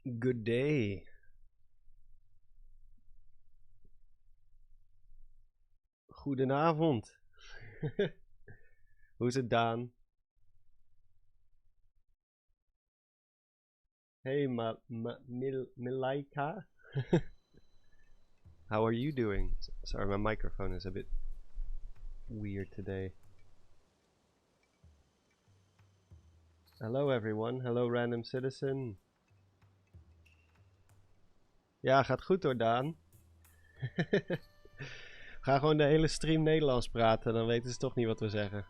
Good day. Goedenavond. Hoe is het, Daan? Hey, Milaika. How are you doing? Sorry, my microphone is a bit weird today. Hello, everyone. Hello, random citizen. Ja, gaat goed hoor, Daan. Ga gewoon de hele stream Nederlands praten, dan weten ze toch niet wat we zeggen.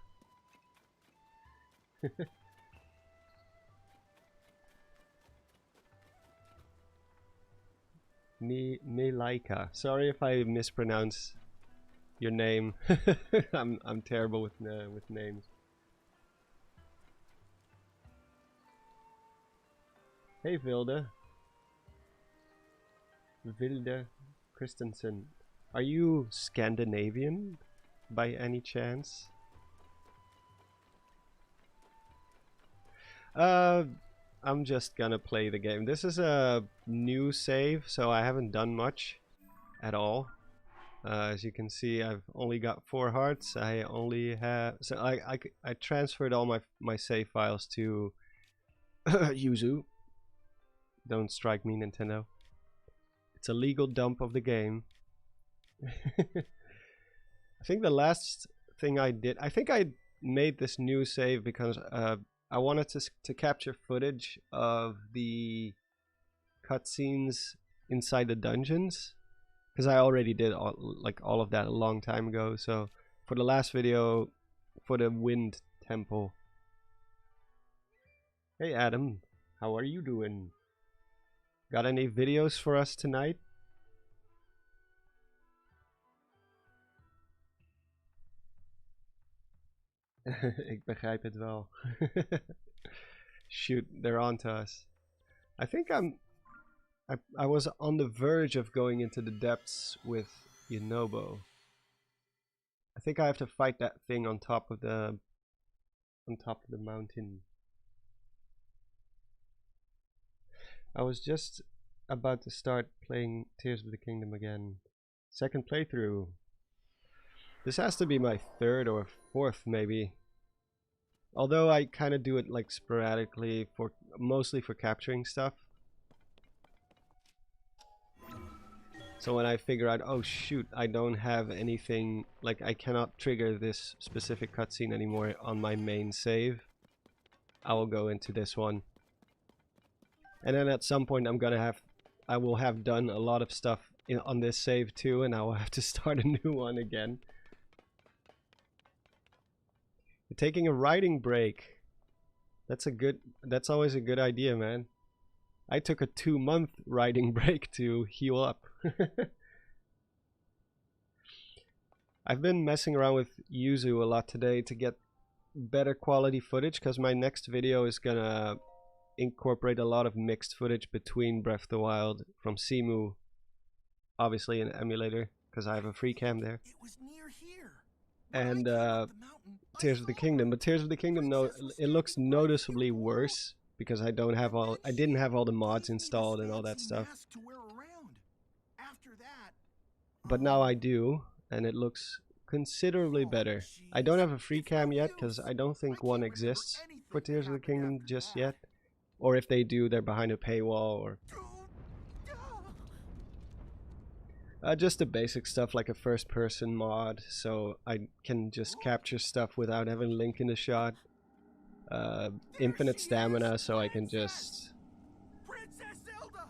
Milaika. Sorry if I mispronounce your name. I'm terrible with names. Hey Vilde. Vilde Christensen. Are you Scandinavian by any chance? I'm just gonna play the game. This is a new save, so I haven't done much at all. As you can see, I've only got 4 hearts. I only have... So I transferred all my save files to Yuzu. Don't strike me, Nintendo. It's a legal dump of the game. I think the last thing I did... I think I made this new save because I wanted to capture footage of the cutscenes inside the dungeons. Because I already did all of that a long time ago. So for the last video, for the Wind Temple. Hey Adam, how are you doing? Got any videos for us tonight? Ik begrijp het wel. Shoot, they're on to us. I think I was on the verge of going into the depths with Yunobo. I think I have to fight that thing on top of the mountain. I was just about to start playing Tears of the Kingdom again. Second playthrough. This has to be my 3rd or 4th maybe. Although I kind of do it like sporadically, mostly for capturing stuff. So when I figure out, oh shoot, I don't have anything, like I cannot trigger this specific cutscene anymore on my main save, I will go into this one. And then at some point I will have done a lot of stuff on this save too, and I will have to start a new one again. You're taking a writing break. That's always a good idea, man. I took a 2-month writing break to heal up. I've been messing around with Yuzu a lot today to get better quality footage, because my next video is gonna incorporate a lot of mixed footage between Breath of the Wild from Simu, obviously an emulator, because I have a free cam there, and Tears of the Kingdom. But Tears of the Kingdom, no, it looks noticeably worse because I didn't have all the mods installed and all that stuff. But now I do, and it looks considerably better. I don't have a free cam yet because I don't think one exists for Tears of the Kingdom just yet. Or if they do, they're behind a paywall, or just the basic stuff like a first-person mod, so I can just capture stuff without having a link in the shot. Infinite stamina, so I can just,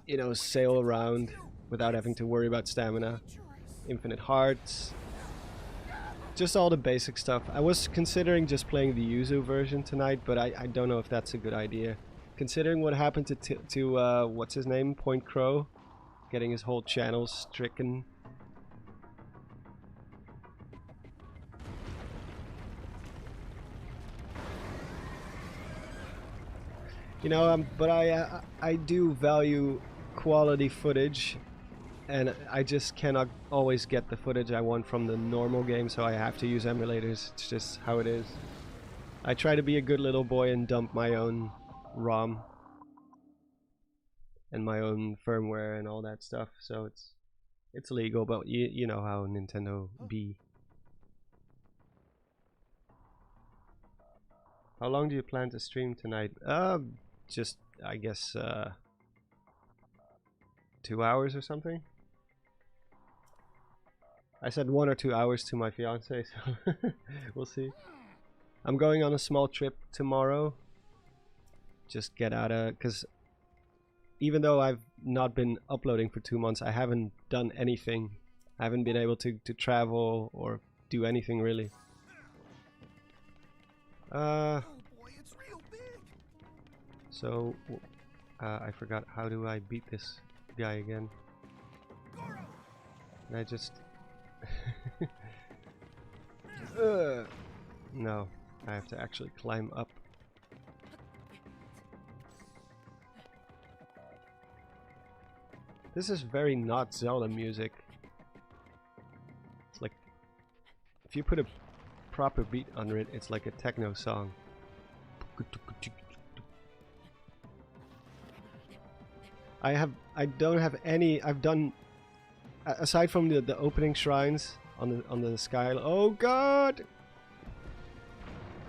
you know, sail around without having to worry about stamina. Infinite hearts. Just all the basic stuff. I was considering just playing the Yuzu version tonight, but I don't know if that's a good idea. Considering what happened to what's his name? Point Crow? Getting his whole channel stricken. You know, but I do value quality footage, and I just cannot always get the footage I want from the normal game, so I have to use emulators. It's just how it is. I try to be a good little boy and dump my own ROM. and my own firmware and all that stuff. So it's legal, but you know how Nintendo be. How long do you plan to stream tonight? Just I guess 2 hours or something. I said 1 or 2 hours to my fiance, so we'll see. I'm going on a small trip tomorrow. Just get out of, because even though I've not been uploading for 2 months, I haven't done anything. I haven't been able to travel or do anything really. So I forgot, how do I beat this guy again? And I just no, I have to actually climb up. This is very not Zelda music. It's like, if you put a proper beat under it, it's like a techno song. I don't have any. I've done, aside from the opening shrines on the sky. Oh god!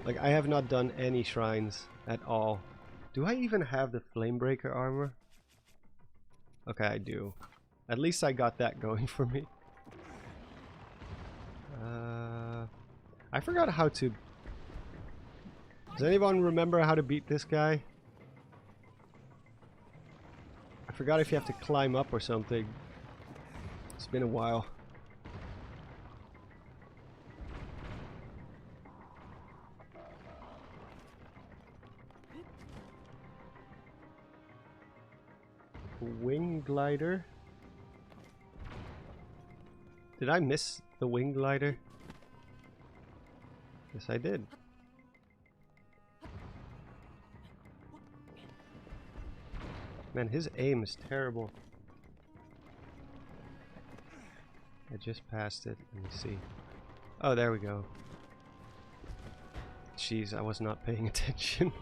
Like, I have not done any shrines at all. Do I even have the Flamebreaker armor? Okay, I do. At least I got that going for me. I forgot how to... Does anyone remember how to beat this guy? I forgot if you have to climb up or something. It's been a while. Wing glider? Did I miss the wing glider? Yes, I did. Man, his aim is terrible. I just passed it. Let me see. Oh, there we go. Jeez, I was not paying attention.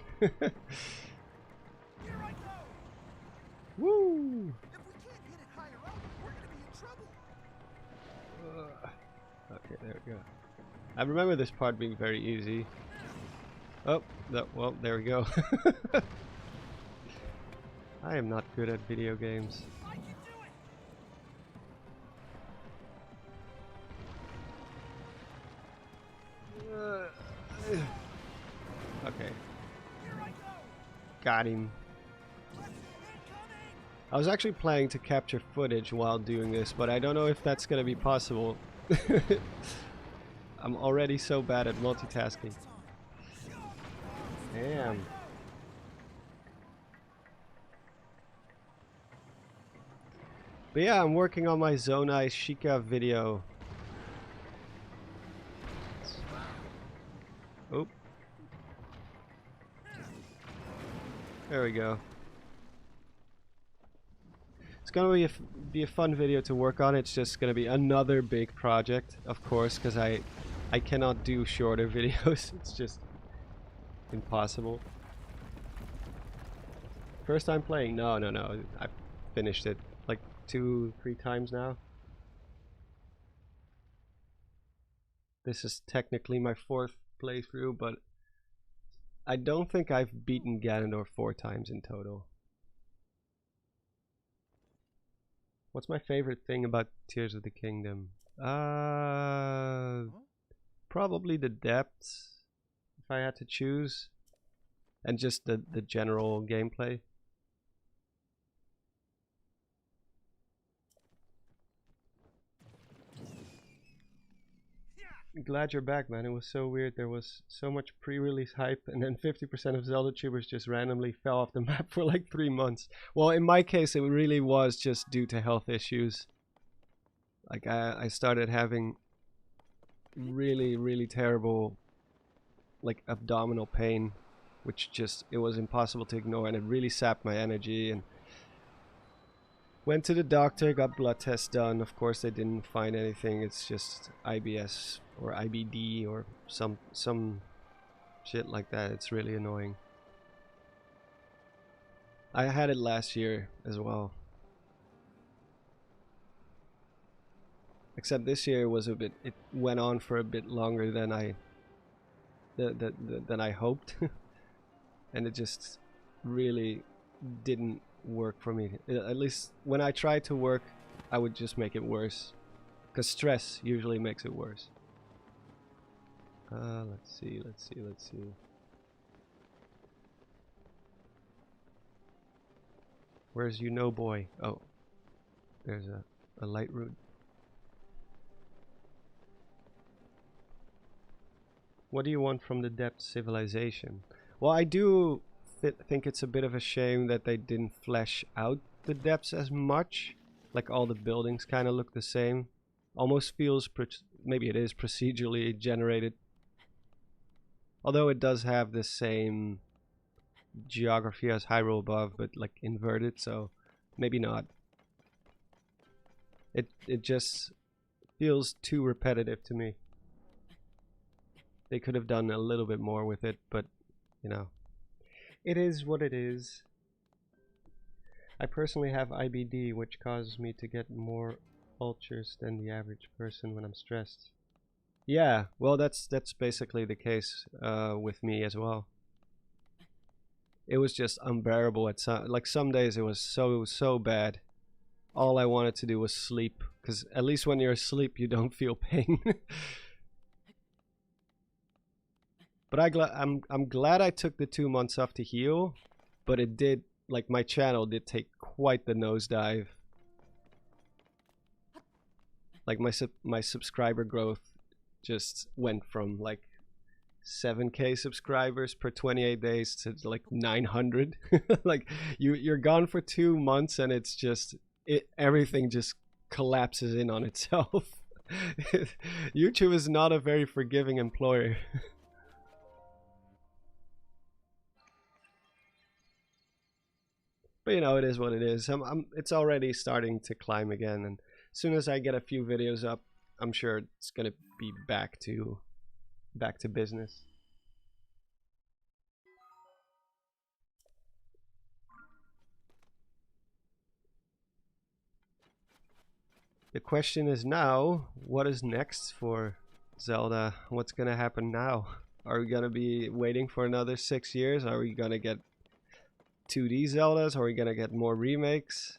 Woo! If we can't hit it higher up, we're gonna be in trouble. Okay, there we go. I remember this part being very easy. Oh, well, there we go. I am not good at video games. I can do it. Okay, Here I go. got him. I was actually planning to capture footage while doing this, but I don't know if that's gonna be possible. I'm already so bad at multitasking. Damn. But yeah, I'm working on my Zonai Shika video. Oh. There we go. It's gonna be a fun video to work on. It's just gonna be another big project, of course, because I cannot do shorter videos. It's just impossible. First time playing? No. I finished it like 2-3 times now. This is technically my 4th playthrough, but I don't think I've beaten Ganondorf 4 times in total. What's my favorite thing about Tears of the Kingdom? Probably the depths, if I had to choose, and just the general gameplay. Glad you're back, man. It was so weird. There was so much pre-release hype, and then 50% of Zelda tubers just randomly fell off the map for like 3 months. Well, in my case, it really was just due to health issues. Like, I started having really terrible, like, abdominal pain, which just, it was impossible to ignore, and it really sapped my energy. And went to the doctor, got blood tests done. Of course, they didn't find anything. It's just IBS or IBD or some shit like that. It's really annoying. I had it last year as well. Except this year was a bit, it went on for a bit longer than I hoped. And it just really didn't work for me. At least when I tried to work, I would just make it worse. Because stress usually makes it worse. Let's see. Where's boy? Oh, there's a light route. What do you want from the depth civilization? Well, I do think it's a bit of a shame that they didn't flesh out the depths as much. Like all the buildings kind of look the same. Almost feels, maybe it is procedurally generated. Although it does have the same geography as Hyrule Above, but like inverted, so maybe not. It just feels too repetitive to me. They could have done a little bit more with it, but you know, it is what it is. I personally have IBD, which causes me to get more ulcers than the average person when I'm stressed. Yeah, well, that's basically the case with me as well. It was just unbearable at some days. It was so bad. All I wanted to do was sleep, because at least when you're asleep, you don't feel pain. But I'm glad I took the 2 months off to heal, but it did, like, my channel did take quite the nosedive. Like my subscriber growth just went from like 7K subscribers per 28 days to like 900. Like you're gone for 2 months and it's just everything just collapses in on itself. YouTube is not a very forgiving employer. But you know, it is what it is. It's already starting to climb again, and as soon as I get a few videos up, I'm sure it's gonna be back to business. The question is now, what is next for Zelda? What's gonna happen now? Are we gonna be waiting for another 6 years? Are we gonna get 2D Zeldas? Are we gonna get more remakes?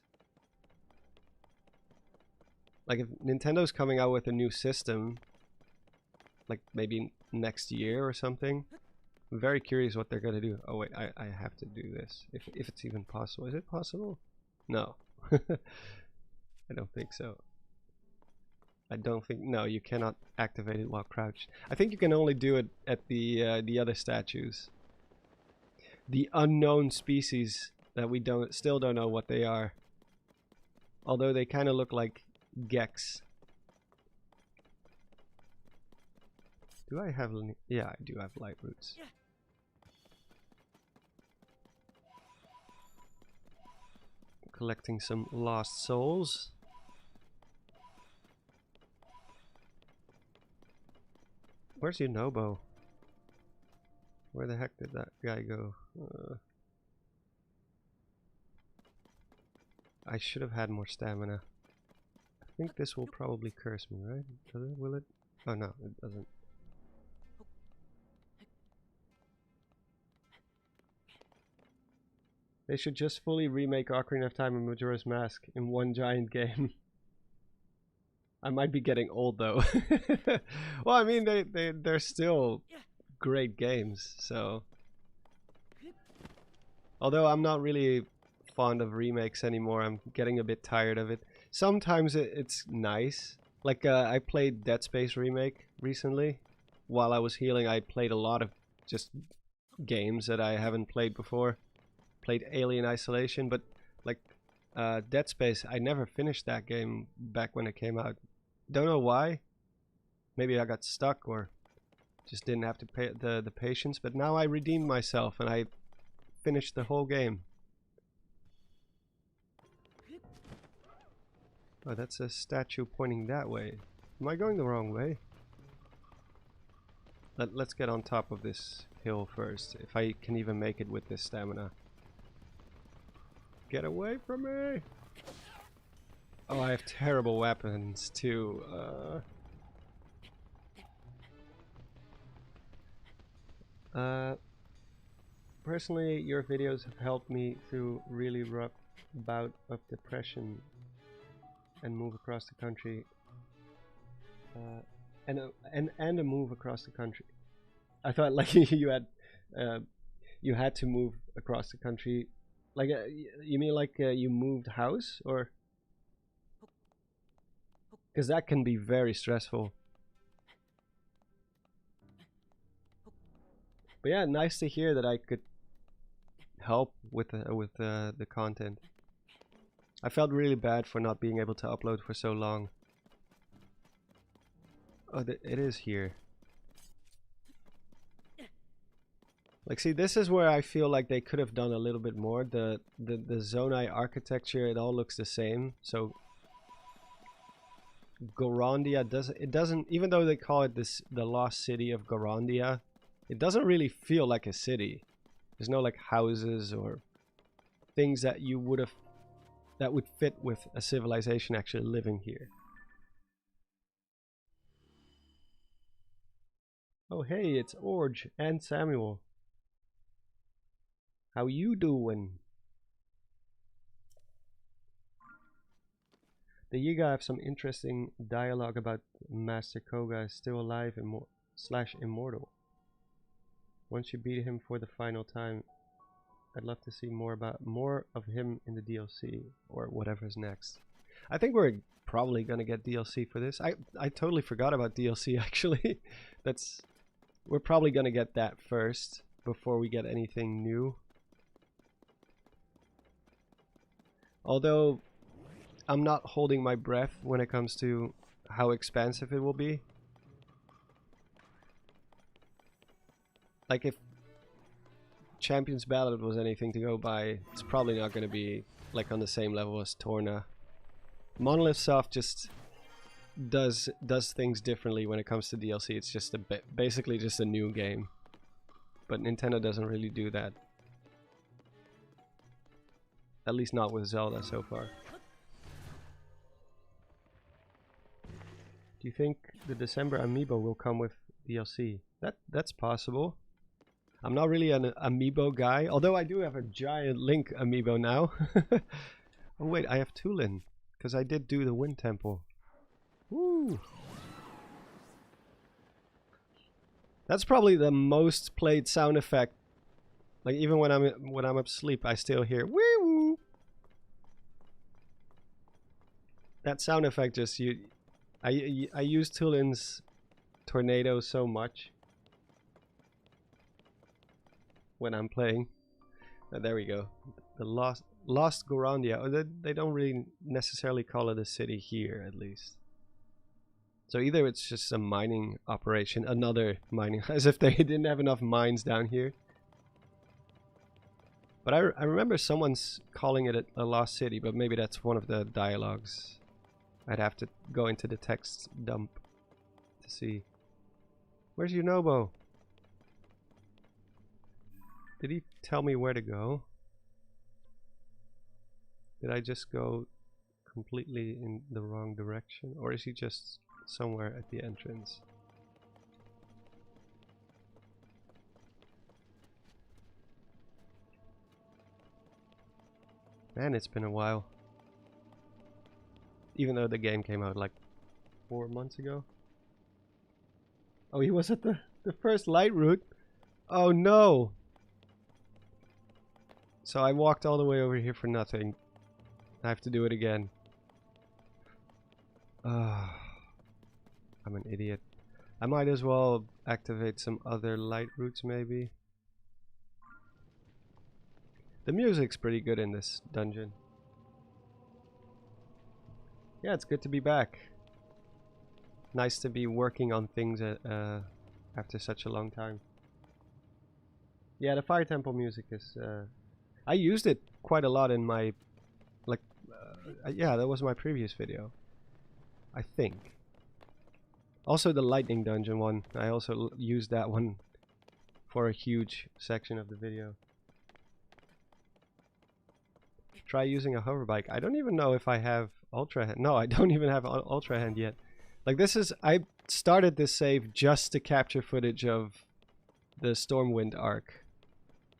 Like if Nintendo's coming out with a new system, like maybe next year or something, I'm very curious what they're gonna do. Oh wait, I have to do this. If it's even possible. Is it possible? No. I don't think so. I don't think, no, you cannot activate it while crouched. I think you can only do it at the other statues. The unknown species that we still don't know what they are. Although they kind of look like Gex. Do I have, yeah, I do have light roots. Collecting some lost souls. Where's Yunobo? Where the heck did that guy go? I should have had more stamina. I think this will probably curse me, right? Does it? Will it? Oh no, it doesn't. They should just fully remake Ocarina of Time and Majora's Mask in one giant game. I might be getting old though. Well, I mean, they're still great games, so. Although I'm not really fond of remakes anymore, I'm getting a bit tired of it. Sometimes it's nice. Like I played Dead Space Remake recently. While I was healing, I played a lot of just games that I haven't played before. Played Alien Isolation, but like Dead Space, I never finished that game back when it came out. Don't know why. Maybe I got stuck or just didn't have to pay the patience. But now I redeemed myself and I finished the whole game. Oh, that's a statue pointing that way. Am I going the wrong way? Let's get on top of this hill first, if I can even make it with this stamina. Get away from me! Oh, I have terrible weapons too. Personally, your videos have helped me through really rough bout of depression and move across the country. And a move across the country. I thought like you had to move across the country. Like you mean like you moved house, or? Because that can be very stressful. But yeah, nice to hear that I could help with the content. I felt really bad for not being able to upload for so long. Oh, it is here. Like, see, this is where I feel like they could have done a little bit more. The Zonai architecture, it all looks the same. So Gorondia doesn't, even though they call it the lost city of Gorondia, it doesn't really feel like a city. There's no like houses or things that would fit with a civilization actually living here. Oh hey, it's Orge and Samuel. How you doing? The Yiga have some interesting dialogue about Master Koga is still alive / immortal. Once you beat him for the final time, I'd love to see more of him in the DLC or whatever's next. I think we're probably gonna get DLC for this. I totally forgot about DLC actually. We're probably gonna get that first before we get anything new. Although I'm not holding my breath when it comes to how expansive it will be. Like if Champions Ballad was anything to go by, it's probably not going to be like on the same level as Torna. Monolith Soft just does things differently when it comes to DLC. It's just basically just a new game. But Nintendo doesn't really do that. At least not with Zelda so far. Do you think the December amiibo will come with DLC? That's possible. I'm not really an amiibo guy, although I do have a giant Link amiibo now. Oh wait, I have Tulin, because I did do the Wind Temple. Woo! That's probably the most played sound effect. Like even when I'm asleep, I still hear woo woo. That sound effect just I use Tulin's Tornado so much when I'm playing. There we go. The Lost Gorondia. Oh, they don't really necessarily call it a city here, at least. So either it's just a mining operation, another mining, as if they didn't have enough mines down here. But I remember someone's calling it a lost city, but maybe that's one of the dialogues. I'd have to go into the text dump to see. Where's Yunobo? Did he tell me where to go? Did I just go completely in the wrong direction? Or is he just somewhere at the entrance? Man, it's been a while. Even though the game came out like 4 months ago. Oh, he was at the first light route? Oh no! So I walked all the way over here for nothing. I have to do it again. I'm an idiot. I might as well activate some other light routes maybe. The music's pretty good in this dungeon. Yeah, it's good to be back. Nice to be working on things after such a long time. Yeah, the Fire Temple music is... I used it quite a lot in my... yeah, that was my previous video. I think. Also the Lightning Dungeon one. I also used that one for a huge section of the video. try using a hover bike. I don't even know if I have Ultra Hand. No, I don't even have Ultra Hand yet. Like this is, I started this save just to capture footage of the Stormwind arc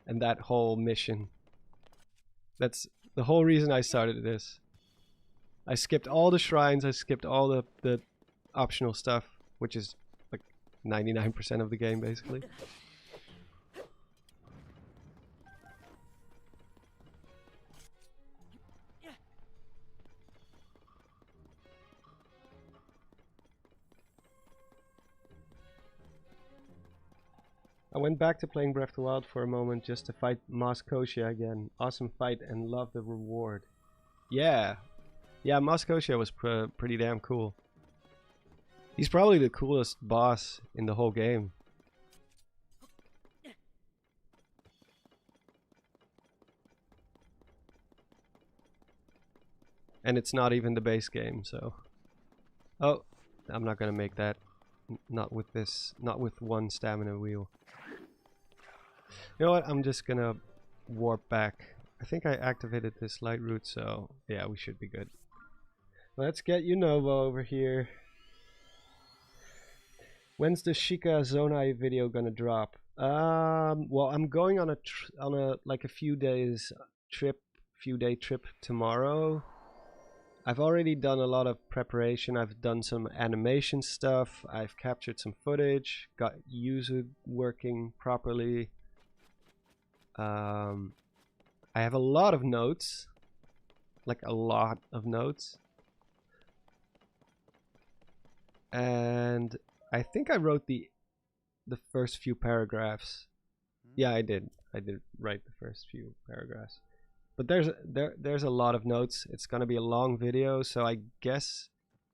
and that whole mission. That's the whole reason I started this. I skipped all the shrines, I skipped all the optional stuff, which is like 99% of the game basically. I went back to playing Breath of the Wild for a moment just to fight Mos Koshia again. Awesome fight and love the reward. Yeah. Yeah, Mos Koshia was pretty damn cool. He's probably the coolest boss in the whole game. And it's not even the base game, so... Oh, I'm not gonna make that. Not with this, not with one stamina wheel. You know what, I'm just gonna warp back. I think I activated this light route, so yeah, we should be good. Let's get Unova over here. When's the Sheikah Zonai video gonna drop? Well, I'm going on a like a few day trip tomorrow. I've already done a lot of preparation. I've done some animation stuff. I've captured some footage, got Yuzu working properly. I have a lot of notes, like a lot of notes. And I think I wrote the first few paragraphs. Yeah, I did write the first few paragraphs. But there's a lot of notes. It's gonna be a long video, so I guess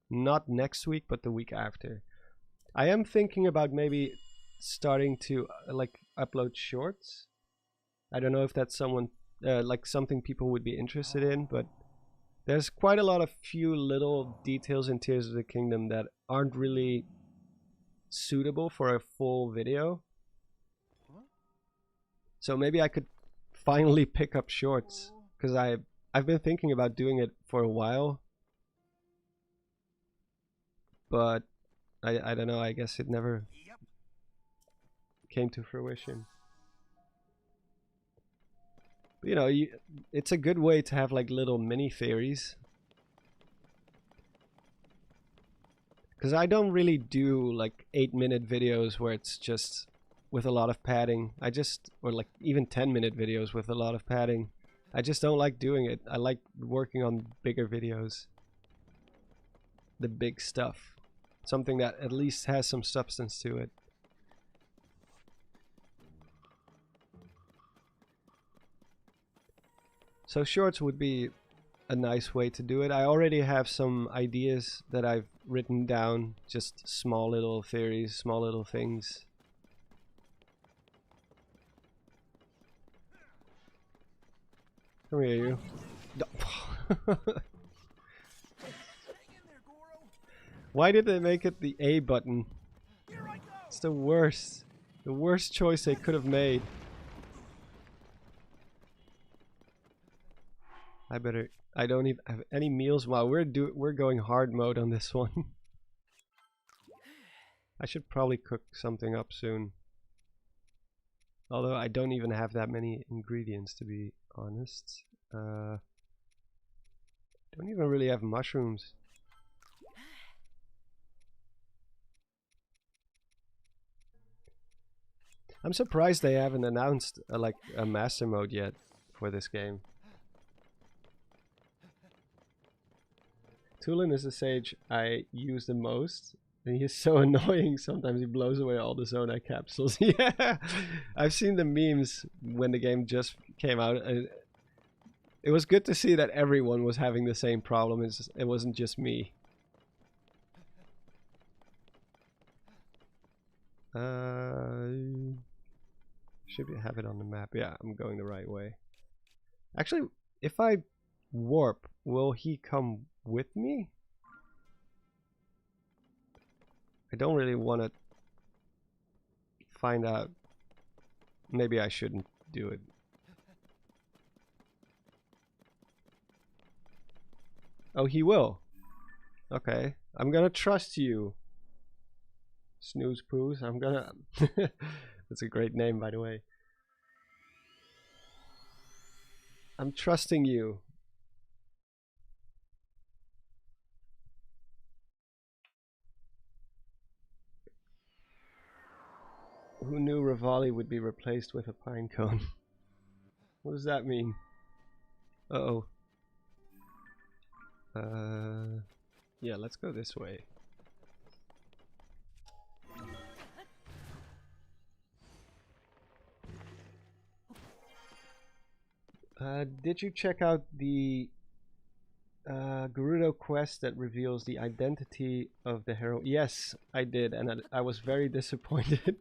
not next week, but the week after. I am thinking about maybe starting to like upload shorts. I don't know if that's like something people would be interested in, but there's quite a lot of few little details in Tears of the Kingdom that aren't really suitable for a full video. So maybe I could finally pick up shorts, because I've been thinking about doing it for a while, but I don't know, I guess it never came to fruition. But, you know, it's a good way to have like little mini theories, because I don't really do like 8-minute videos where it's just with a lot of padding. Or like even 10-minute videos with a lot of padding. I just don't like doing it. I like working on bigger videos. The big stuff. Something that at least has some substance to it. So shorts would be a nice way to do it. I already have some ideas that I've written down. Just small little theories, small little things. Come here, you. Why did they make it the A button? It's the worst. The worst choice they could have made. I don't even have any meals. Wow, we're going hard mode on this one. I should probably cook something up soon. Although I don't even have that many ingredients, to be honest. Don't even really have mushrooms. I'm surprised they haven't announced like a master mode yet for this game. Tulin is the sage I use the most, and he is so annoying. Sometimes he blows away all the Zonai capsules. Yeah, I've seen the memes when the game just came out. It was good to see that everyone was having the same problem. It wasn't just me. Should we have it on the map? Yeah, I'm going the right way. Actually, if I warp, will he come with me? I don't really want to find out. Maybe I shouldn't do it. Oh, he will. Okay. I'm gonna trust you. Snooze Poos. I'm gonna... That's a great name, by the way. I'm trusting you. Who knew Rivali would be replaced with a pine cone? What does that mean? Uh-oh. Yeah, let's go this way. Did you check out the Gerudo quest that reveals the identity of the hero? Yes, I did, and I was very disappointed.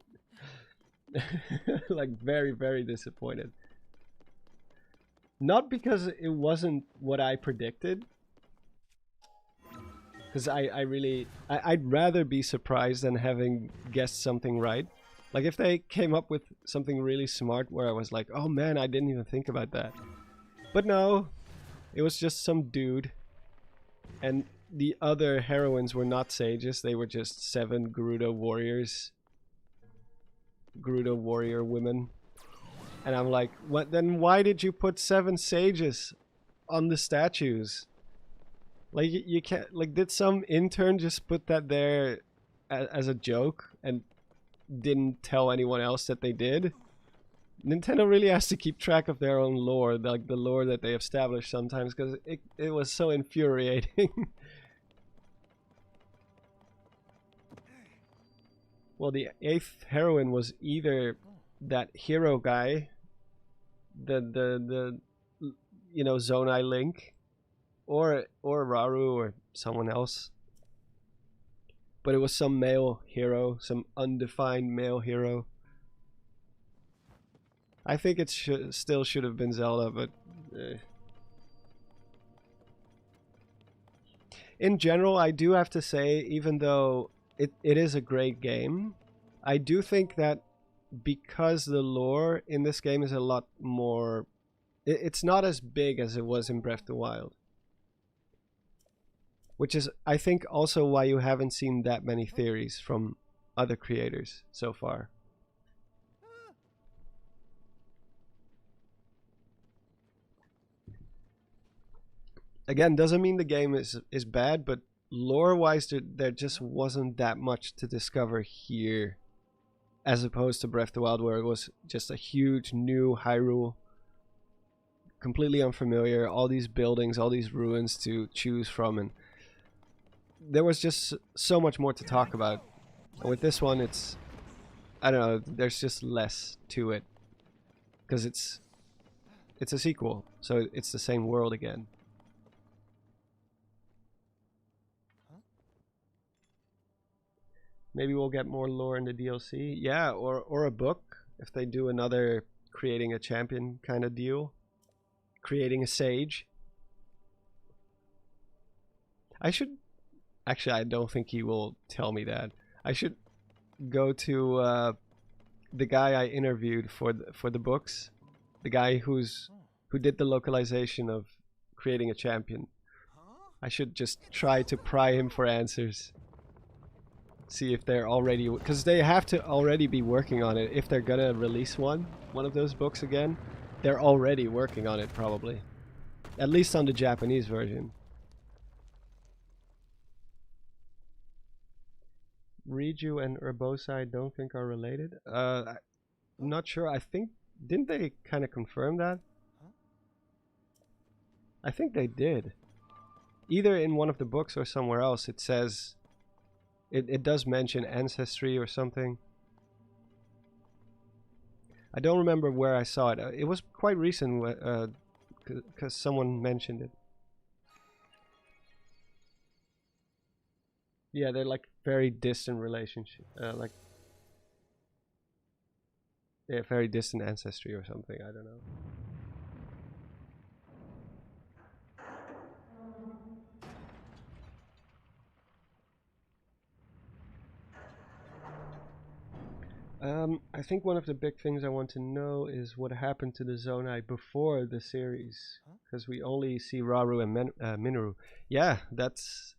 Like, very, very disappointed. Not because it wasn't what I predicted, because I'd rather be surprised than having guessed something right. Like, if they came up with something really smart where I was like, oh man, I didn't even think about that. But no, it was just some dude. And the other heroines were not sages, they were just 7 Gerudo warriors. Gerudo warrior women. And I'm like, what? Then why did you put 7 sages on the statues? Like, you can't, like, did some intern just put that there as a joke and didn't tell anyone else that they did? Nintendo really has to keep track of their own lore, like the lore that they establish sometimes, because it was so infuriating. Well, the 8th heroine was either that hero guy, the you know, Zonai Link, or Raru or someone else. But it was some male hero, some undefined male hero. I think it still should have been Zelda, but in general, I do have to say, even though it is a great game, I do think that because the lore in this game is a lot more... It's not as big as it was in Breath of the Wild. Which is, I think, also why you haven't seen that many theories from other creators so far. Again, doesn't mean the game is bad, but lore-wise, there just wasn't that much to discover here, as opposed to Breath of the Wild, where it was just a huge new Hyrule, completely unfamiliar, all these buildings, all these ruins to choose from, and there was just so much more to talk about. And with this one, it's, I don't know, there's just less to it, because it's a sequel, so it's the same world again. Maybe we'll get more lore in the DLC. Yeah, or a book, if they do another creating a champion kind of deal. Creating a sage. I should... Actually, I don't think he will tell me that. I should go to the guy I interviewed for the books. The guy who did the localization of creating a champion. I should just try to pry him for answers. See if they're already, because they have to already be working on it if they're gonna release one of those books again. They're already working on it, probably, at least on the Japanese version. Riju and Urbosa I don't think are related. I'm not sure. I think, didn't they kind of confirm that? I think they did. Either in one of the books or somewhere else it says it does mention ancestry or something. I don't remember where I saw it. It was quite recent because someone mentioned it. Yeah, they're like very distant relationship, like yeah, very distant ancestry or something. I don't know. I think one of the big things I want to know is what happened to the Zonai before the series, because we only see Raru and Minoru. Yeah, that's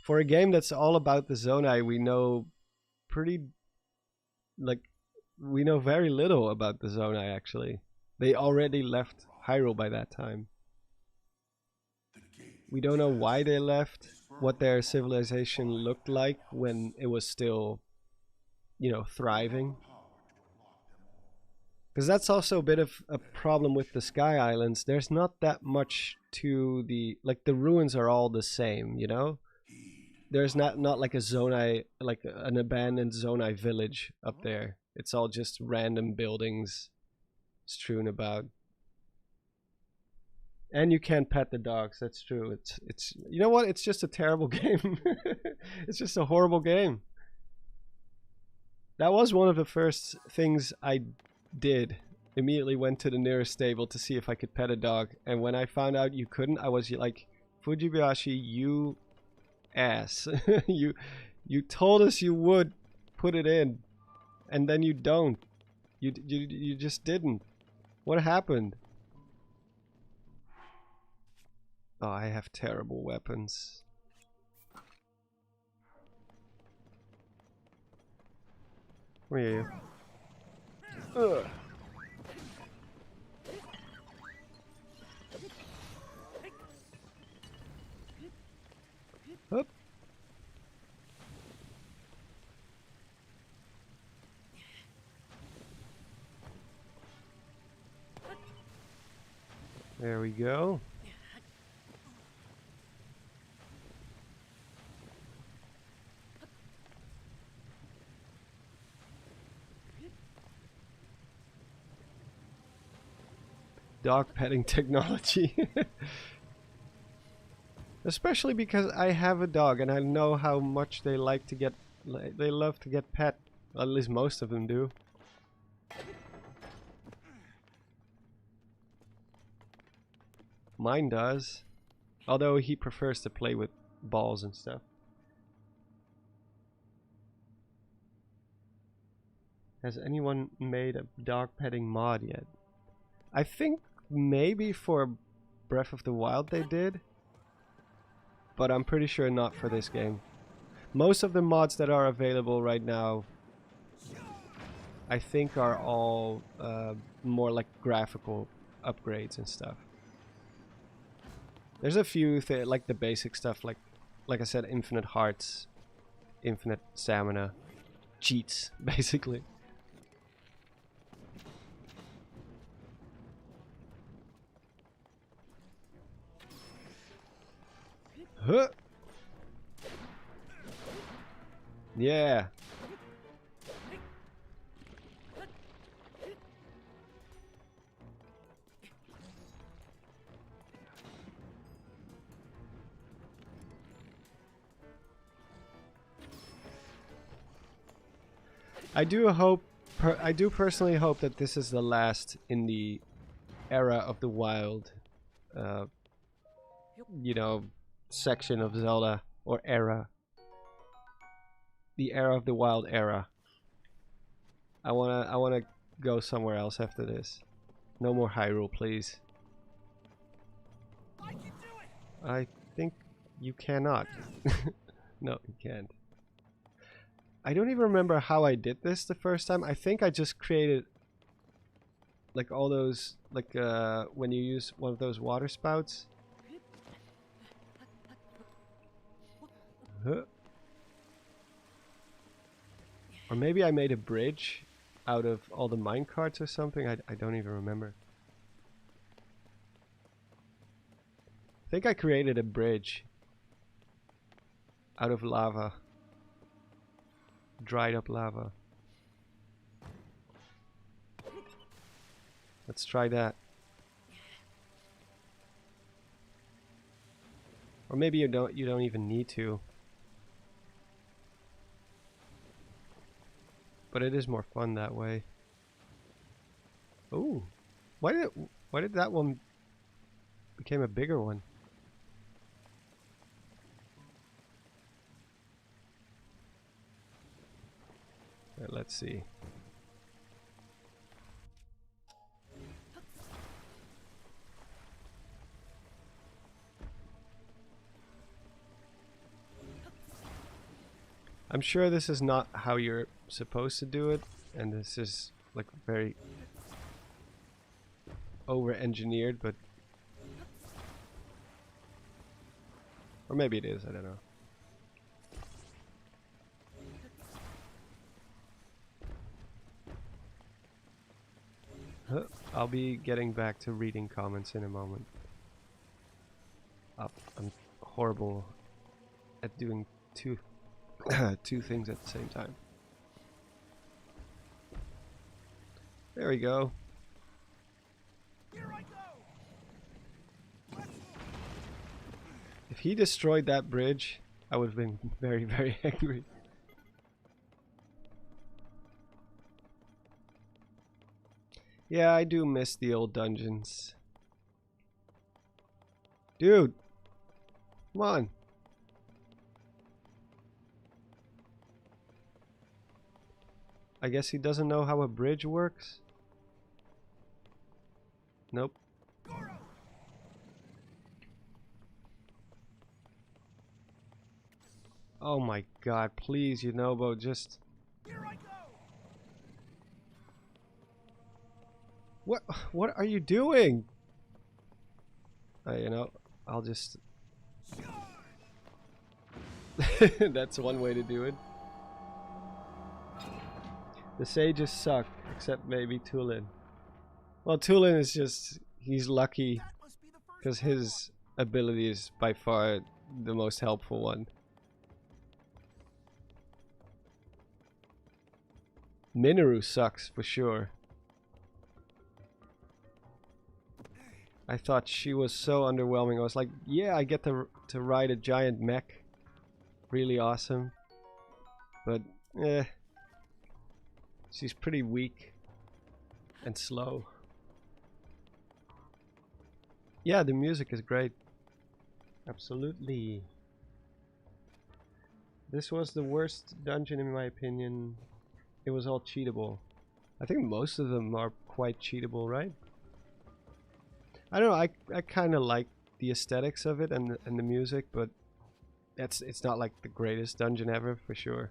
for a game that's all about the Zonai. We know pretty like we know very little about the Zonai actually. They already left Hyrule by that time. We don't know why they left, what their civilization looked like when it was still, you know, thriving. Because that's also a bit of a problem with the Sky Islands. There's not that much to the... Like, the ruins are all the same, you know? There's not like a Zonai... Like, an abandoned Zonai village up there. It's all just random buildings strewn about. And you can't pet the dogs, that's true. It's you know what? It's just a terrible game. It's just a horrible game. That was one of the first things I did. Immediately went to the nearest stable to see if I could pet a dog, and when I found out you couldn't, I was like, Fujibayashi, you ass. you told us you would put it in, and then you don't. You just didn't. What happened? Oh, I have terrible weapons. Where are you? Ugh. Up. There we go. Dog petting technology. Especially because I have a dog and I know how much they like to get... They love to get pet. At least most of them do. Mine does. Although he prefers to play with balls and stuff. Has anyone made a dog petting mod yet? I think maybe for Breath of the Wild they did. But I'm pretty sure not for this game. Most of the mods that are available right now, I think are all more like graphical upgrades and stuff. There's a few like the basic stuff, like I said, infinite hearts, infinite stamina, cheats, basically. Huh. Yeah. I do personally hope that this is the last in the era of the wild, you know, section of Zelda, or era. The era of the wild era. I wanna go somewhere else after this. No more Hyrule, please. I can do it. I think you cannot. No, you can't. I don't even remember how I did this the first time. I think I just created like all those, like when you use one of those water spouts. Huh. Or maybe I made a bridge out of all the minecarts or something. I don't even remember. I think I created a bridge out of lava. Dried up lava. Let's try that. Or maybe you don't even need to. But it is more fun that way. Ooh. Why did that one become a bigger one? Let's see. I'm sure this is not how you're supposed to do it, and this is like very over-engineered, but or maybe it is, I don't know. I'll be getting back to reading comments in a moment. I'm horrible at doing two things at the same time. There we go. Here I go. If he destroyed that bridge, I would have been very, very angry. Yeah, I do miss the old dungeons. Dude! Come on! I guess he doesn't know how a bridge works? Nope. Oh my god, please, Yunobo, just... Here I go. What are you doing? You know, I'll just... That's one way to do it. The sages suck, except maybe Tulin. Well, Tulin is just... he's lucky because his ability is by far the most helpful one. Minoru sucks for sure. I thought she was so underwhelming. I was like, yeah, I get to ride a giant mech. Really awesome. But, she's pretty weak. And slow. Yeah, the music is great. Absolutely. This was the worst dungeon in my opinion. It was all cheatable. I think most of them are quite cheatable, right? I don't know, I kind of like the aesthetics of it and the music, but it's not like the greatest dungeon ever, for sure.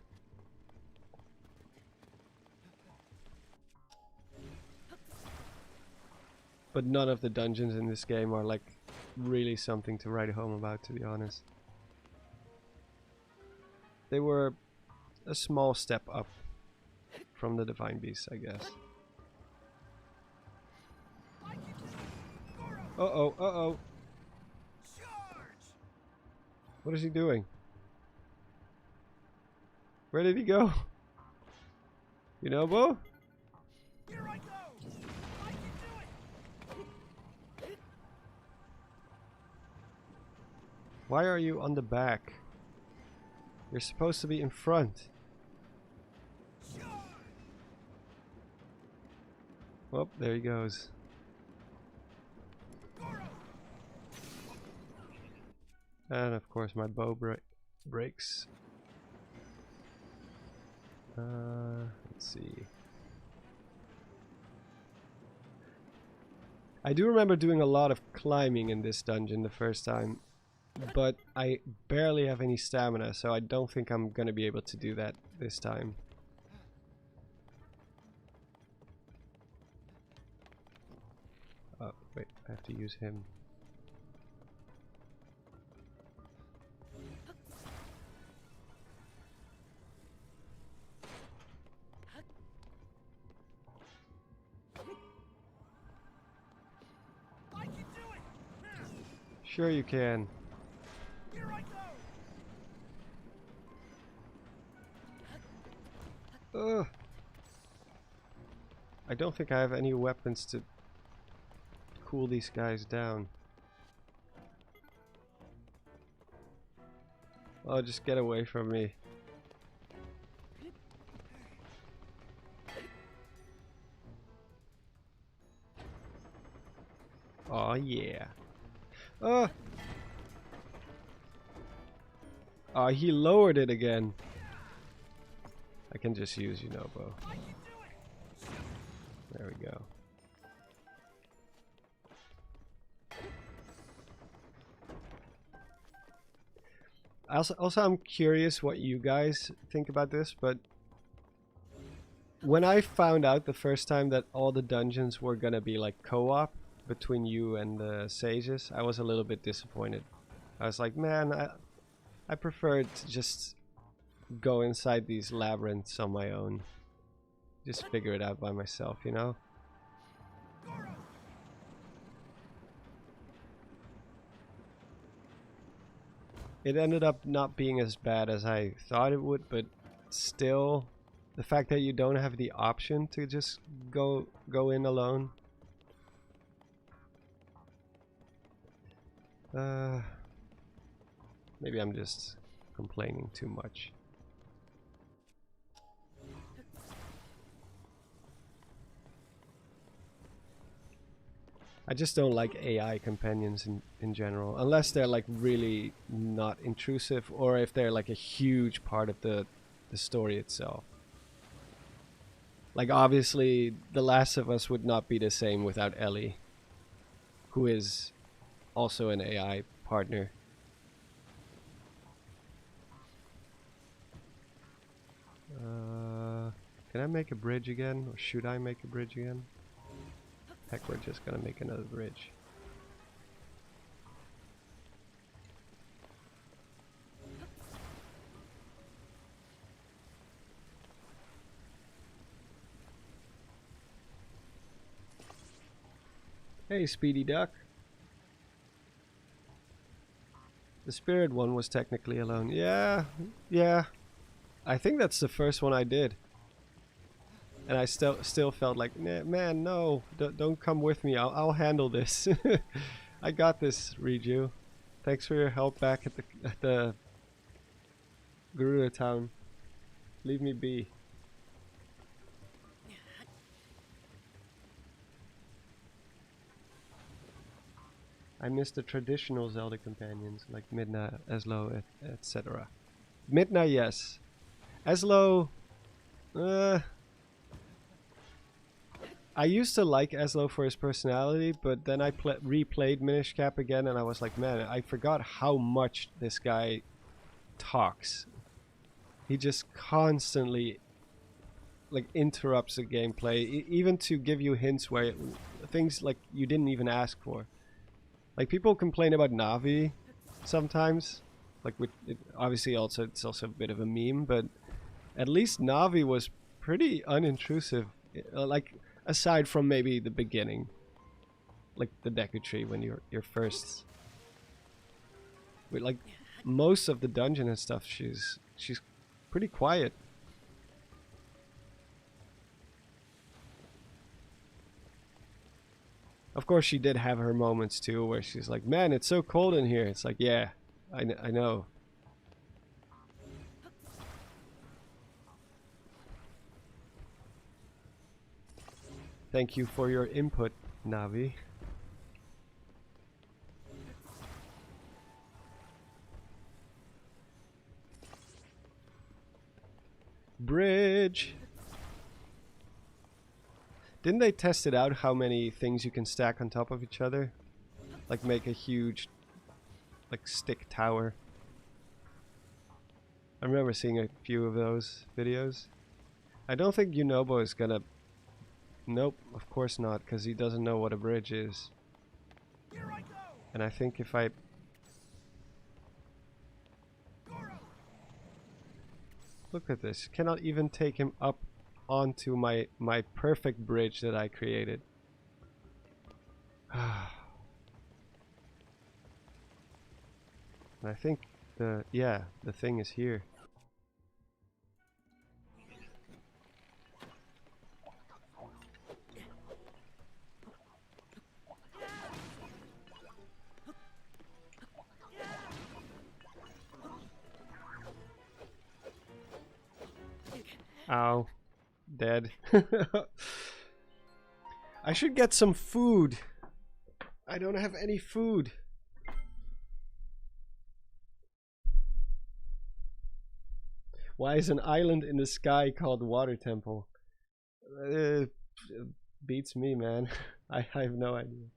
But none of the dungeons in this game are like really something to write home about, to be honest. They were a small step up from the Divine Beasts, I guess. Uh-oh, uh-oh. What is he doing? Where did he go? Yunobo? Here I go. I can do it. Why are you on the back? You're supposed to be in front. Oh, there he goes. And of course my bow breaks. Let's see. I do remember doing a lot of climbing in this dungeon the first time, but I barely have any stamina, so I don't think I'm gonna be able to do that this time. Oh, wait, I have to use him. Sure you can. Here I go. Ugh. I don't think I have any weapons to cool these guys down. Oh, just get away from me. Oh yeah. Oh, he lowered it again. I can just use Yunobo. There we go. Also, I'm curious what you guys think about this, but when I found out the first time that all the dungeons were gonna be like co-op between you and the sages, I was a little bit disappointed. I was like, man, I prefer to just go inside these labyrinths on my own. Just figure it out by myself, you know? It ended up not being as bad as I thought it would, but still, the fact that you don't have the option to just go in alone. Maybe I'm just complaining too much. I just don't like AI companions in general, unless they're like really not intrusive, or if they're like a huge part of the story itself. Like obviously The Last of Us would not be the same without Ellie, who is also an AI partner. Can I make a bridge again, or should I make a bridge again? Heck, we're just gonna make another bridge. Hey, Speedy Duck. The spirit one was technically alone. Yeah. I think that's the first one I did. And I still felt like, nah, man, no, don't come with me. I'll handle this. I got this, Riju. Thanks for your help back at the Garuda town. Leave me be. I miss the traditional Zelda companions like Midna, Eslo, etc. Midna, yes. Eslo, I used to like Eslo for his personality, but then I replayed Minish Cap again, and I was like, man, I forgot how much this guy talks. He just constantly like interrupts the gameplay, even to give you hints where things like you didn't even ask for. Like people complain about Navi sometimes, like obviously it's also a bit of a meme, but at least Navi was pretty unintrusive. Like aside from maybe the beginning, like the Deku Tree when you're first. With like most of the dungeon and stuff, she's pretty quiet. Of course, she did have her moments too, where she's like, "Man, it's so cold in here." It's like, yeah, I know. Thank you for your input, Navi. Bridge. Didn't they test it out how many things you can stack on top of each other? Like make a huge like stick tower. I remember seeing a few of those videos. I don't think Yunobo is gonna... Nope, of course not, because he doesn't know what a bridge is. And I think if I... Look at this, cannot even take him up onto my perfect bridge that I created. And I think the thing is here. Ow. Dead. I should get some food. I don't have any food. Why is an island in the sky called Water Temple? Beats me, man. I have no idea.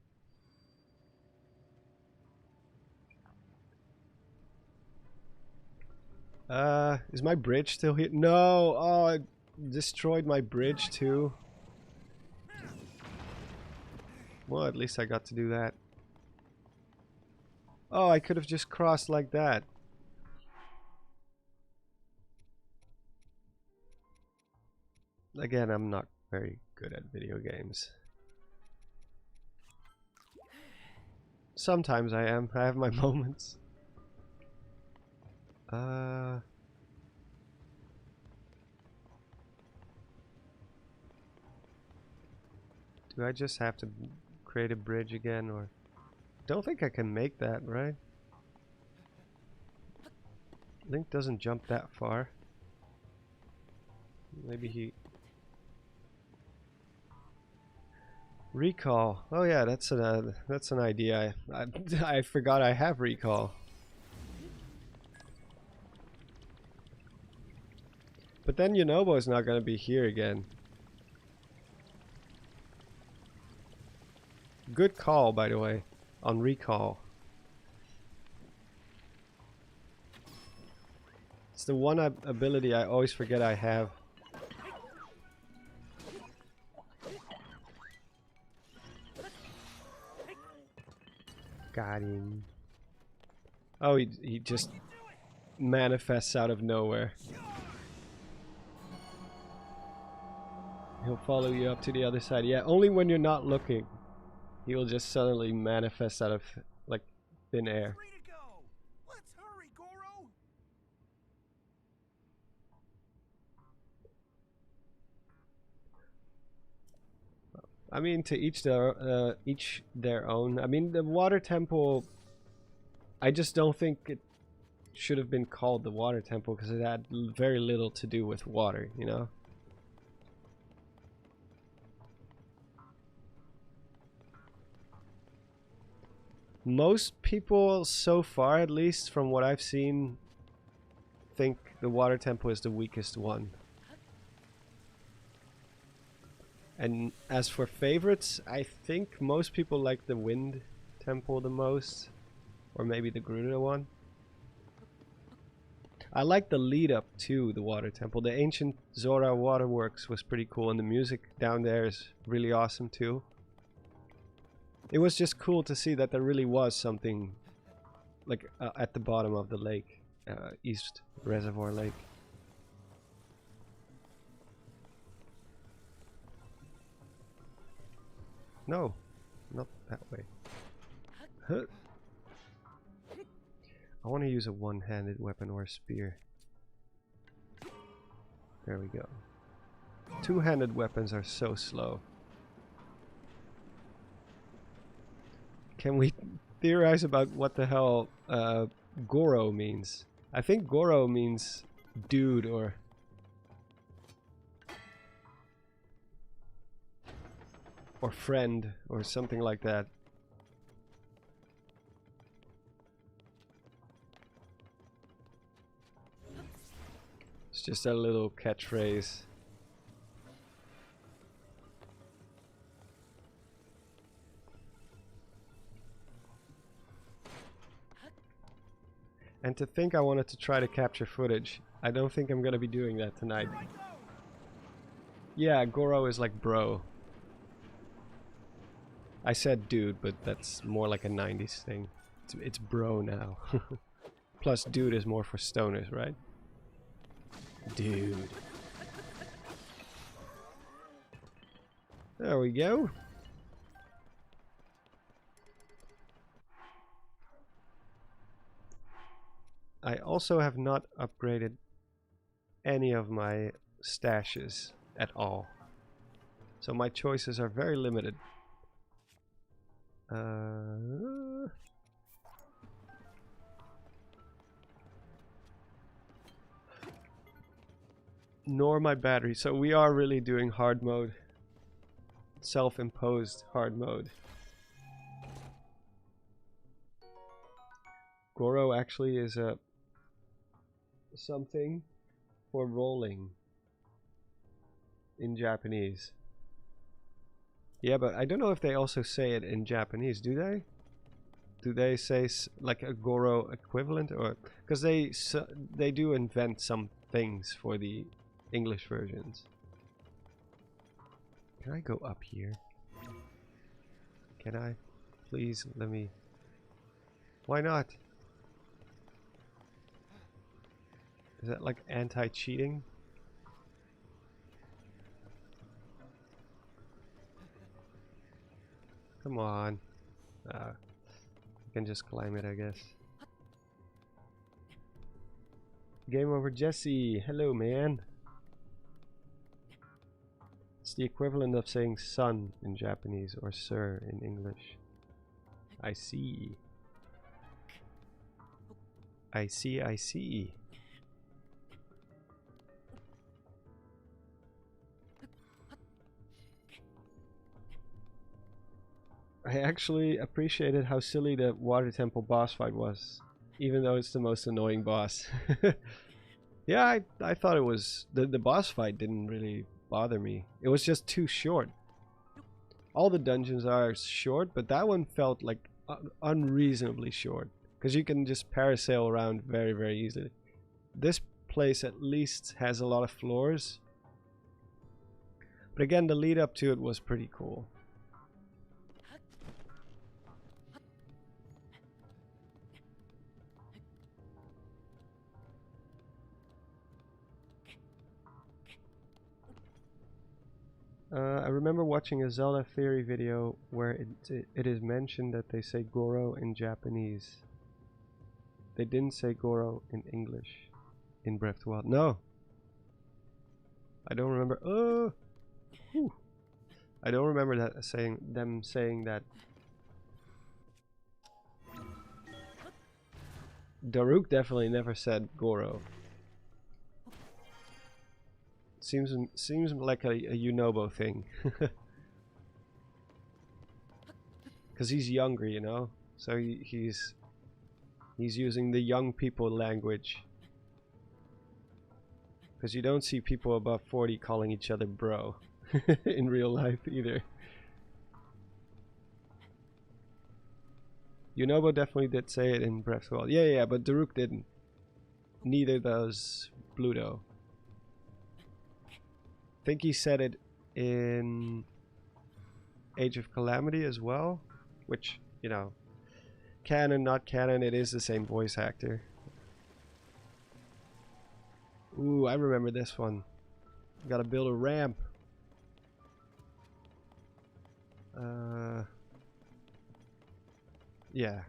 Is my bridge still here? No! Oh, I destroyed my bridge too. Well, at least I got to do that. Oh, I could have just crossed like that. Again, I'm not very good at video games. Sometimes I am. I have my moments. Do I just have to create a bridge again, or... Don't think I can make that, right? Link doesn't jump that far. Maybe he... Recall. Oh yeah, that's an idea. I forgot I have recall. But then Yunobo's not gonna be here again. Good call, by the way, on recall. It's the one ability I always forget I have. Got him. Oh, he just manifests out of nowhere. He'll follow you up to the other side. Yeah, only when you're not looking. He will just suddenly manifest out of, like, thin air. Free to go. Let's hurry, Goro. I mean, to each their own. I mean, the water temple, I just don't think it should have been called the water temple because it had very little to do with water, you know? Most people so far, at least from what I've seen, think the water temple is the weakest one. And as for favorites, I think most people like the wind temple the most, or maybe the Gruta one. I like the lead up to the water temple. The ancient Zora waterworks was pretty cool, and the music down there is really awesome too. It was just cool to see that there really was something like at the bottom of the lake, East Reservoir Lake. No, not that way. Huh. I want to use a one-handed weapon or a spear. There we go. Two-handed weapons are so slow. Can we theorize about what the hell Goro means? I think Goro means dude or friend or something like that. It's just a little catchphrase. And to think I wanted to try to capture footage. I don't think I'm gonna be doing that tonight. Yeah, Goro is like bro. I said dude, but that's more like a 90s thing. It's bro now. Plus dude is more for stoners, right? Dude. There we go. I also have not upgraded any of my stashes at all. So my choices are very limited. Nor my battery. So we are really doing hard mode. Self-imposed hard mode. Goro actually is a something. for rolling in Japanese. Yeah, but I don't know if they also say it in Japanese, do they? Do they say like a Goro equivalent, or because they do invent some things for the English versions. Can I go up here? Can I? Please let me. Why not? Is that like anti-cheating? Come on. I can just climb it, I guess. Game over, Jesse. Hello, man. It's the equivalent of saying son in Japanese or sir in English. I see. I see, I see. I actually appreciated how silly the Water Temple boss fight was, even though it's the most annoying boss. Yeah, I thought it was... The boss fight didn't really bother me. It was just too short. All the dungeons are short, but that one felt like unreasonably short. Because you can just parasail around very, very easily. This place at least has a lot of floors. But again, the lead up to it was pretty cool. I remember watching a Zelda theory video where it is mentioned that they say Goro in Japanese. They didn't say Goro in English in Breath of the Wild. No! I don't remember. Oh! Whew. I don't remember them saying that. Daruk definitely never said Goro. Seems like a Yunobo thing. Because he's younger, you know? So he's using the young people language. Because you don't see people above 40 calling each other bro in real life either. Yunobo definitely did say it in Breath of the Wild. Yeah, but Daruk didn't. Neither does Bluto. I think he said it in Age of Calamity as well, which, you know, canon, not canon, it is the same voice actor. Ooh, I remember this one. Gotta build a ramp. Yeah.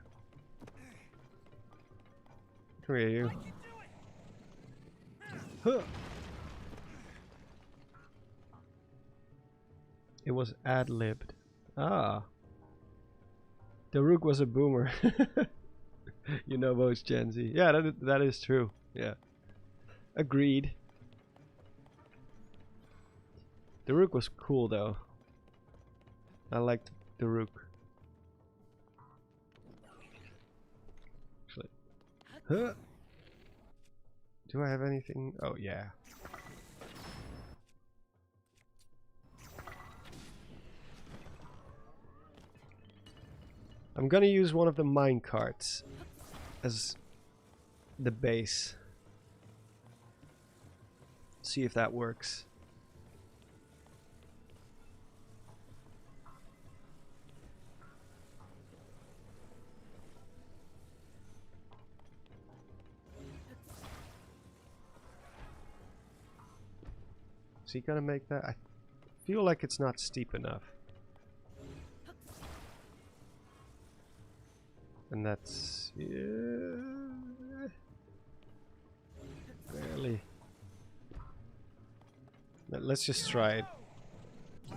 Come here, you. Huh. It was ad-libbed. Ah. Daruk was a boomer. You know most Gen Z. Yeah, that is true. Yeah. Agreed. Daruk was cool though. I liked Daruk. Actually. Huh. Do I have anything? Oh yeah. I'm gonna use one of the mine carts as the base. See if that works. Is he gonna make that? I feel like it's not steep enough. And that's... yeah, barely. Let's just try it.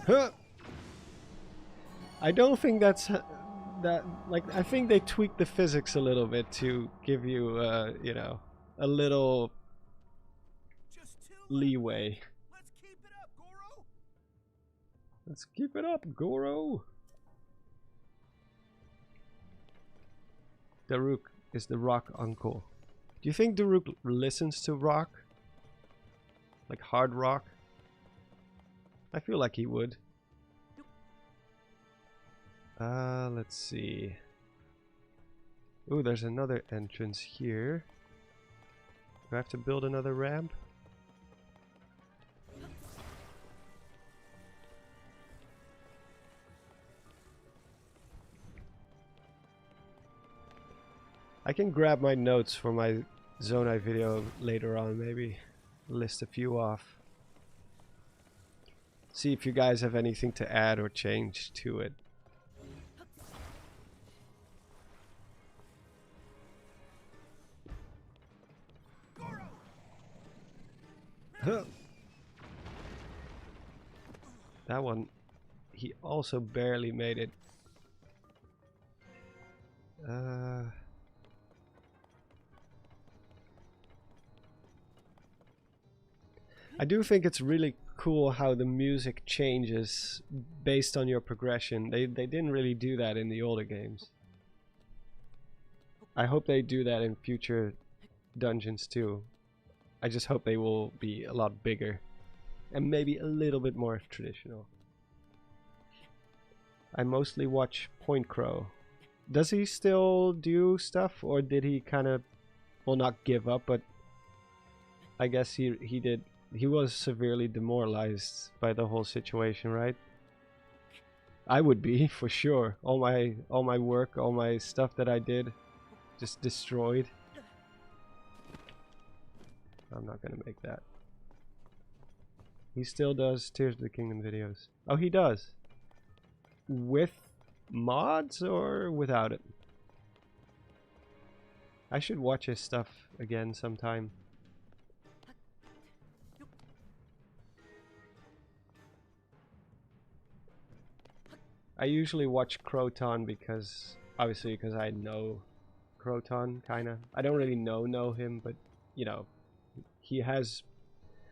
Huh! I don't think that's... that, like, I think they tweaked the physics a little bit to give you, you know, a little leeway. Let's keep it up, Goro. Let's keep it up, Goro. Daruk is the rock uncle. Do you think Daruk listens to rock? Like hard rock. I feel like he would. Let's see. Ooh, there's another entrance here. Do I have to build another ramp? I can grab my notes for my Zonai video later on, maybe list a few off. See if you guys have anything to add or change to it. Huh. That one, he also barely made it. I do think it's really cool how the music changes based on your progression. They didn't really do that in the older games. I hope they do that in future dungeons too. I just hope they will be a lot bigger and maybe a little bit more traditional. I mostly watch Point Crow. Does he still do stuff, or did he kind of, well, not give up, but I guess he did. He was severely demoralized by the whole situation, right? I would be, for sure. All my work, all my stuff that I did, just destroyed. I'm not gonna make that. He still does Tears of the Kingdom videos. Oh, he does. With mods or without it? I should watch his stuff again sometime. I usually watch Croton because, obviously, because I know Croton, kinda. I don't really know him, but, you know, he has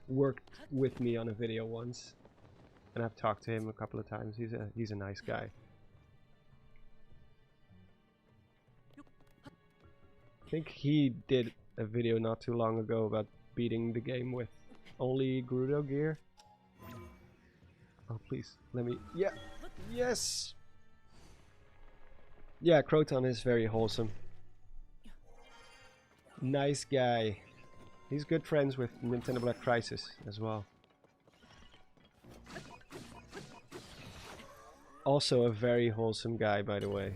worked with me on a video once, and I've talked to him a couple of times. He's a nice guy. I think he did a video not too long ago about beating the game with only Gerudo gear. Oh, please, let me... Yeah! Yes! Yeah, Croton is very wholesome. Nice guy. He's good friends with Nintendo Black Crisis as well. Also a very wholesome guy, by the way.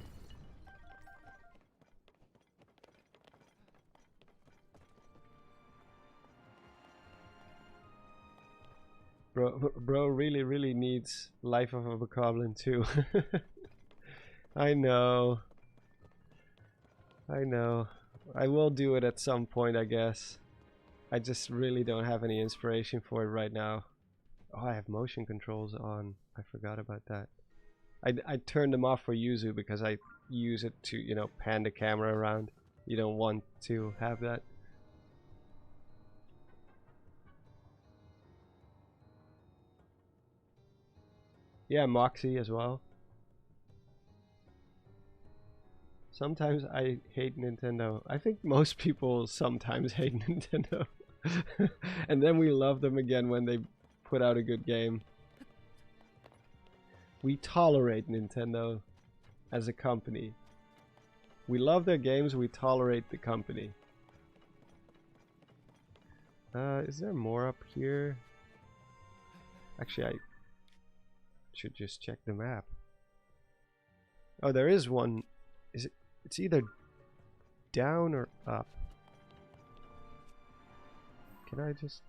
Bro really needs Life of a Bokoblin too. I know. I will do it at some point, I guess. I just really don't have any inspiration for it right now. Oh, I have motion controls on. I forgot about that. I turned them off for Yuzu because I use it to, you know, pan the camera around. You don't want to have that. Yeah, Moxie as well. Sometimes I hate Nintendo. I think most people sometimes hate Nintendo. And then we love them again when they put out a good game. We tolerate Nintendo as a company. We love their games, we tolerate the company. Is there more up here? Actually, I should just check the map. Oh, there is one. Is it? It's either down or up. Can I just...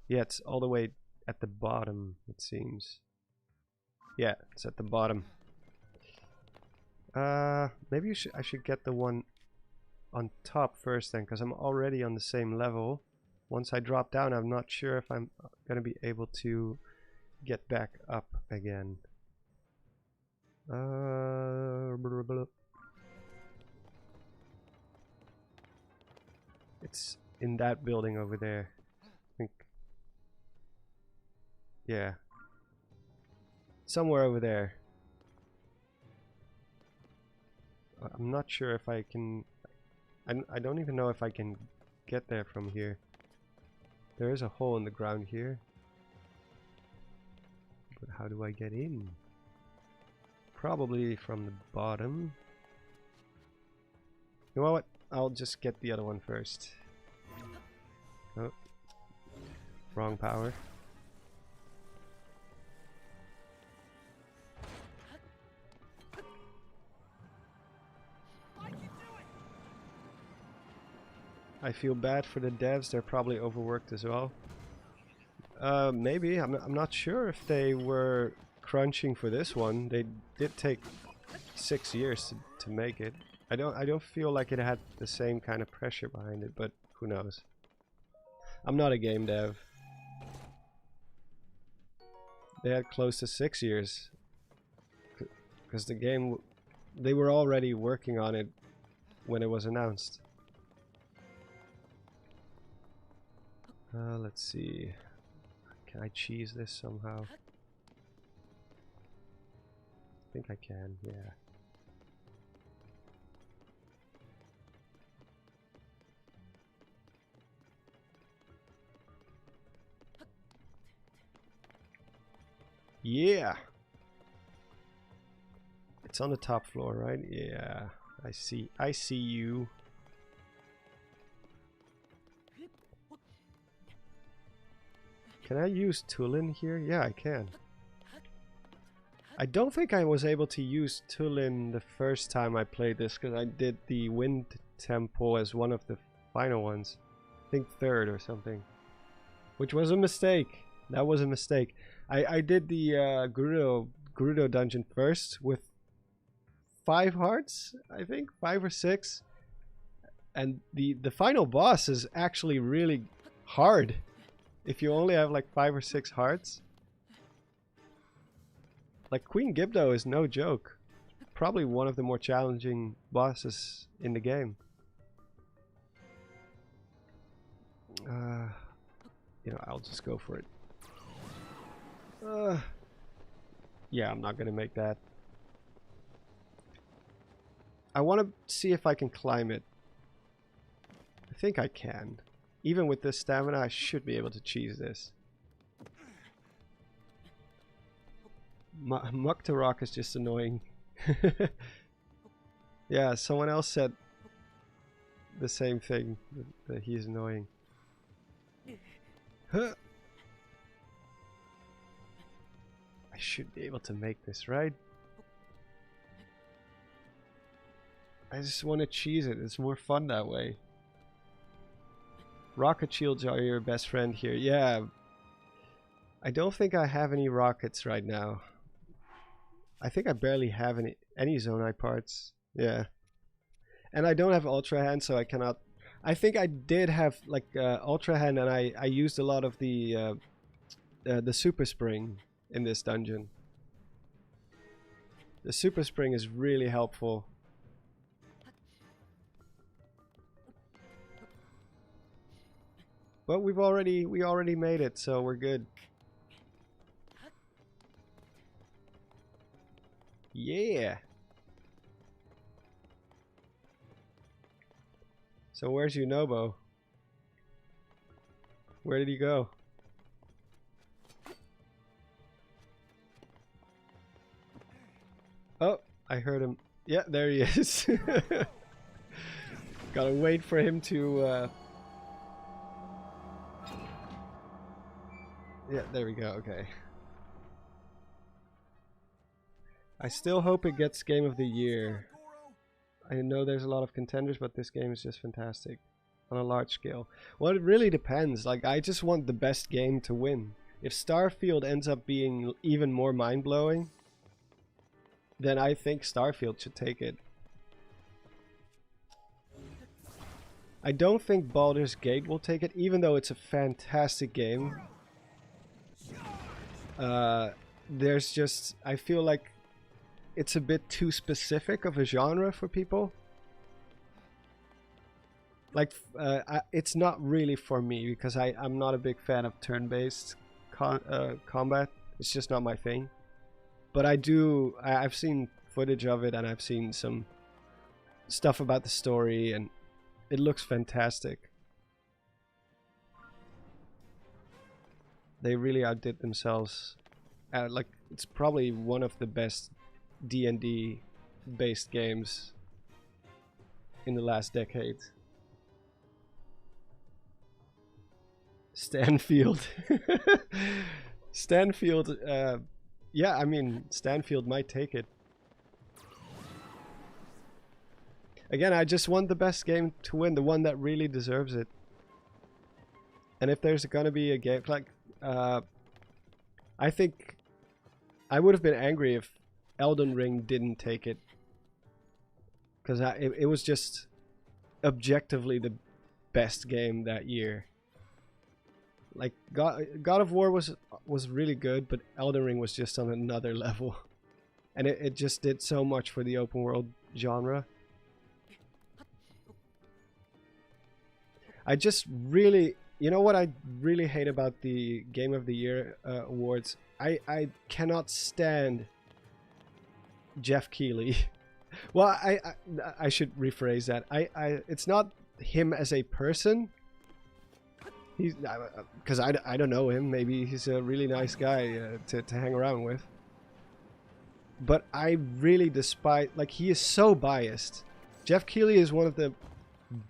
Yeah, it's all the way at the bottom, it seems. Yeah, it's at the bottom. Maybe I should get the one on top first then, because I'm already on the same level. Once I drop down, I'm not sure if I'm gonna be able to get back up again. It's in that building over there, I think. Yeah, somewhere over there. I'm not sure if I can... I don't even know if I can get there from here. There is a hole in the ground here. But how do I get in? Probably from the bottom. You know what? I'll just get the other one first. Oh. Wrong power. I feel bad for the devs, they're probably overworked as well. Maybe, I'm not sure if they were crunching for this one. They did take 6 years to make it. I don't feel like it had the same kind of pressure behind it, but who knows. I'm not a game dev. They had close to 6 years. Because the game, they were already working on it when it was announced. Let's see. Can I cheese this somehow? I think I can, yeah. Yeah! It's on the top floor, right? Yeah. I see you. Can I use Tulin here? Yeah, I can. I don't think I was able to use Tulin the first time I played this because I did the Wind Temple as one of the final ones. I think third or something. Which was a mistake. That was a mistake. I did the Gerudo dungeon first with 5 hearts, I think, 5 or 6. And the final boss is actually really hard. If you only have like 5 or 6 hearts. Like Queen Gibdo is no joke. Probably one of the more challenging bosses in the game. You know, I'll just go for it. Yeah, I'm not gonna make that. I want to see if I can climb it. I think I can. Even with this stamina, I should be able to cheese this. Muktarok is just annoying. Yeah, someone else said the same thing, that he's annoying. Huh. I should be able to make this, right? I just want to cheese it. It's more fun that way. Rocket shields are your best friend here. Yeah. I don't think I have any rockets right now. I think I barely have any Zonai parts. Yeah. And I don't have Ultra Hand, so I cannot... I think I did have like Ultra Hand, and I used a lot of the Super Spring in this dungeon. The Super Spring is really helpful. But we already made it, so we're good. Yeah. So where's Yunobo? Where did he go? Oh, I heard him. Yeah, there he is. Gotta wait for him to... Yeah, there we go, okay. I still hope it gets Game of the Year. I know there's a lot of contenders, but this game is just fantastic. On a large scale. Well, it really depends. Like, I just want the best game to win. If Starfield ends up being even more mind-blowing, then I think Starfield should take it. I don't think Baldur's Gate will take it, even though it's a fantastic game. There's just... I feel like it's a bit too specific of a genre for people. Like, it's not really for me, because I'm not a big fan of turn-based combat. It's just not my thing. But I've seen footage of it, and I've seen some stuff about the story, and it looks fantastic. They really outdid themselves. Like, it's probably one of the best D&D based games in the last decade. Stanfield. Stanfield, yeah, I mean, Stanfield might take it. Again, I just want the best game to win, the one that really deserves it. And if there's gonna be a game, like, I think I would have been angry if Elden Ring didn't take it. Because it was just objectively the best game that year. Like, God of War was really good, but Elden Ring was just on another level. And it just did so much for the open world genre. I just really... You know what I really hate about the Game of the Year awards? I cannot stand Jeff Keighley. Well, I should rephrase that. It's not him as a person. He's because I don't know him. Maybe he's a really nice guy to hang around with. But I really despise, like, he is so biased. Jeff Keighley is one of the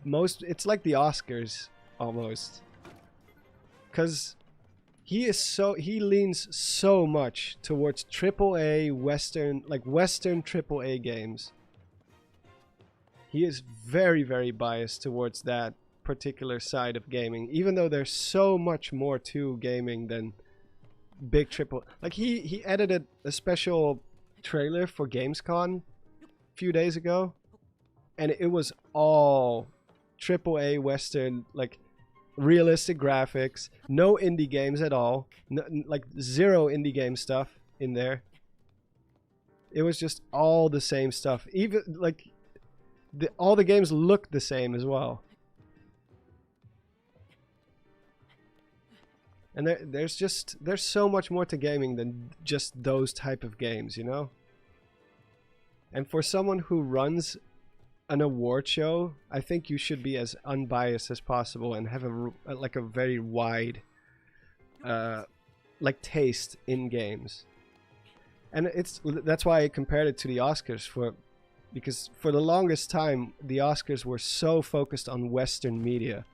most, it's like the Oscars almost. Because he leans so much towards AAA Western, like Western AAA games. He is very, very biased towards that particular side of gaming, even though there's so much more to gaming than big triple. Like, he edited a special trailer for Gamescom a few days ago, and it was all AAA Western, like, realistic graphics, no indie games at all, no, like zero indie game stuff in there. It was just all the same stuff. Even like all the games looked the same as well. And there's so much more to gaming than just those type of games, you know? And for someone who runs an award show, I think you should be as unbiased as possible and have a very wide like taste in games. And that's why I compared it to the Oscars, because for the longest time the Oscars were so focused on Western media,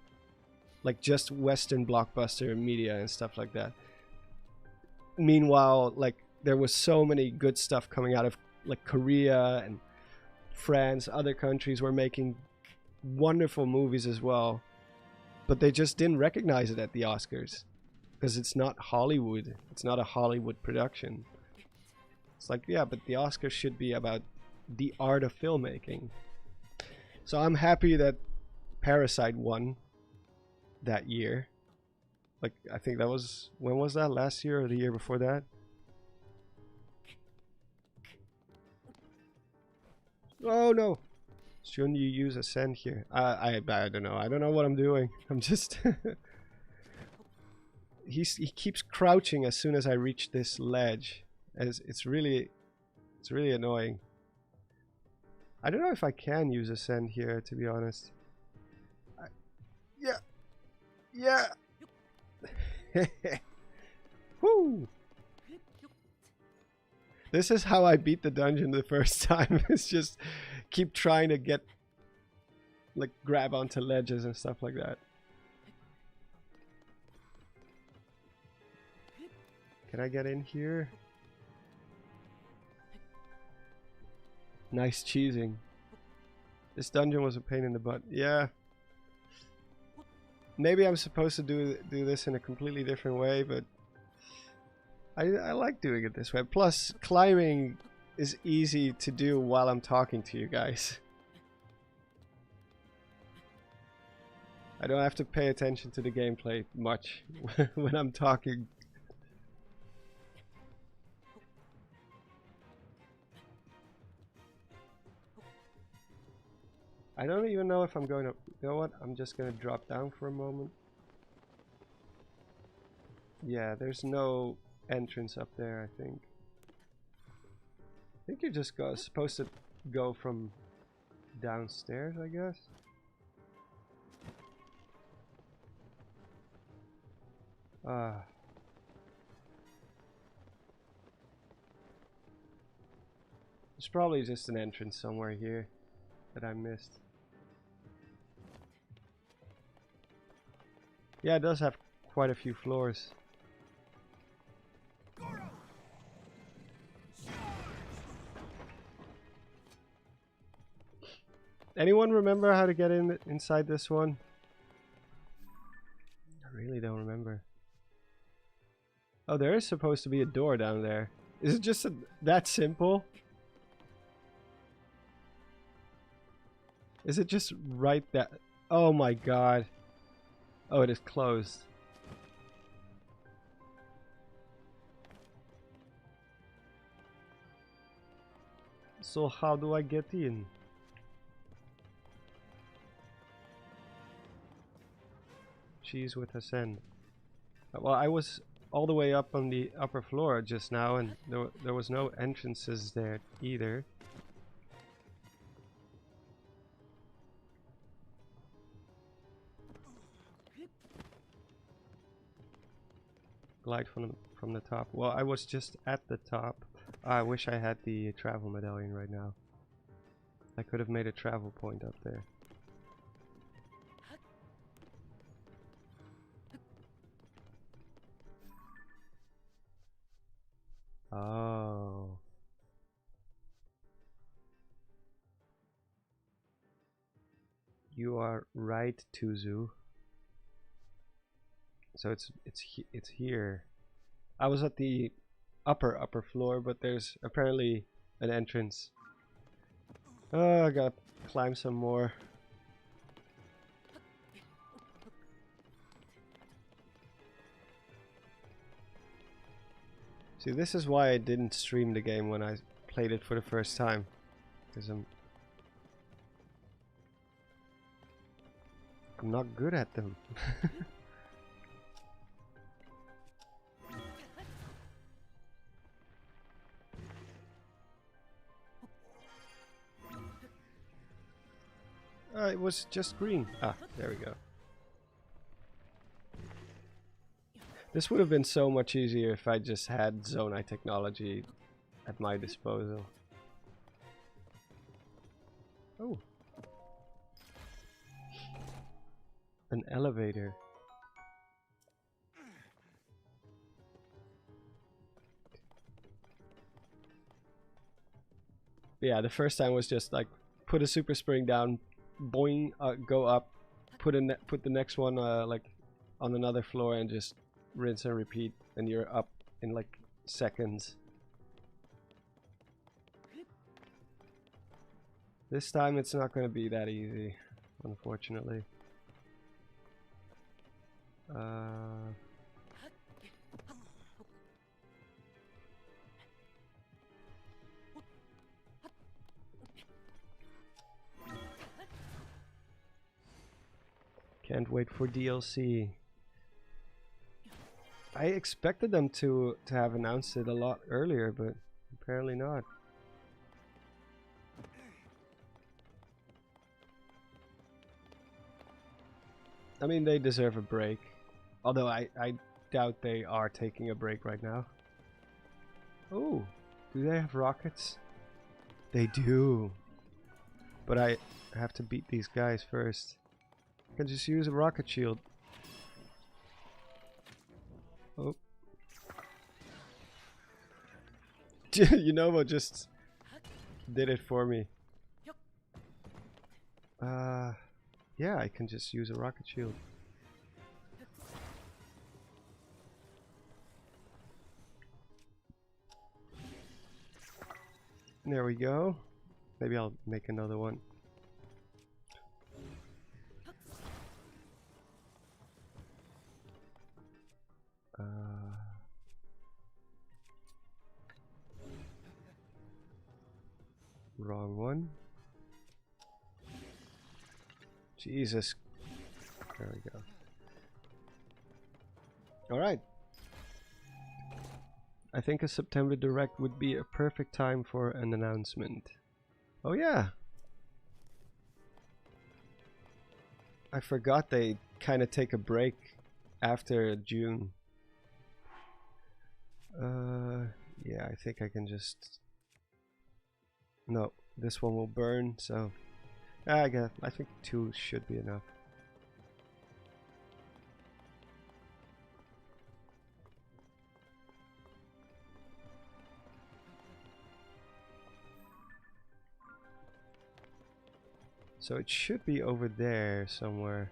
like just Western blockbuster media and stuff like that. Meanwhile, like, there was so many good stuff coming out of like Korea and France, other countries were making wonderful movies as well, but they just didn't recognize it at the Oscars because it's not Hollywood. It's not a Hollywood production. It's like, yeah, but the Oscars should be about the art of filmmaking. So I'm happy that Parasite won that year. Like, I think that was, when was that? Last year or the year before that? Oh no! Shouldn't you use Ascend here? I don't know. I don't know what I'm doing. I'm just... he keeps crouching as soon as I reach this ledge. It's really annoying. I don't know if I can use Ascend here, to be honest. Yeah! Woo! This is how I beat the dungeon the first time. It's just keep trying to get, like, grab onto ledges and stuff like that. Can I get in here? Nice cheesing. This dungeon was a pain in the butt. Yeah. Maybe I'm supposed to do this in a completely different way, but I like doing it this way. Plus, climbing is easy to do while I'm talking to you guys. I don't have to pay attention to the gameplay much when I'm talking. I don't even know if I'm going to... You know what? I'm just going to drop down for a moment. Yeah, there's no entrance up there, I think. I think you're just supposed to go from downstairs, I guess. There's probably just an entrance somewhere here that I missed. Yeah, it does have quite a few floors. Anyone remember how to get inside this one? I really don't remember. Oh, there is supposed to be a door down there. Is it just that simple? Is it just right that... Oh my god. Oh, it is closed. So how do I get in? Cheese with a send. Well, I was all the way up on the upper floor just now, and there was no entrances there either. Glide from the top. Well, I was just at the top. I wish I had the travel medallion right now. I could have made a travel point up there. Oh. You are right, Tuzu. So it's here. I was at the upper floor, but there's apparently an entrance. Oh, I gotta climb some more. See, this is why I didn't stream the game when I played it for the first time, because I'm not good at them. It was just green. Ah, there we go. This would have been so much easier if I just had Zonai technology at my disposal. Oh. An elevator. Yeah, the first time was just like put a super spring down, boing, go up, put the next one like on another floor and just rinse and repeat, and you're up in like seconds. This time it's not going to be that easy, unfortunately. Can't wait for DLC. I expected them to have announced it a lot earlier, but apparently not. I mean, they deserve a break. Although I doubt they are taking a break right now. Oh, do they have rockets? They do. But I have to beat these guys first. I can just use a rocket shield. Oh. You know what, just did it for me. Yeah, I can just use a rocket shield. There we go. Maybe I'll make another one. Wrong one. Jesus. There we go. Alright. I think a September Direct would be a perfect time for an announcement. Oh yeah. I forgot they kind of take a break after June. Yeah, I think I can just No, this one will burn, so I think 2 should be enough. So it should be over there somewhere.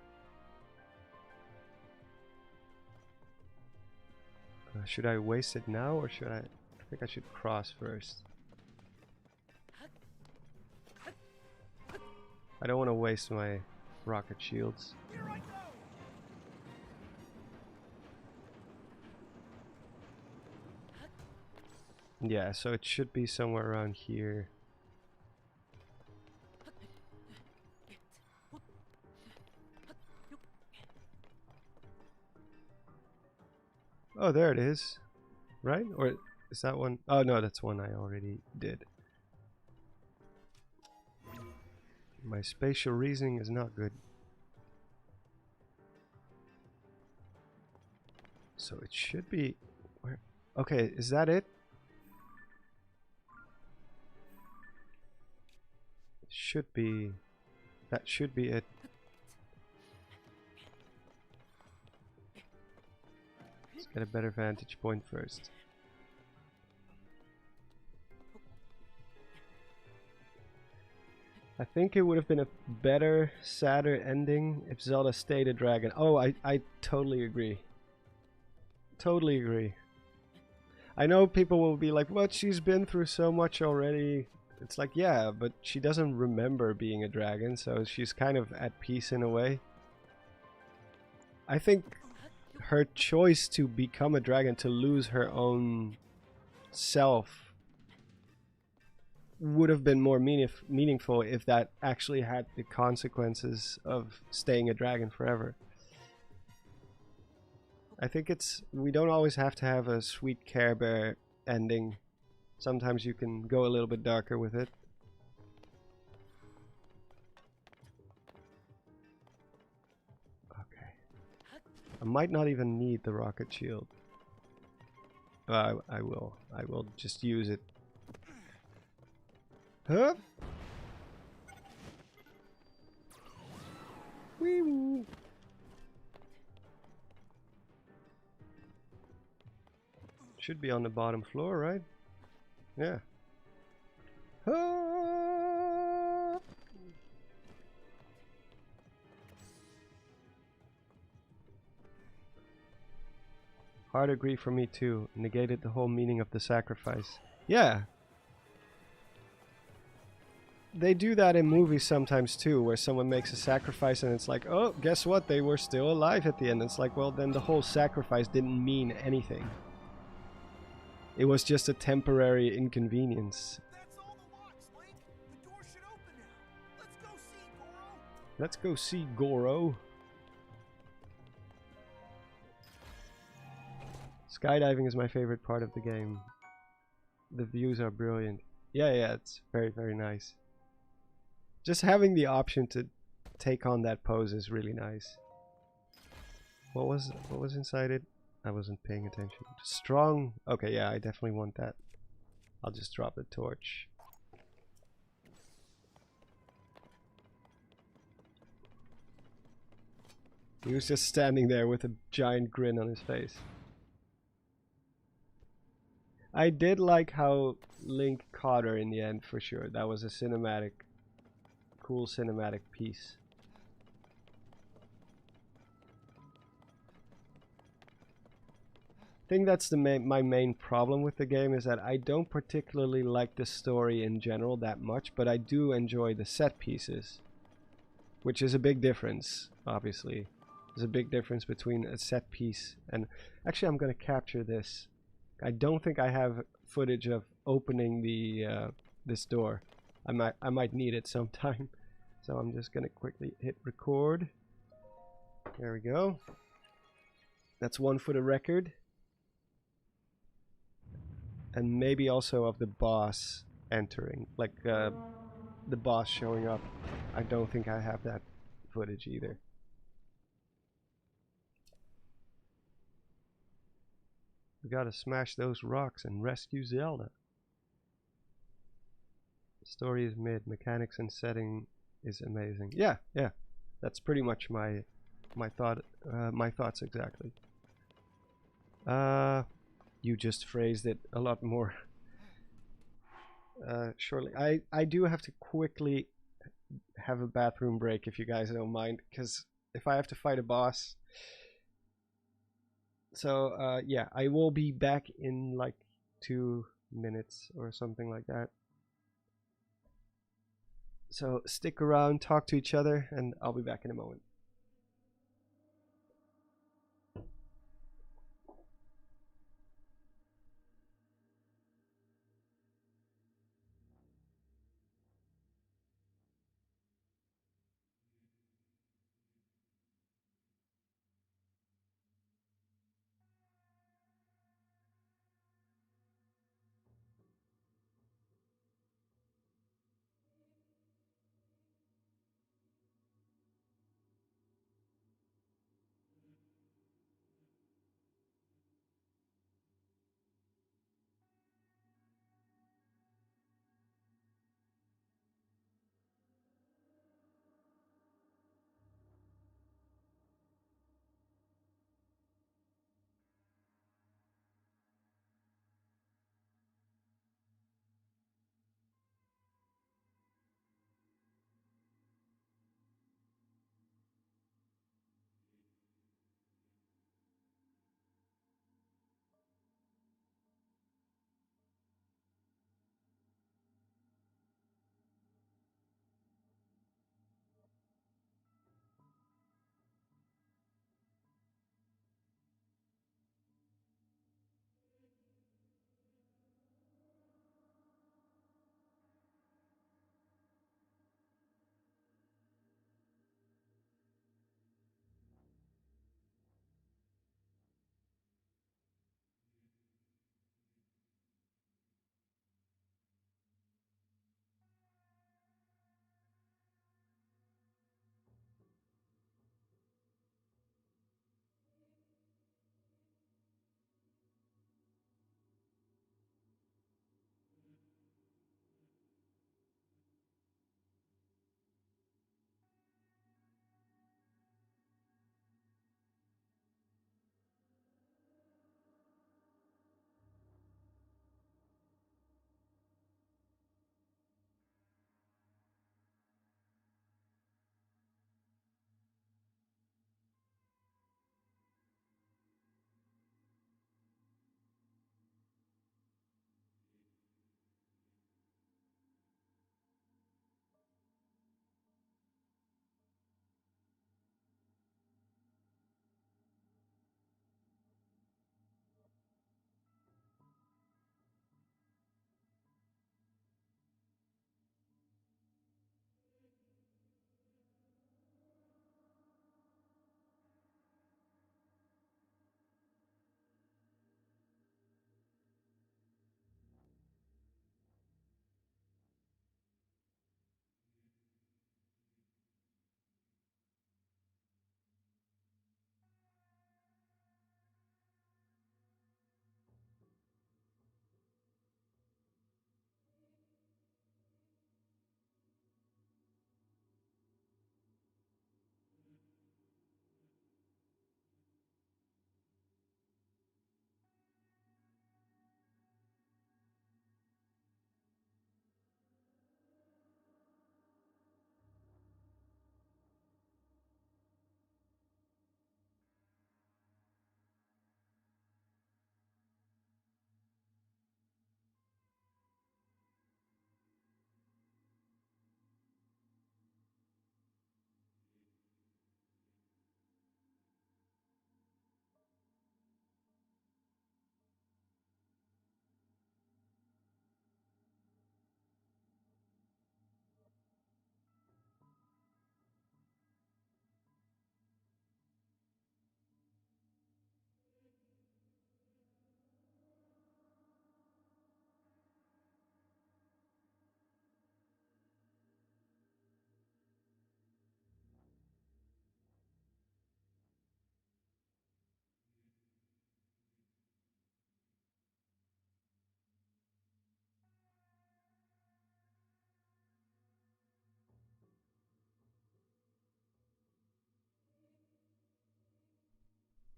Should I waste it now, or should I think I should cross first. I don't want to waste my rocket shields. Yeah, so it should be somewhere around here. Oh, there it is. Right? Or is that one? Oh no, that's one I already did. My spatial reasoning is not good. So it should be... Where? Okay, is that it? Should be... That should be it. Let's get a better vantage point first. I think it would have been a better, sadder ending if Zelda stayed a dragon. Oh, I totally agree. Totally agree. I know people will be like, what, she's been through so much already. It's like, yeah, but she doesn't remember being a dragon, so she's kind of at peace in a way. I think her choice to become a dragon, to lose her own self, would have been more meaningful if that actually had the consequences of staying a dragon forever. I think we don't always have to have a sweet Care Bear ending. Sometimes you can go a little bit darker with it. Okay. I might not even need the rocket shield. I will just use it. Huh? Wee woo. Should be on the bottom floor, right? Yeah. Ah. Hard agree for me too. Negated the whole meaning of the sacrifice. Yeah. They do that in movies sometimes too, where someone makes a sacrifice and it's like, oh, guess what? They were still alive at the end. It's like, well, then the whole sacrifice didn't mean anything. It was just a temporary inconvenience. That's all the locks, Link. The door should open now. Let's go see Goro. Let's go see Goro. Skydiving is my favorite part of the game. The views are brilliant. Yeah, it's very, very nice. Just having the option to take on that pose is really nice. What was inside it? I wasn't paying attention. Strong. Okay, yeah, I definitely want that. I'll just drop the torch. He was just standing there with a giant grin on his face. I did like how Link caught her in the end, for sure. That was a cinematic, cool cinematic piece. I think that's my main problem with the game, is that I don't particularly like the story in general that much, but I do enjoy the set pieces, which is a big difference, obviously. There's a big difference between a set piece and... Actually, I'm going to capture this. I don't think I have footage of opening the this door. I might need it sometime. So I'm just going to quickly hit record. There we go. That's one for the record. And maybe also of the boss entering, like the boss showing up. I don't think I have that footage either. We gotta smash those rocks and rescue Zelda. Story is mid. Mechanics and setting is amazing. Yeah, yeah. That's pretty much my thoughts exactly. You just phrased it a lot more shortly. I do have to quickly have a bathroom break if you guys don't mind, because if I have to fight a boss. So yeah, I will be back in like 2 minutes or something like that. So stick around, talk to each other, and I'll be back in a moment.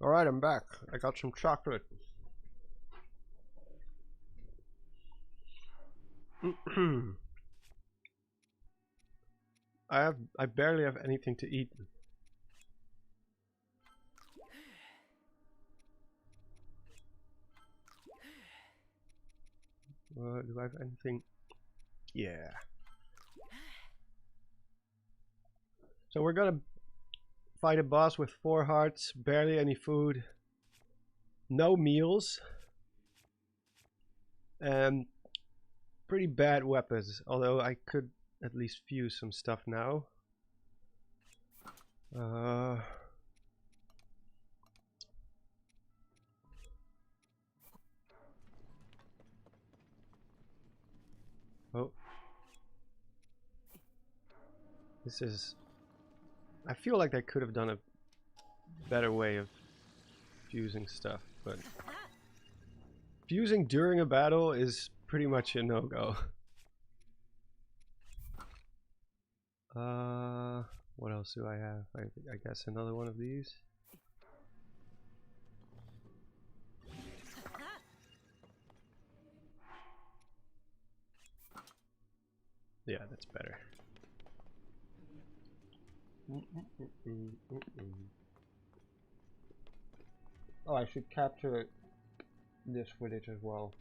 Alright, I'm back. I got some chocolate. I barely have anything to eat. Do I have anything? Yeah. So we're gonna fight a boss with 4 hearts, barely any food, no meals, and pretty bad weapons. Although I could at least fuse some stuff now. Oh. This is... I feel like I could have done a better way of fusing stuff, but... Fusing during a battle is pretty much a no-go. What else do I have? I guess another one of these. Yeah, that's better. Oh, I should capture this footage as well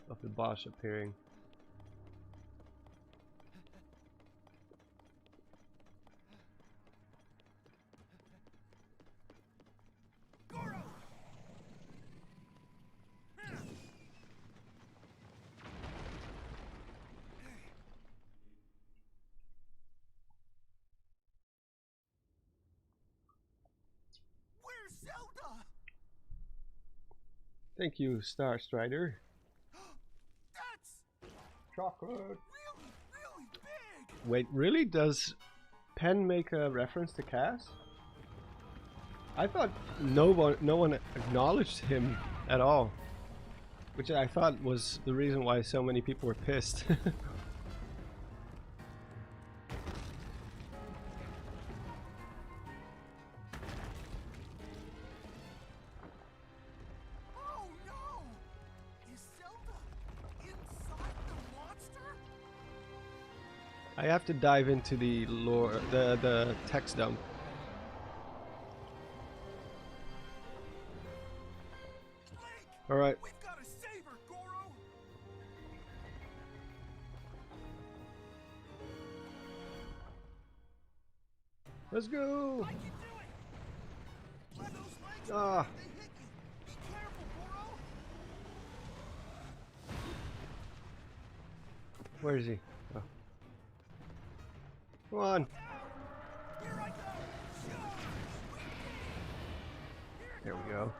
of the boss appearing. Where's Zelda? Thank you, Star Strider. That's Chocolate. really big. Wait, really? Does Pen make a reference to Cass? I thought no one acknowledged him at all, which I thought was the reason why so many people were pissed. Oh no! Is Zelda inside the monster? I have to dive into the lore, the text dump. All right. We've got to save her, Goro. Let's go. I can do it. Where those legs Ah. they hit you. Be careful, Goro. Where is he? Oh. Come on. Here I go. There we go.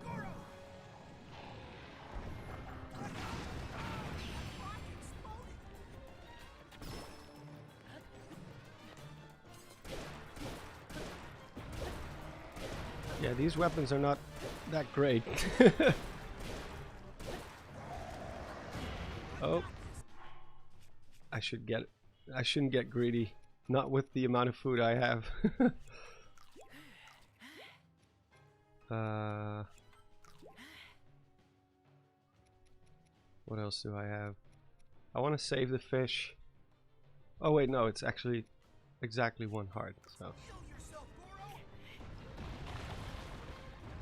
Goro. Yeah, these weapons are not that great. Oh. I shouldn't get greedy. Not with the amount of food I have. What else do I have? I want to save the fish. Oh wait, no, it's actually exactly 1 heart. So, Heal yourself, Goro.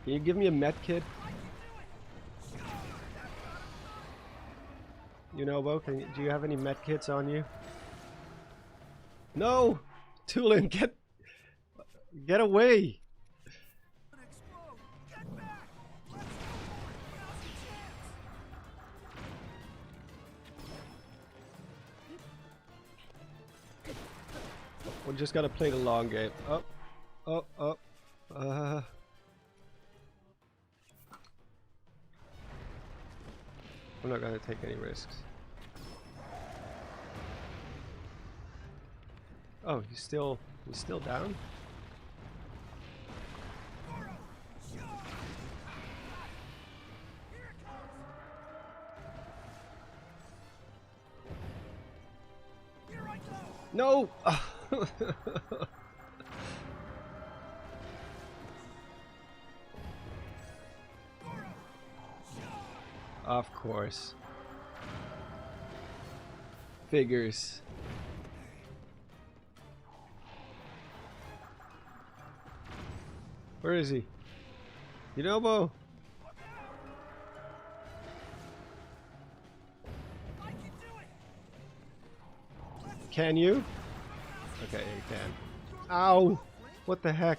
can you give me a med kit? You know, Bo, do you have any med kits on you? No! Tulin, get away! Explode. Get back. Let's go. Now's your chance. We just gotta play the long game. Up, up, up. I'm not gonna take any risks. Oh, he's still down? Here I go. No! Of course. Figures. Where is he? Yunobo! Can you? Okay, you can. Ow! What the heck?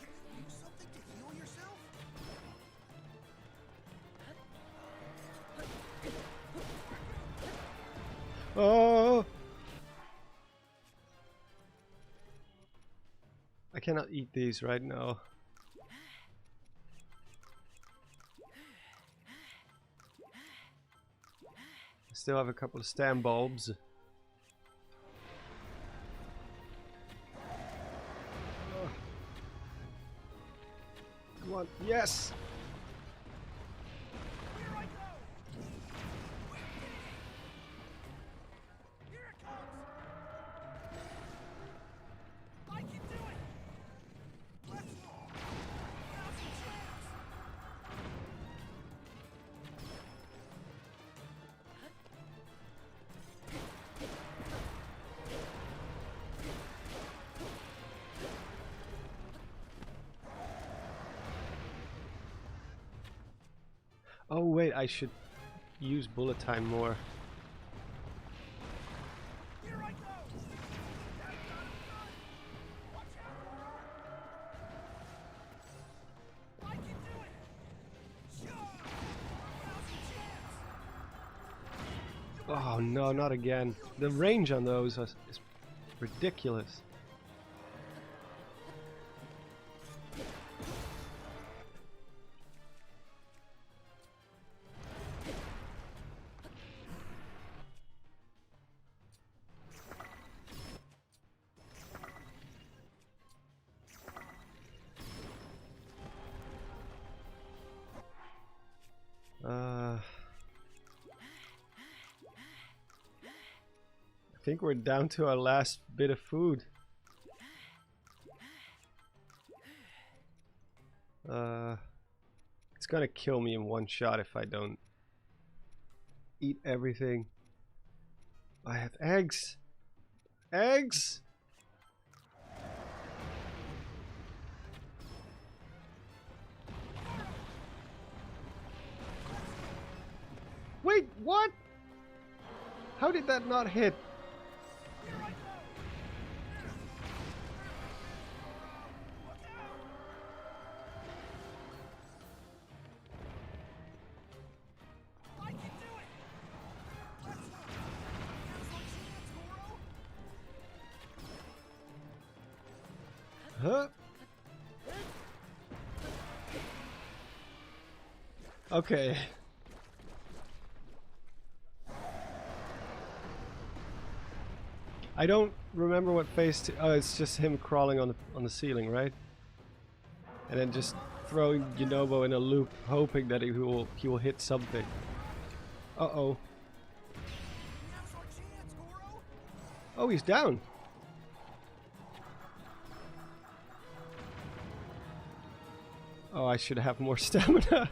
Oh! I cannot eat these right now. I still have a couple of stem bulbs. Come on, yes! Oh wait, I should use bullet time more. Oh no, not again. The range on those is ridiculous. I think we're down to our last bit of food. It's gonna kill me in one shot if I don't eat everything. I have eggs! Eggs! Wait, what? How did that not hit? Huh? Okay. I don't remember what phase two. Oh, it's just him crawling on the ceiling, right? And then just throwing Yunobo in a loop, hoping that he will hit something. Uh-oh. Oh, he's down. Oh, I should have more stamina.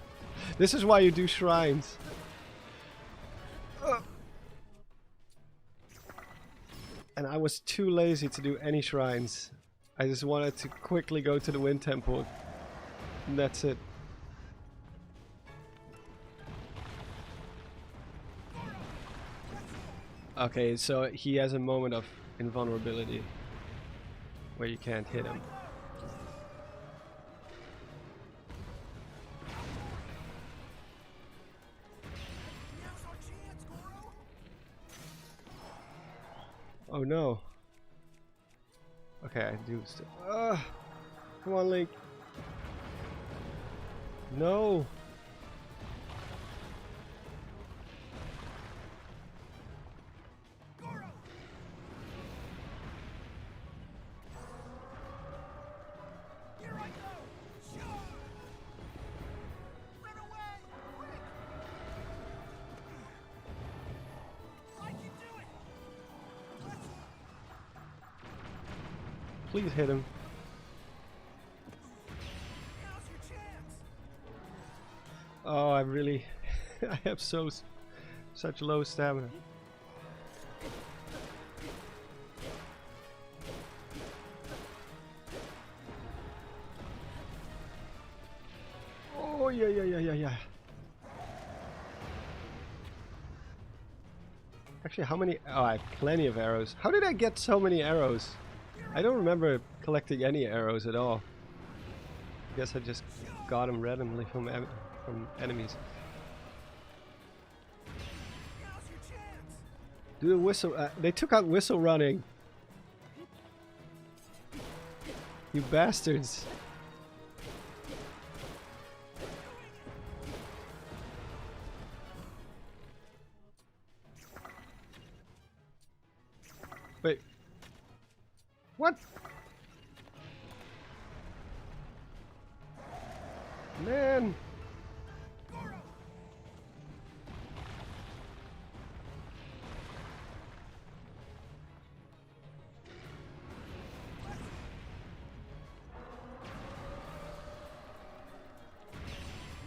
This is why you do shrines. And I was too lazy to do any shrines. I just wanted to quickly go to the Wind Temple. And that's it. Okay, so he has a moment of invulnerability where you can't hit him. Oh no. Okay, I do still. Come on, Link. No. Please hit him. Now's your chance. Oh, I really... I have such low stamina. Oh, yeah. Actually, how many... Oh, I have plenty of arrows. How did I get so many arrows? I don't remember collecting any arrows at all. I guess I just got them randomly from enemies. Now's your chance. Do a whistle... they took out whistle running. You bastards. Wait. What? Man.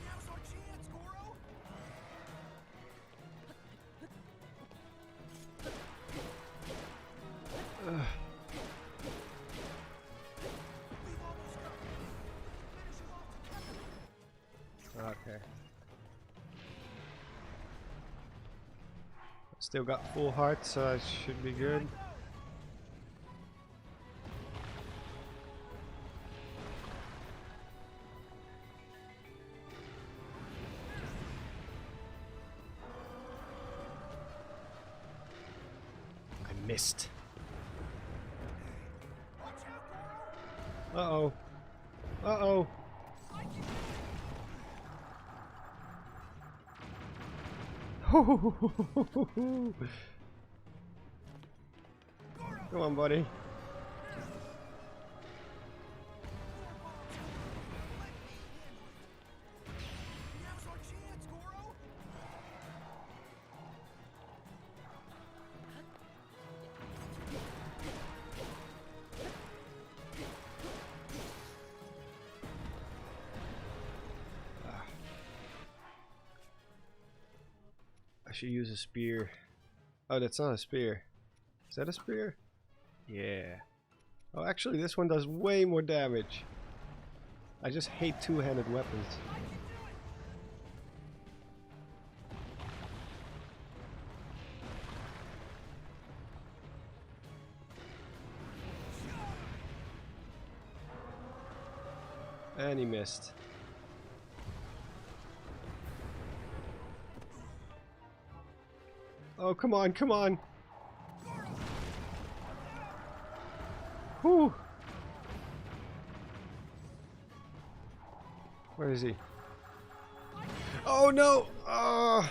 Now's our chance, Goro. We've almost got it. Finish him off together. Okay. Still got full hearts, so I should be good. I missed. Watch out, Goro. Uh-oh. Uh-oh. Come on, buddy. Now's our chance, Goro. I should use a spear. Oh, that's not a spear. Is that a spear? Yeah. Oh, actually, this one does way more damage. I just hate two-handed weapons. And he missed. Oh, come on, come on. Whew. Where is he? Oh no! Oh.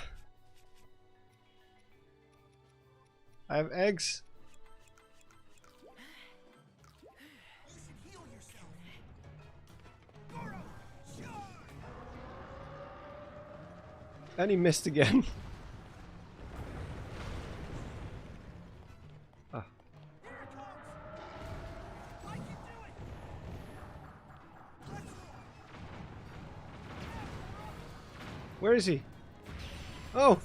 I have eggs. You should heal yourself. Goro, charge! And he missed again. Ah. Here it comes. I can do it. Let's go. Where is he? Oh!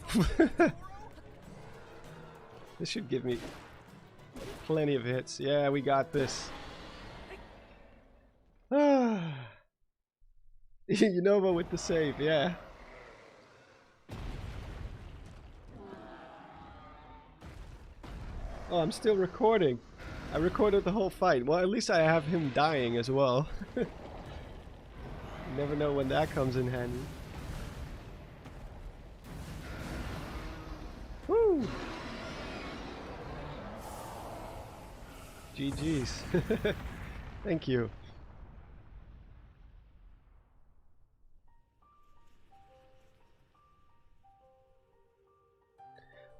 This should give me plenty of hits. Yeah, we got this. Ah. Unova with the save, yeah. Oh, I'm still recording. I recorded the whole fight. Well, at least I have him dying as well. You never know when that comes in handy. Woo! GG's. Thank you.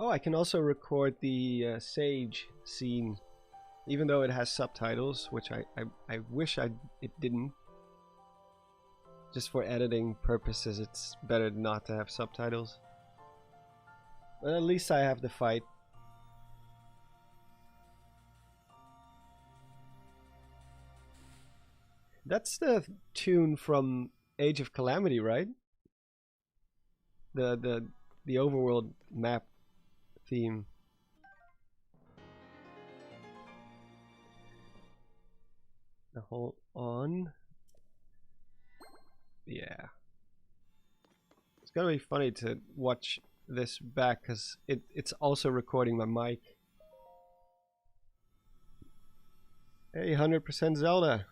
Oh, I can also record the Sage scene, even though it has subtitles, which I wish it didn't. Just for editing purposes, it's better not to have subtitles. But at least I have the fight. That's the tune from Age of Calamity, right? The overworld map theme. Hold on. Yeah. It's gonna be funny to watch this back because it's also recording my mic. Hey, 100% Zelda.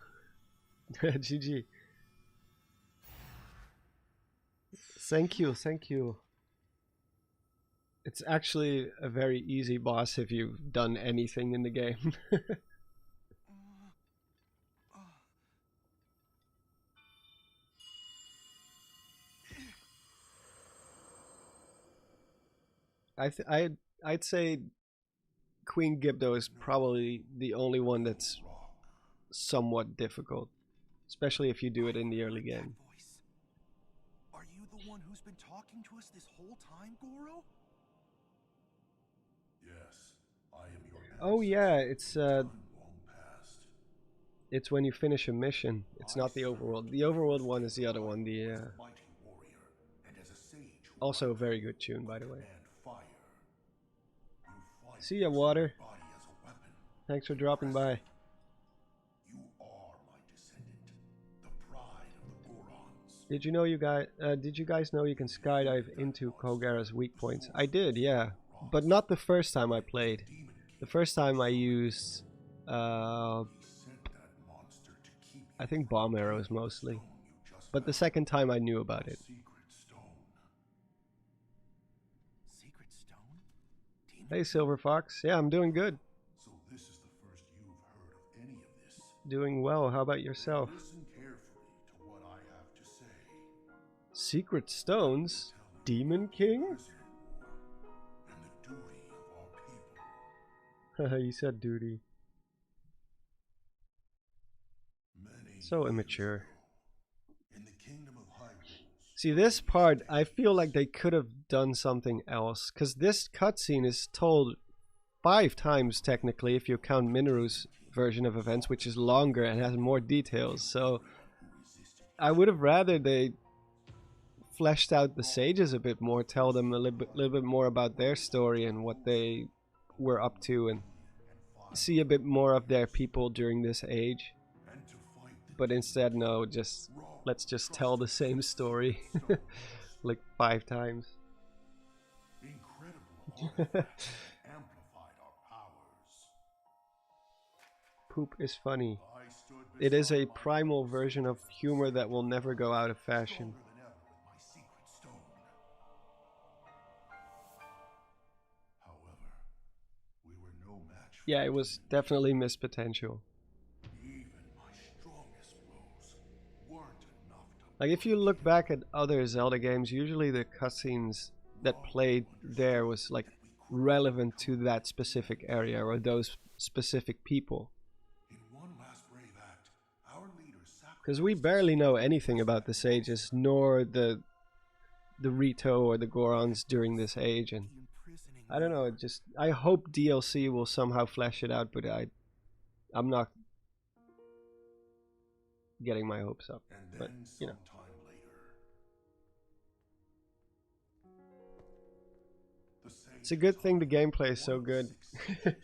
GG. Thank you, thank you. It's actually a very easy boss if you've done anything in the game. I'd say Queen Gibdo is probably the only one that's somewhat difficult, especially if you do it in the early game. Are you the one who's been talking to us this whole time, Goro? Yes, I am your Oh yeah, long past. it's when you finish a mission. It's not the overworld. The overworld one is the other one. The Mighty warrior, and as a sage who also a very good tune, by the way. and fire. You fight See ya, Water. body as a weapon. Thanks for dropping by. You are my descendant, the pride of the Gorons. Did you know did you guys know you can skydive into Kogara's weak points? I did, yeah. But not the first time I played. The first time I used I think bomb arrows mostly. But the second time I knew about it. Secret stone? Hey Silver Fox. Yeah, I'm doing good. So this is the first you've heard of any of this. Doing well. How about yourself? Listen carefully to what I have to say. Secret stones? Demon King? And the duty of our people. You said duty. Many So immature. in the kingdom of Hyrule. See, this part, I feel like they could have done something else. Because this cutscene is told 5 times, technically, if you count Minoru's version of events, which is longer and has more details. So, I would have rather they fleshed out the sages a bit more, tell them a little bit more about their story and what they were up to, and see a bit more of their people during this age. But instead, no, let's just tell the same story like 5 times. Incredible amplified our powers. Poop is funny. I stood It is a primal version of humor that will never go out of fashion. stronger than ever with my secret stone. However, we were no match for Yeah, it was definitely missed potential. even my strongest blows weren't enough to Like, if you look back at other Zelda games, usually the cutscenes that played there was like relevant to that specific area or those specific people. in one last brave act, our leader Because we barely know anything about the sages, nor the Rito or the Gorons during this age, and Imprisoning I don't know. I hope DLC will somehow flesh it out, but I'm not getting my hopes up. and But then you know, sometime later. The it's a good thing the gameplay is so good. came to me.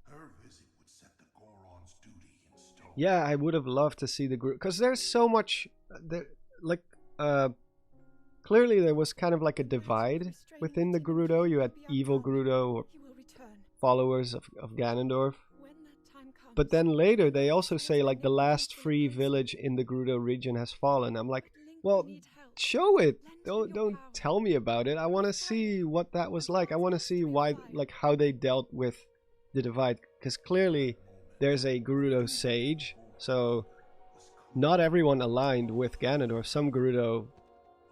Her visit would set the Goron's duty in stone. Yeah, I would have loved to see the group, because there's so much. Like, clearly there was kind of like a divide within the Gerudo. You had evil Gerudo or He will return followers of Ganondorf. when that time comes. But then later they also say like the last free village in the Gerudo region has fallen. I'm like, Link, well, we need help. show it. Lend me your Don't power. tell me about it. I want to see what that was like. I want to see why, like, how they dealt with the divide, because clearly there's a Gerudo sage, so not everyone aligned with Ganondorf. Some Gerudo,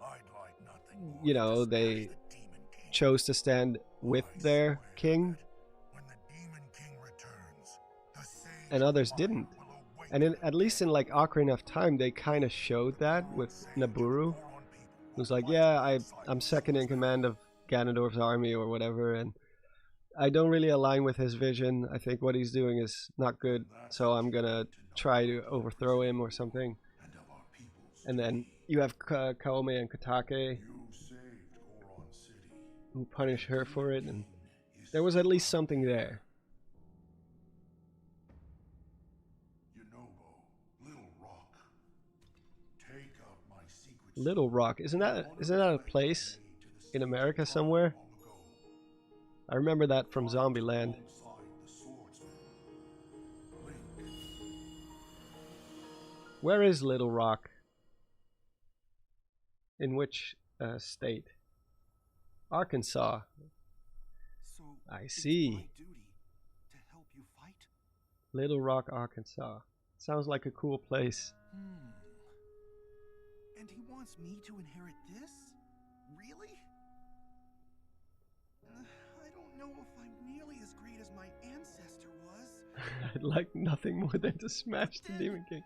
I'd like nothing more you know, than to they smash the Demon King. chose to stand with their king, When the Demon King returns, the sage and others fire didn't. will awaken And at least in like Ocarina of Time, they kind of showed that with Nabooru. Goron people It was like, yeah, I'm second in command of Ganondorf's army or whatever, and I don't really align with his vision. I think what he's doing is not good, so I'm gonna try to overthrow him or something. And of our peoples And then today. you have Kaome and Katake You saved Goron City. who punish her for it, and Is there was at least still out something there. Yunobo, Little Rock. Take out my secret. Little Rock, isn't that a place in America somewhere? I remember that from Zombieland. Where is Little Rock? In which state? Arkansas. So I it's see. my duty to help you fight. Little Rock, Arkansas. Sounds like a cool place. And he wants me to inherit this? Really? I don't know if I'm nearly as great as my ancestor was. I'd like nothing more than to smash the Demon King.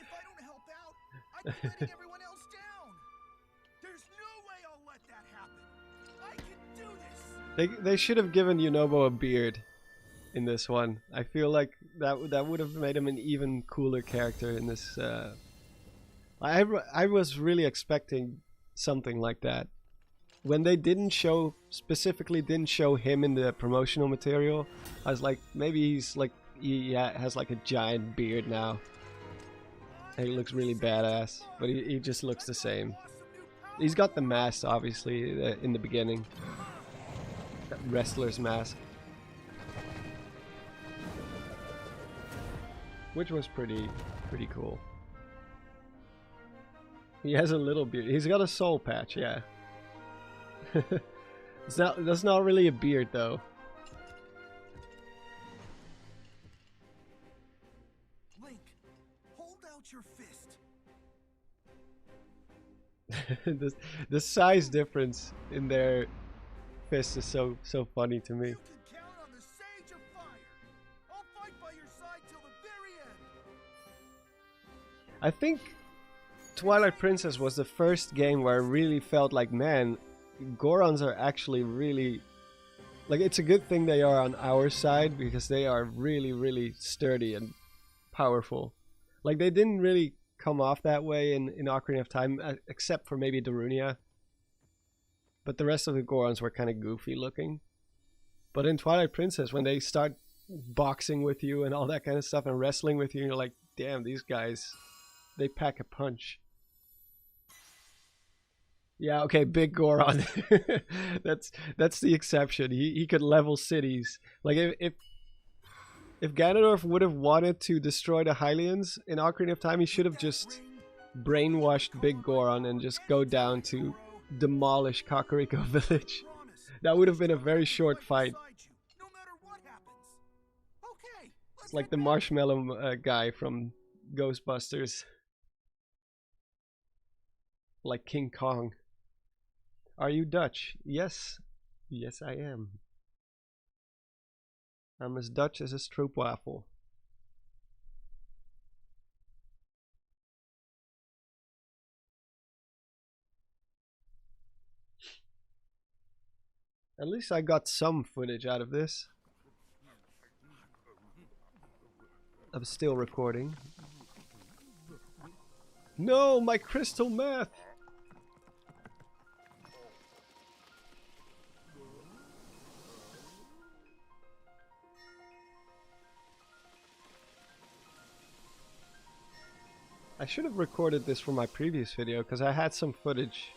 If I don't help out, I'd be letting everyone else down. There's no way I'll let that happen. I can do this. They should have given Yunobo a beard in this one. I feel like that would have made him an even cooler character in this. I was really expecting something like that. When they specifically didn't show him in the promotional material, I was like, maybe he's like, he has like a giant beard now. And he looks really badass, but he just looks the same. He's got the mask, obviously, in the beginning. That wrestler's mask. Which was pretty cool. He has a little beard. He's got a soul patch, yeah. That's not really a beard, though. Link, hold out your fist. The size difference in their fists is so funny to me. You can count on the Sage of Fire. I'll fight by your side till the very end. I think Twilight Princess was the first game where I really felt like, man, Gorons are actually really... Like, it's a good thing they are on our side, because they are really sturdy and powerful. Like, they didn't really come off that way in Ocarina of Time, except for maybe Darunia. But the rest of the Gorons were kind of goofy looking. But in Twilight Princess, when they start boxing with you and all that kind of stuff and wrestling with you, you're like, damn, these guys, they pack a punch. Yeah, okay, big Goron. that's the exception. He could level cities. Like if Ganondorf would have wanted to destroy the Hylians in Ocarina of Time, he should have just brainwashed Big Goron and just go down to demolish Kakariko Village. That would have been a very short fight. No matter what happens. Okay, It's like the marshmallow guy from Ghostbusters. Like King Kong. Are you Dutch? Yes. Yes, I am. I'm as Dutch as a stroopwafel. At least I got some footage out of this. I'm still recording. No, my crystal meth! I should have recorded this for my previous video, because I had some footage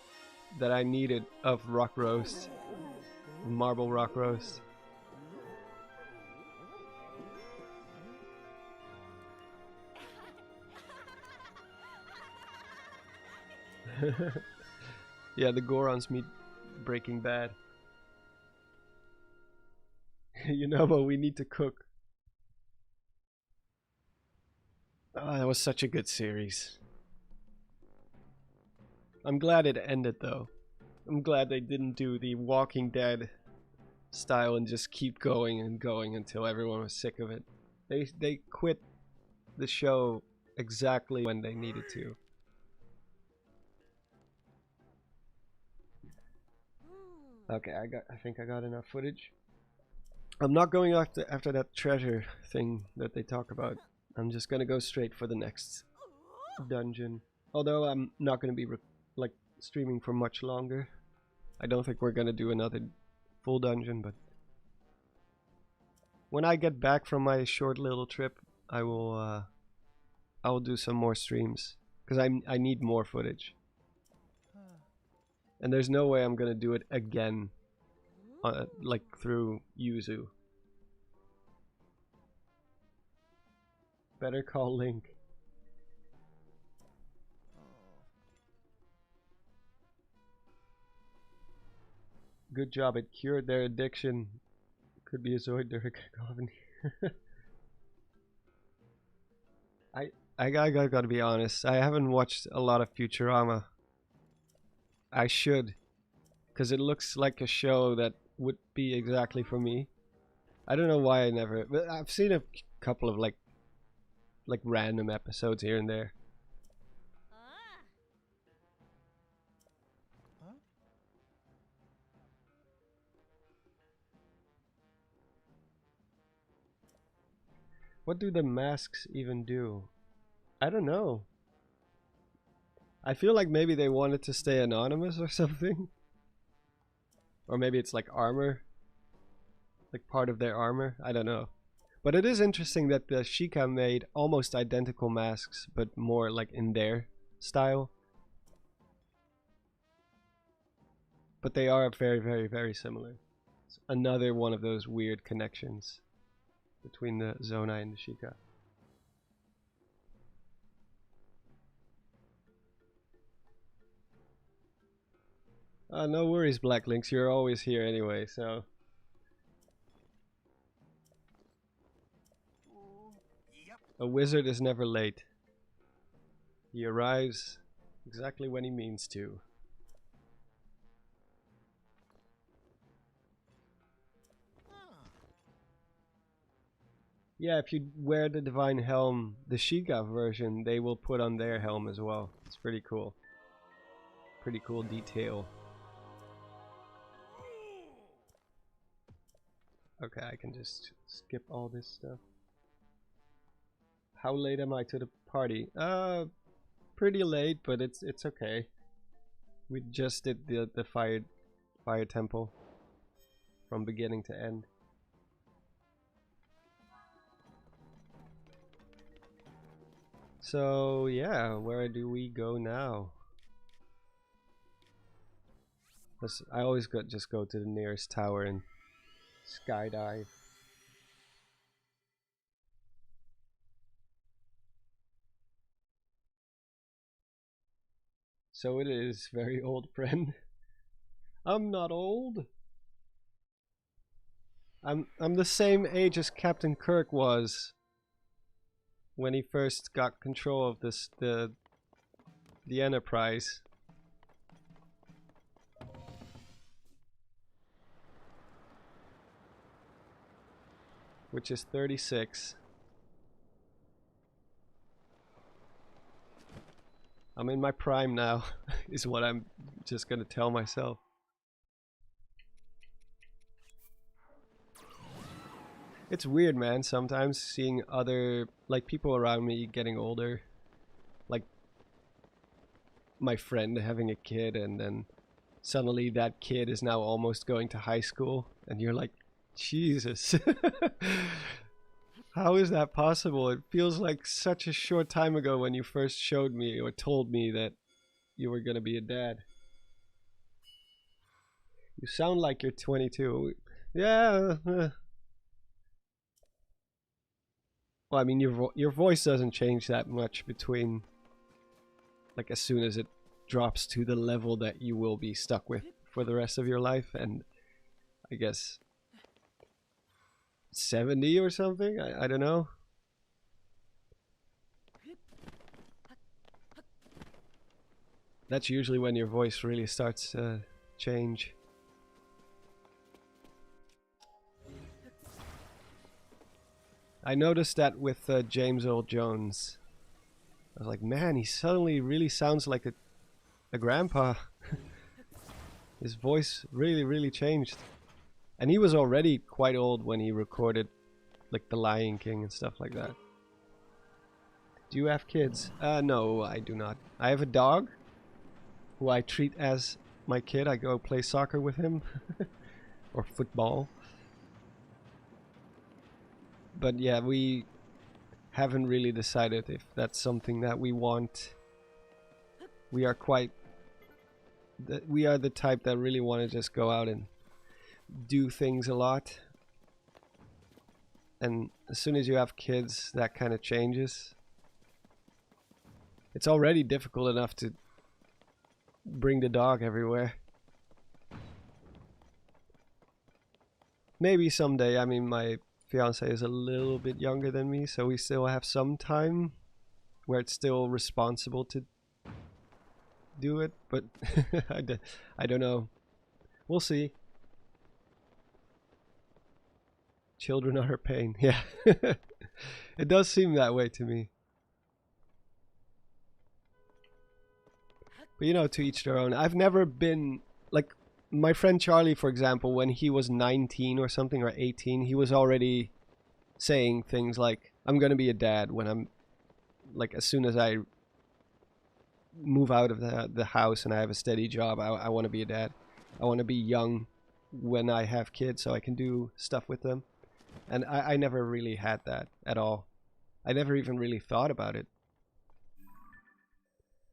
that I needed of rock roast. Marble rock roast. Yeah, the Gorons meet Breaking Bad. You know, but we need to cook. Oh, that was such a good series. I'm glad it ended, though. I'm glad they didn't do the Walking Dead style and just keep going and going until everyone was sick of it. They quit the show exactly when they needed to. Okay, I think I got enough footage. I'm not going after that treasure thing that they talk about. I'm just gonna go straight for the next dungeon. Although I'm not gonna be like streaming for much longer. I don't think we're gonna do another full dungeon, but when I get back from my short little trip, I will do some more streams because I need more footage. And there's no way I'm gonna do it again, like through Yuzu. Better call Link. Good job, it cured their addiction. Could be a Zoidberg. I gotta be honest, I haven't watched a lot of Futurama. I should, because it looks like a show that would be exactly for me. I don't know why I never, but I've seen a couple of like random episodes here and there. What do the masks even do? I don't know. I feel like maybe they wanted to stay anonymous or something. Or maybe it's like armor. Like part of their armor. I don't know. But it is interesting that the Sheikah made almost identical masks, but more like in their style. But they are very, very, very similar. It's another one of those weird connections between the Zonai and the Sheikah. No worries, Black Lynx. You're always here anyway, so. A wizard is never late. He arrives exactly when he means to. Yeah, if you wear the Divine Helm, the Sheikah version, they will put on their helm as well. It's pretty cool. Pretty cool detail. Okay, I can just skip all this stuff. How late am I to the party? Pretty late, but it's okay. We just did the fire temple from beginning to end. So yeah, where do we go now? I always just go to the nearest tower and skydive. So it is, very old friend. I'm not old. I'm the same age as Captain Kirk was when he first got control of the Enterprise. Which is 36. I'm in my prime now, is what I'm just gonna tell myself. It's weird, man, sometimes seeing other, like, people around me getting older. Like, my friend having a kid, and then suddenly that kid is now almost going to high school, and you're like, Jesus. How is that possible? It feels like such a short time ago when you first showed me or told me that you were gonna be a dad. You sound like you're 22. Yeah. Well, I mean, your voice doesn't change that much between, like, as soon as it drops to the level that you will be stuck with for the rest of your life, and I guess 70 or something? I don't know. That's usually when your voice really starts to change. I noticed that with James Earl Jones. I was like, man, he suddenly really sounds like a grandpa. His voice really, really changed. And he was already quite old when he recorded like The Lion King and stuff like that. Do you have kids? No, I do not. I have a dog who I treat as my kid. I go play soccer with him or football. But yeah, we haven't really decided if that's something that we want. We are the type that really want to just go out and do things a lot. And as soon as you have kids, that kind of changes. It's already difficult enough to bring the dog everywhere. Maybe someday. I mean, my fiance is a little bit younger than me, so we still have some time where it's still responsible to do it, but I don't know. We'll see. Children are a pain. Yeah. It does seem that way to me. But you know, to each their own. I've never been like my friend Charlie, for example, when he was 19 or something, or 18, he was already saying things like, I'm gonna be a dad when I'm like, as soon as I move out of the house and I have a steady job, I want to be a dad. I want to be young when I have kids so I can do stuff with them. And I never really had that at all. I never even really thought about it.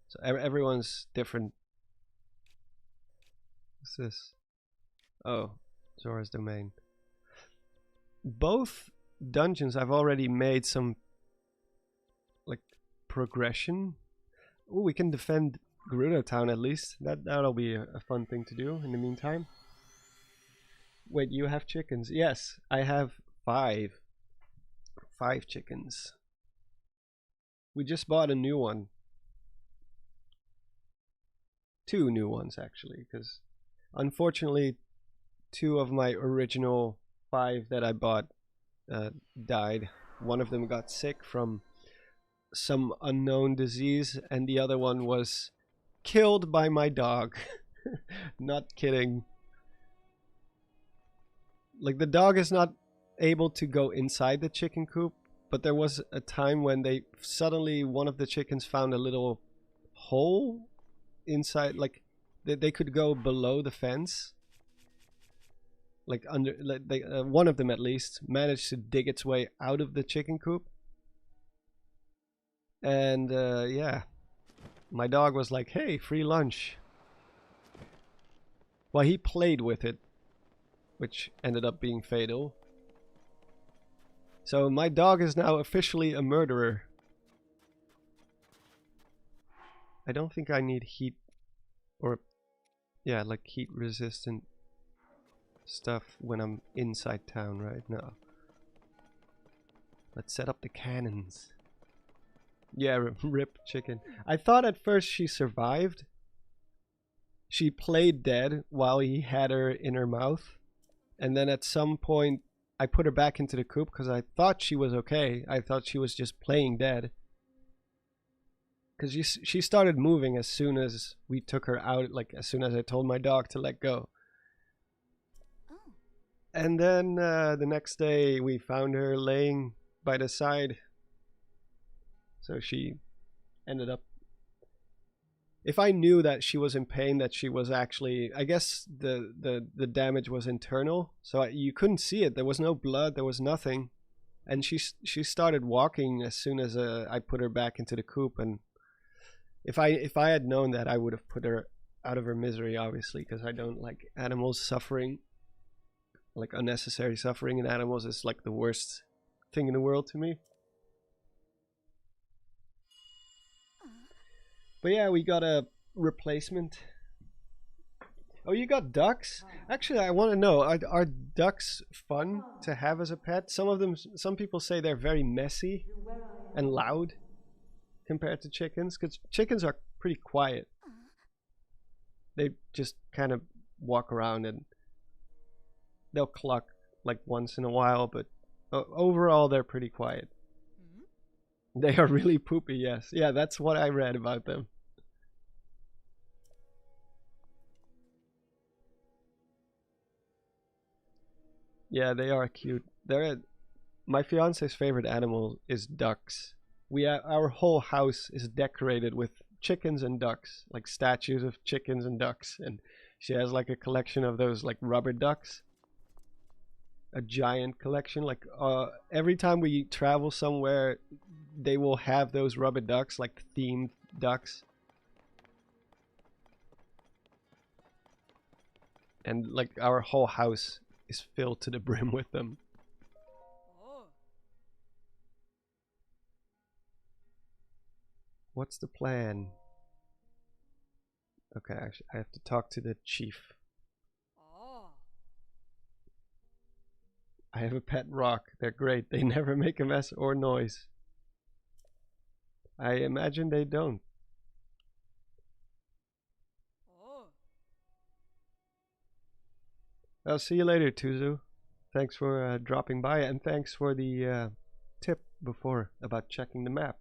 So everyone's different. What's this? Oh, Zora's Domain. Both dungeons I've already made some like progression. Oh, we can defend Gerudo Town at least. That'll be a fun thing to do in the meantime. Wait, you have chickens? Yes, I have 5 chickens. We just bought a new one. 2 new ones actually, because unfortunately 2 of my original 5 that I bought died. One of them got sick from some unknown disease, and the other one was killed by my dog. Not kidding. Like, the dog is not able to go inside the chicken coop, but there was a time when suddenly one of the chickens found a little hole inside, like they could go below the fence, like under, like one of them at least managed to dig its way out of the chicken coop. And yeah, my dog was like, hey, free lunch. Well, he played with it, which ended up being fatal. So my dog is now officially a murderer. I don't think I need heat, or yeah, like heat resistant stuff when I'm inside town, right? No. Let's set up the cannons. Yeah, rip chicken. I thought at first she survived. She played dead while he had her in her mouth. And then at some point I put her back into the coop because I thought she was okay. I thought she was just playing dead. Because she started moving as soon as we took her out, like as soon as I told my dog to let go. Oh. And then the next day we found her laying by the side. So she ended up... If I knew that she was in pain, that she was actually... I guess the damage was internal. So you couldn't see it. There was no blood. There was nothing. And she started walking as soon as I put her back into the coop. And if I had known that, I would have put her out of her misery, obviously, because I don't like animals suffering. Like, unnecessary suffering in animals is like the worst thing in the world to me. But yeah, we got a replacement. Oh, you got ducks? Actually, I want to know, are ducks fun to have as a pet? Some people say they're very messy and loud compared to chickens, because chickens are pretty quiet. They just kind of walk around and they'll cluck like once in a while, but overall they're pretty quiet. They are really poopy, yes. Yeah, that's what I read about them. Yeah, they are cute. My fiance's favorite animal is ducks. Our whole house is decorated with chickens and ducks, like statues of chickens and ducks, and she has like a collection of those like rubber ducks, a giant collection. Like every time we travel somewhere, they will have those rubber ducks, like themed ducks, and like our whole house is filled to the brim with them. What's the plan? Okay, I have to talk to the chief. I have a pet rock. They're great. They never make a mess or noise. I imagine they don't. I'll see you later, Tuzu. Thanks for dropping by, and thanks for the tip before about checking the map.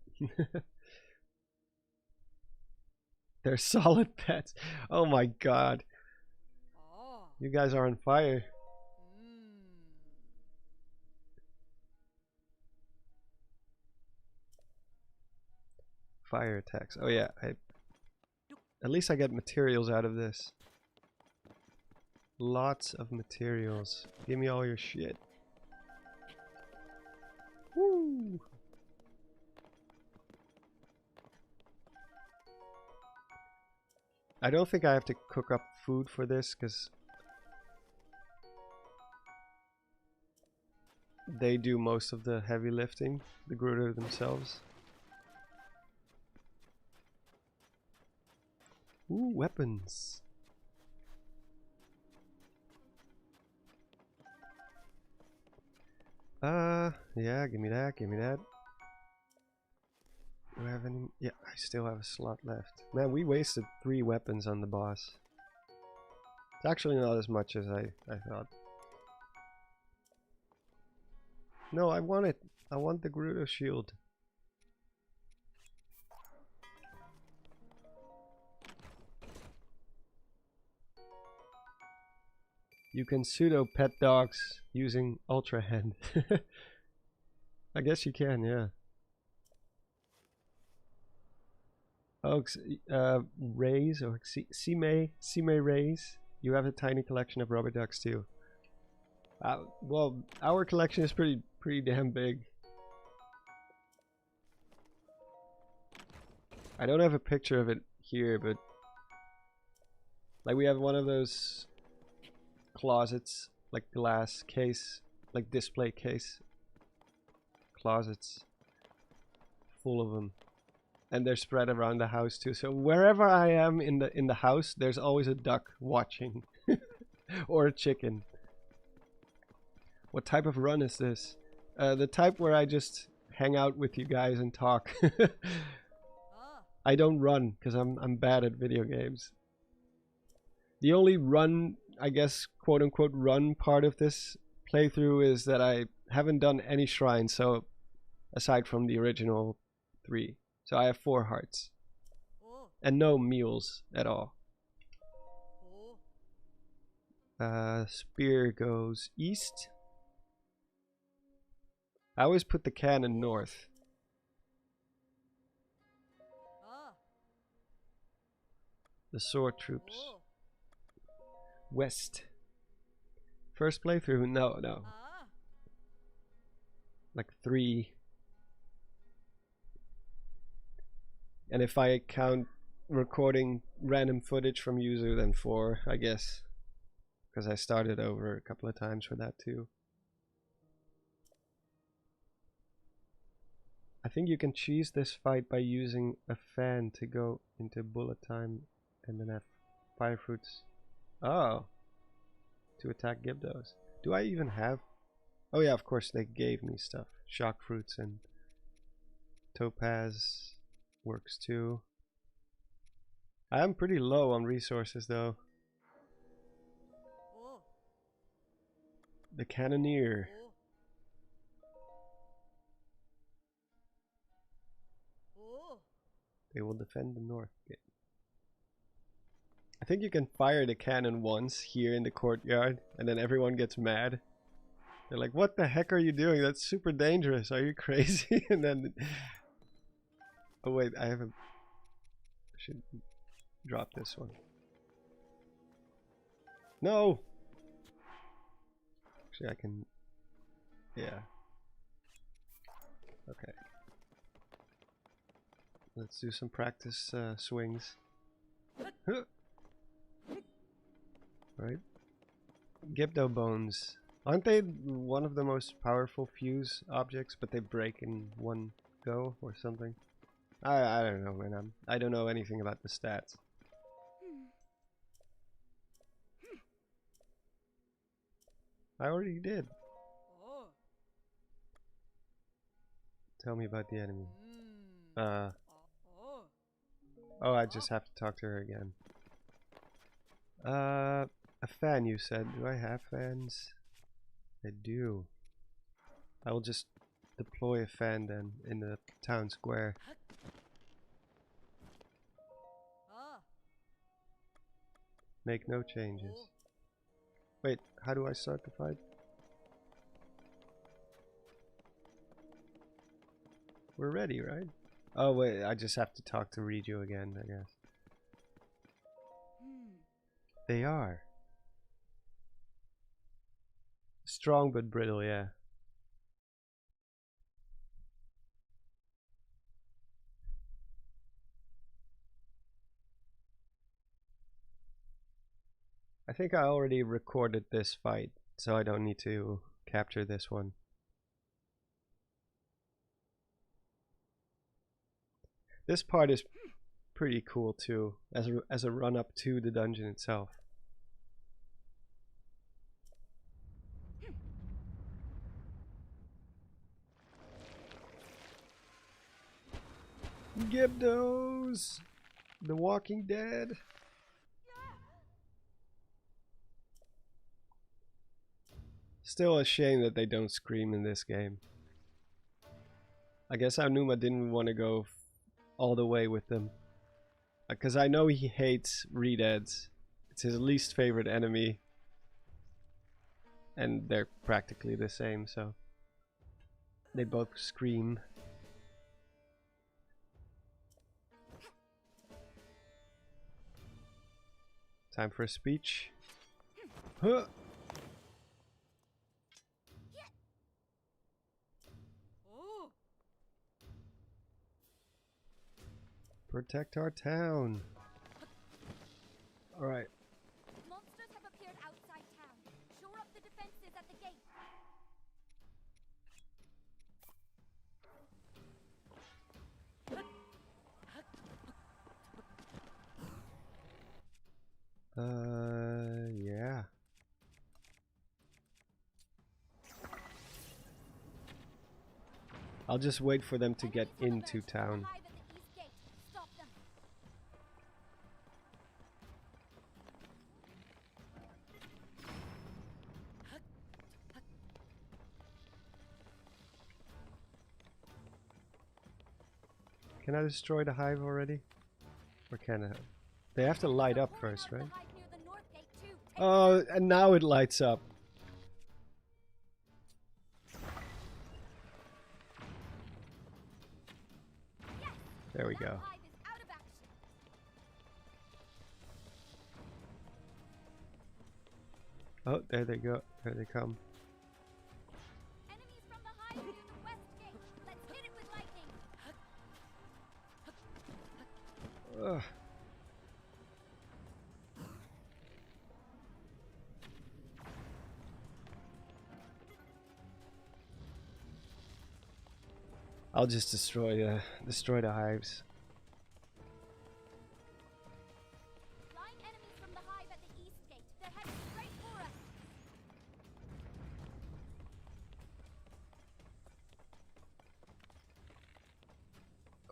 They're solid pets. Oh my god. You guys are on fire. Fire attacks. Oh yeah, at least I get materials out of this. Lots of materials. Give me all your shit. Woo! I don't think I have to cook up food for this because they do most of the heavy lifting, the Gruder themselves. Ooh, weapons. Yeah, give me that, give me that. Do I have any? Yeah, I still have a slot left. Man, we wasted 3 weapons on the boss. It's actually not as much as I thought. No, I want it. I want the Gerudo shield. You can pseudo pet dogs using Ultra Hand. I guess you can, yeah. Oh, Rays or Sime Rays. You have a tiny collection of rubber ducks too. Well, our collection is pretty damn big. I don't have a picture of it here, but like we have one of those closets, like glass case, like display case closets, full of them, and they're spread around the house too. So wherever I am in the house, there's always a duck watching, or a chicken. What type of run is this? The type where I just hang out with you guys and talk. I don't run because I'm bad at video games. The only run, I guess, quote unquote run part of this playthrough is that I haven't done any shrines, so aside from the original 3. So I have 4 hearts. And no meals at all. Spear goes east. I always put the cannon north. The sword troops. West. First playthrough? No. Like 3. And if I count recording random footage from Yuzu, then 4, I guess. Because I started over a couple of times for that too. I think you can cheese this fight by using a fan to go into bullet time and then have fire fruits. Oh. To attack Gibdos. Do I even have? Oh yeah, of course they gave me stuff. Shock fruits and topaz works too. I am pretty low on resources though. The Cannoneer. They will defend the north. Okay. I think you can fire the cannon once here in the courtyard and then everyone gets mad. They're like, what the heck are you doing? That's super dangerous. Are you crazy? And then... Oh wait, I should drop this one. No! Actually, I can... Yeah. Okay. Let's do some practice swings. Right? Gibdo bones. Aren't they one of the most powerful fuse objects, but they break in one go or something? I don't know, man. I don't know anything about the stats. I already did. Tell me about the enemy. Oh, I just have to talk to her again. A fan, you said. Do I have fans? I do. I will just deploy a fan then in the town square. Make no changes. Wait, how do I start the fight? We're ready, right? Oh wait, I just have to talk to Regio again, I guess. They are. Strong but brittle, yeah. I think I already recorded this fight, so I don't need to capture this one. This part is pretty cool too, as a run up to the dungeon itself. Gibdos! The Walking Dead! Still a shame that they don't scream in this game. I guess Aonuma didn't want to go all the way with them. Because I know he hates Redeads. It's his least favorite enemy. And they're practically the same, so... They both scream. Time for a speech. Huh. Protect our town. Alright. Monsters have appeared outside town. Shore up the defenses at the gate. Yeah. I'll just wait for them to get into town. Can I destroy the hive already? Or can I? They have to light up first, right? Oh, and now it lights up. There we go. Oh, there they go. There they come. Enemies from the hive near the west gate. Let's hit it with lightning. Ugh. I'll just destroy the hives. Flying enemies from the hive at the east gate. They're heading straight for us.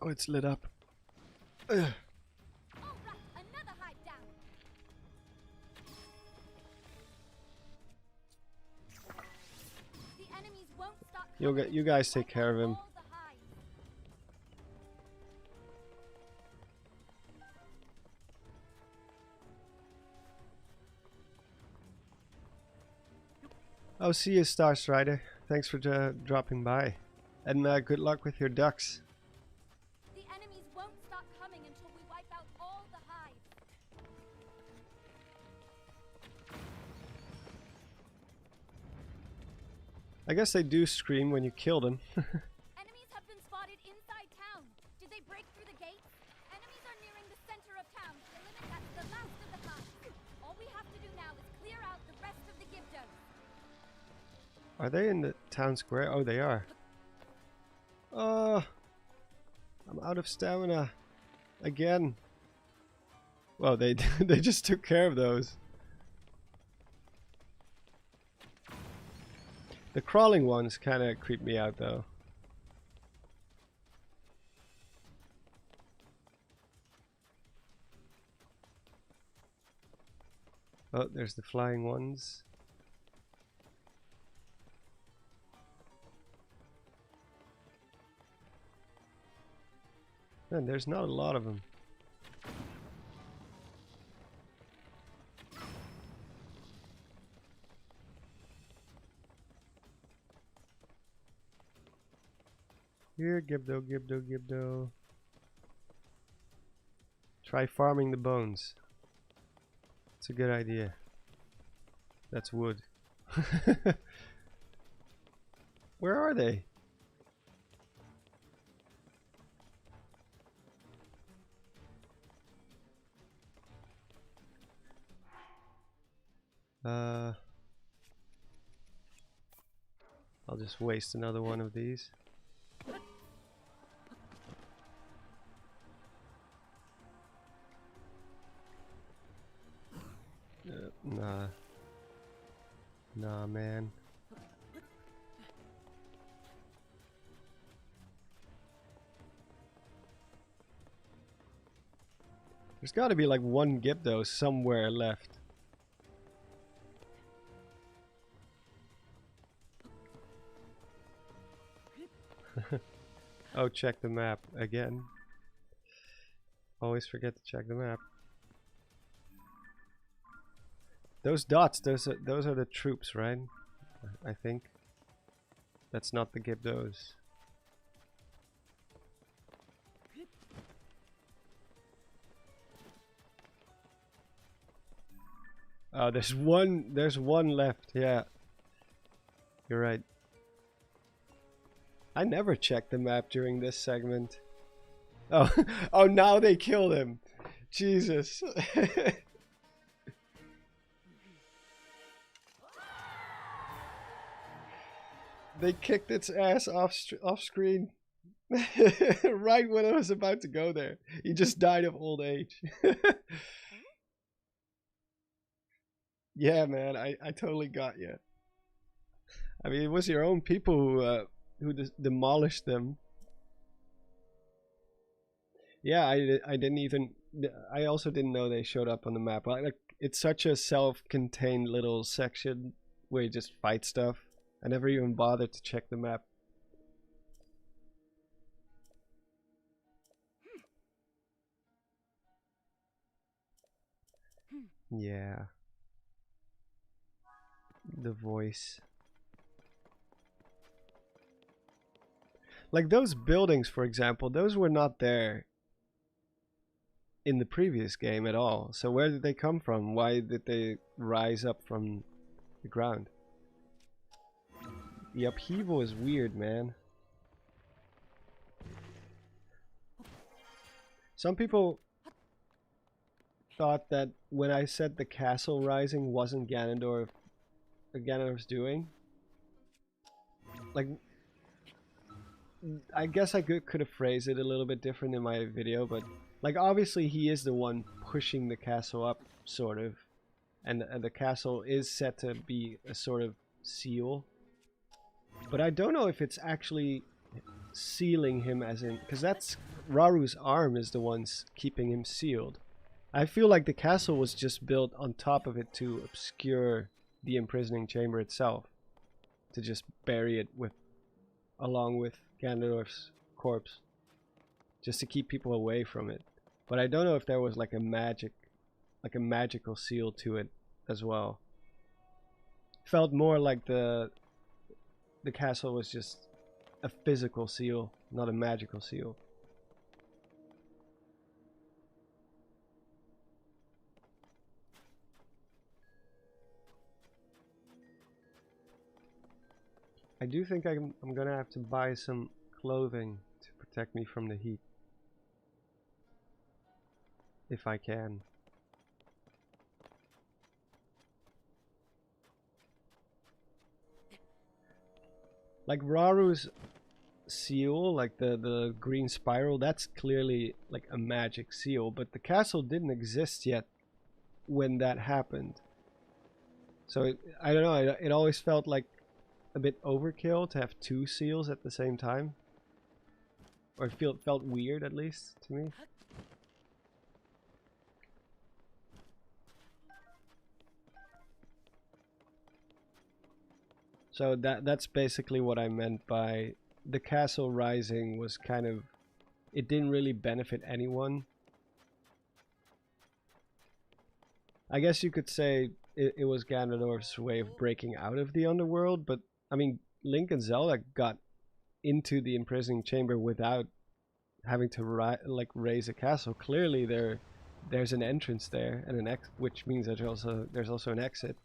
Oh, it's lit up. All right, another hive down. The enemies won't stop. You guys take care of him. All the hives. Oh, see you, Star Strider. Thanks for dropping by. And good luck with your ducks. The enemies won't stop coming until we wipe out all the hives. I guess they do scream when you kill them. Enemies have been spotted inside town. Did they break through the gate? Enemies are nearing the center of town. The limit that's the last of the hives. All we have to do now is clear out the rest of the Gibdos. Are they in the town square? Oh, they are. Oh, I'm out of stamina again. Well, they they just took care of those. The crawling ones kind of creep me out, though. Oh, there's the flying ones. Man, there's not a lot of them. Here, Gibdo, Gibdo, Gibdo. Try farming the bones. It's a good idea. That's wood. Where are they? I'll just waste another one of these. Nah. Nah, man. There's got to be like one Gibdo somewhere left. Oh, check the map again. Always forget to check the map. Those dots, those are the troops, right? I think. That's not the Gibdos. Oh, there's one left. Yeah. You're right. I never checked the map during this segment. Oh, oh, now they killed him. Jesus. They kicked its ass off screen. Right when I was about to go there. He just died of old age. Yeah, man, I totally got you. I mean, it was your own people who demolished them. Yeah, I didn't even. I also didn't know they showed up on the map. Like, it's such a self-contained little section where you just fight stuff. I never even bothered to check the map. Yeah. The voice. Like those buildings, for example, those were not there in the previous game at all. So where did they come from? Why did they rise up from the ground? The upheaval is weird, man. Some people thought that when I said the castle rising wasn't Ganondorf's doing. Like, I guess I could have phrased it a little bit different in my video, but like obviously he is the one pushing the castle up, sort of, and the castle is set to be a sort of seal. But I don't know if it's actually sealing him, as in, because that's Raru's arm is the ones keeping him sealed. I feel like the castle was just built on top of it to obscure the imprisoning chamber itself, to just bury it along with Ganondorf's corpse, just to keep people away from it. But I don't know if there was like a magical seal to it as well. felt more like the castle was just a physical seal, not a magical seal. I do think I'm gonna have to buy some clothing to protect me from the heat. If I can. Like Raru's seal, like the green spiral, that's clearly like a magic seal, but the castle didn't exist yet when that happened. So I don't know, it always felt like a bit overkill to have two seals at the same time. Or it felt weird, at least, to me. So that's basically what I meant by the castle rising was kind of... It didn't really benefit anyone. I guess you could say it was Ganondorf's way of breaking out of the underworld, but I mean, Link and Zelda got into the imprisoning chamber without having to raise a castle. Clearly, there's an entrance there and an which means that there's also an exit.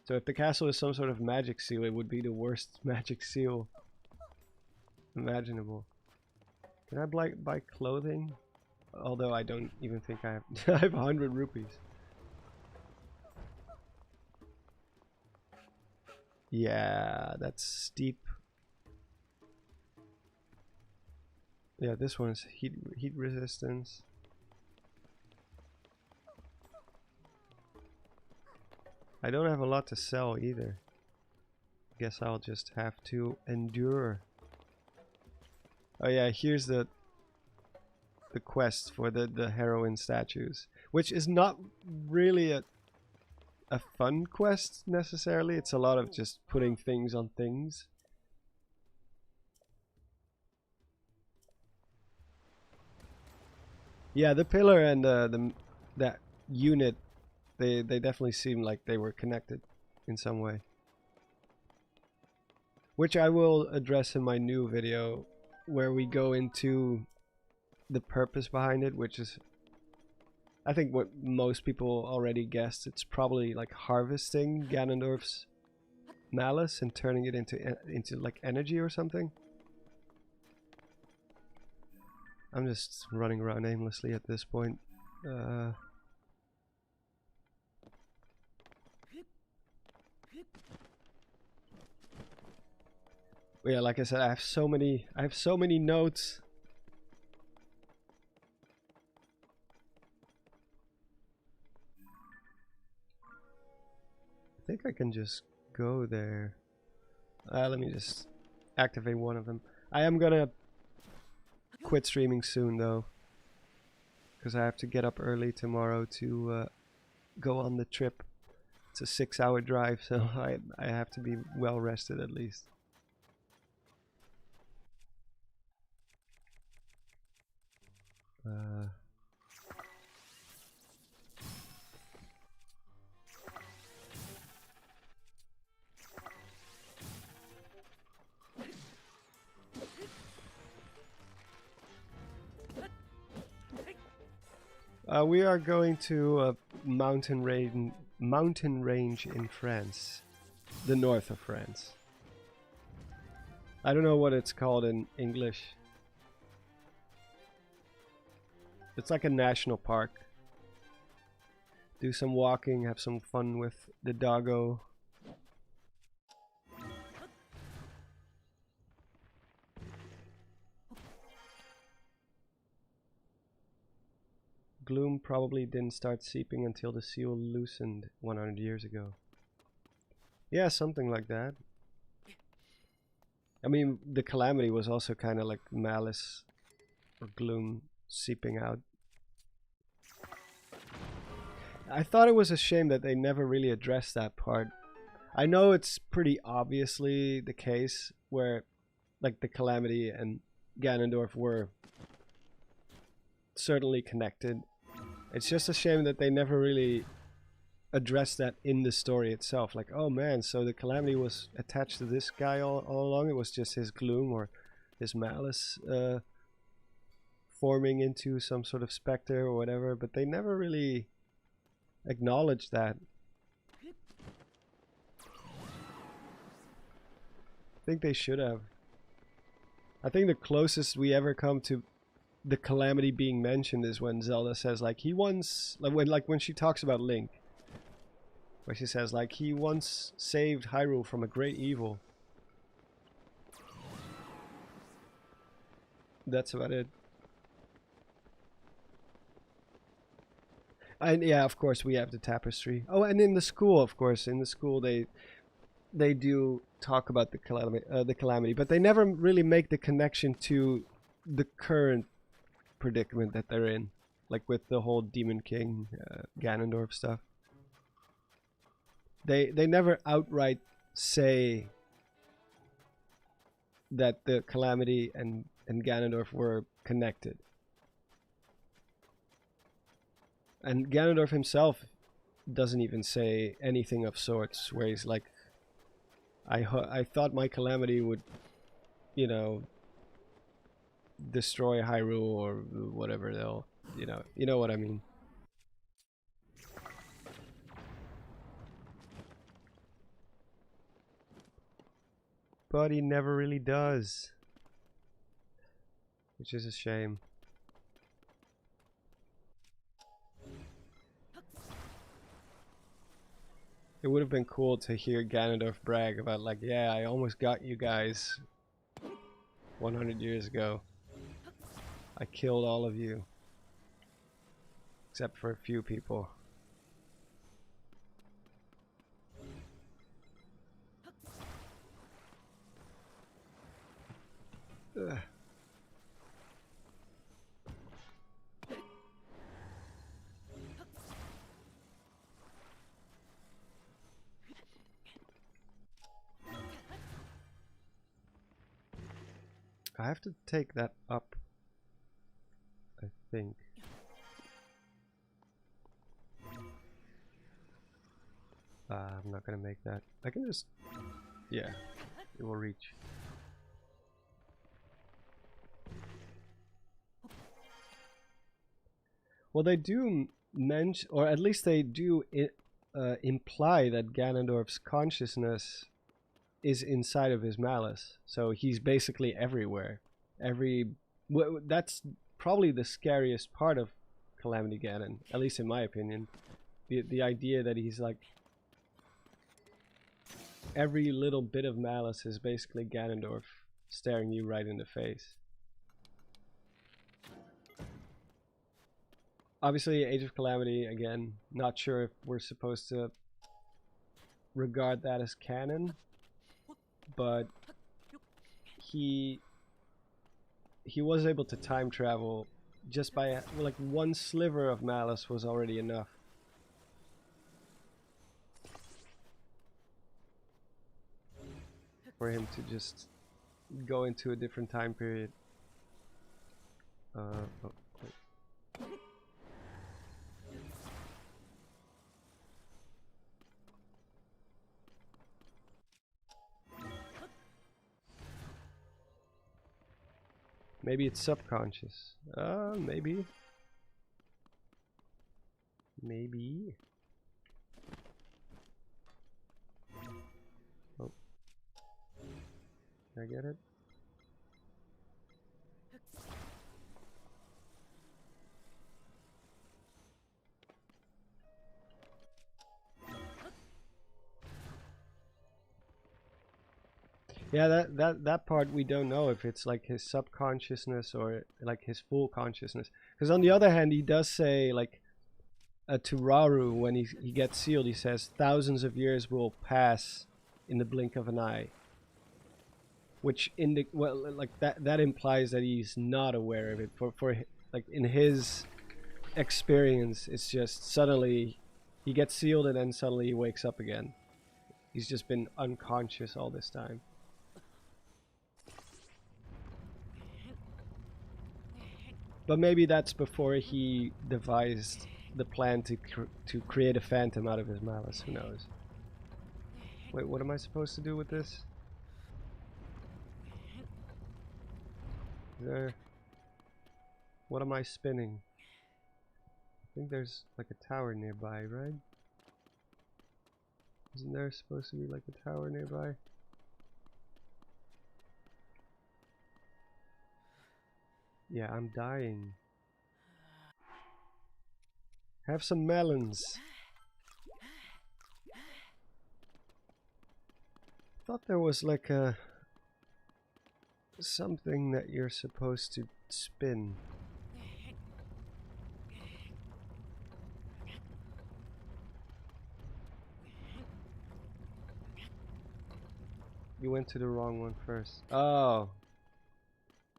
So if the castle is some sort of magic seal, it would be the worst magic seal imaginable. Can I buy clothing? Although I don't even think I have. I have 100 rupees. Yeah, that's steep. Yeah, this one's heat resistance. I don't have a lot to sell either. Guess I'll just have to endure. Oh yeah, here's the quest for the heroine statues, which is not really a fun quest necessarily. It's a lot of just putting things on things. Yeah, the pillar and that unit, they definitely seem like they were connected in some way, which I will address in my new video where we go into the purpose behind it, which is, I think, what most people already guessed. It's probably like harvesting Ganondorf's malice and turning it into like energy or something. I'm just running around aimlessly at this point. Yeah, like I said, I have so many notes. I think I can just go there. Let me just activate one of them. I am gonna quit streaming soon though, because I have to get up early tomorrow to go on the trip. It's a 6-hour drive, so I have to be well rested at least. We are going to a mountain range in France, the north of France. I don't know what it's called in English. It's like a national park. Do some walking, have some fun with the doggo. Gloom probably didn't start seeping until the seal loosened 100 years ago. Yeah, something like that. I mean, the calamity was also kind of like malice or gloom seeping out. I thought it was a shame that they never really addressed that part. I know it's pretty obviously the case where like the calamity and Ganondorf were certainly connected. It's just a shame that they never really address that in the story itself. Like, oh man, so the Calamity was attached to this guy all along. It was just his gloom or his malice forming into some sort of specter or whatever. But they never really acknowledged that. I think they should have. I think the closest we ever come to the Calamity being mentioned is when Zelda says like he once, when she talks about Link, where she says like he once saved Hyrule from a great evil. That's about it. And yeah, of course we have the tapestry. Oh, and in the school, of course, in the school they do talk about the calamity, but they never really make the connection to the current predicament that they're in, like with the whole Demon King Ganondorf stuff. They never outright say that the Calamity and Ganondorf were connected. And Ganondorf himself doesn't even say anything of sorts, where he's like, I thought my Calamity would, you know, destroy Hyrule or whatever they'll, you know what I mean. But he never really does, which is a shame. It would have been cool to hear Ganondorf brag about like, yeah, I almost got you guys 100 years ago. I killed all of you. Except for a few people. Ugh. I have to take that up, I think. I'm not gonna make that. I can just... yeah, it will reach. Well, they do mention, or at least they do imply that Ganondorf's consciousness is inside of his malice, so he's basically everywhere. That's probably the scariest part of Calamity Ganon, at least in my opinion. The idea that he's like, every little bit of malice is basically Ganondorf staring you right in the face. Obviously, Age of Calamity, again, not sure if we're supposed to regard that as canon, but he was able to time travel just by like one sliver of malice was already enough. For him to just go into a different time period. Oh, wait. Maybe it's subconscious. Maybe. Maybe. Oh. Can I get it? Yeah, that part we don't know if it's like his subconsciousness or like his full consciousness. Because on the other hand, he does say like to Rauru when he gets sealed, he says thousands of years will pass in the blink of an eye. Which that implies that he's not aware of it. For like in his experience, it's just suddenly he gets sealed and then suddenly he wakes up again. He's just been unconscious all this time. But maybe that's before he devised the plan to create a phantom out of his malice. Who knows? Wait, what am I supposed to do with this? There. What am I spinning? I think there's like a tower nearby, right? Isn't there supposed to be like a tower nearby? Yeah, I'm dying. Have some melons. Thought there was like a something that you're supposed to spin. You went to the wrong one first. Oh,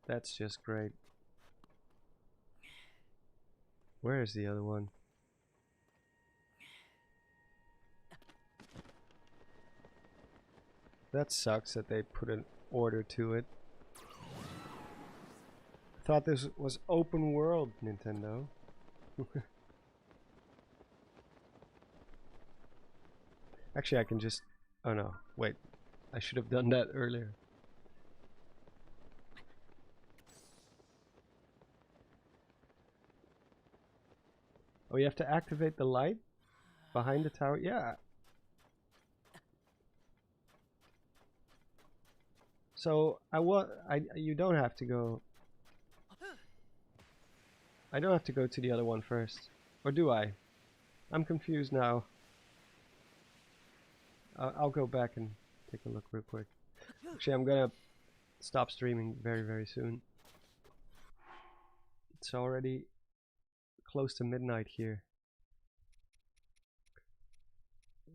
that's just great. Where is the other one? That sucks that they put an order to it. I thought this was open world, Nintendo. Actually, I can just... Oh no, wait. I should have done that earlier. Oh, you have to activate the light behind the tower? Yeah. So, you don't have to go... I don't have to go to the other one first. Or do I? I'm confused now. I'll go back and take a look real quick. Actually, I'm gonna stop streaming very, very soon. It's already close to midnight here.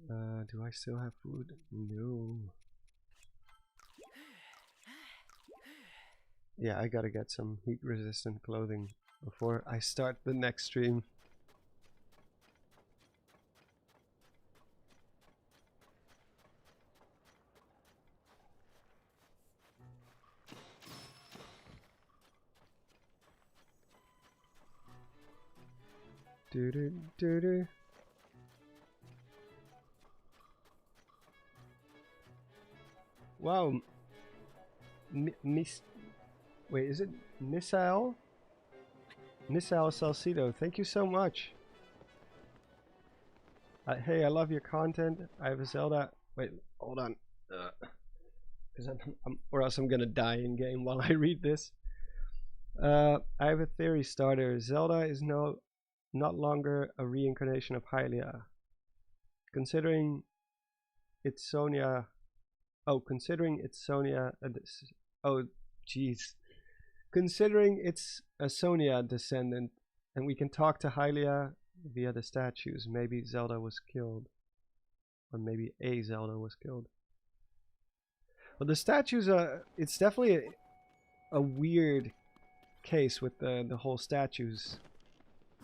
Do I still have food? No. Yeah, I gotta get some heat resistant clothing before I start the next stream. Do do do do. Wow. Wait, is it Missile? Missile Salcido, thank you so much. Hey, I love your content. I have a Zelda. Wait, hold on. Or else I'm gonna die in game while I read this. I have a theory starter. Zelda is not longer a reincarnation of Hylia. Considering it's Sonia. Oh, considering it's Sonia. Oh, jeez. Considering it's a Sonia descendant, and we can talk to Hylia via the statues, maybe Zelda was killed. Or maybe a Zelda was killed. Well, the statues are... It's definitely a weird case with the whole statues.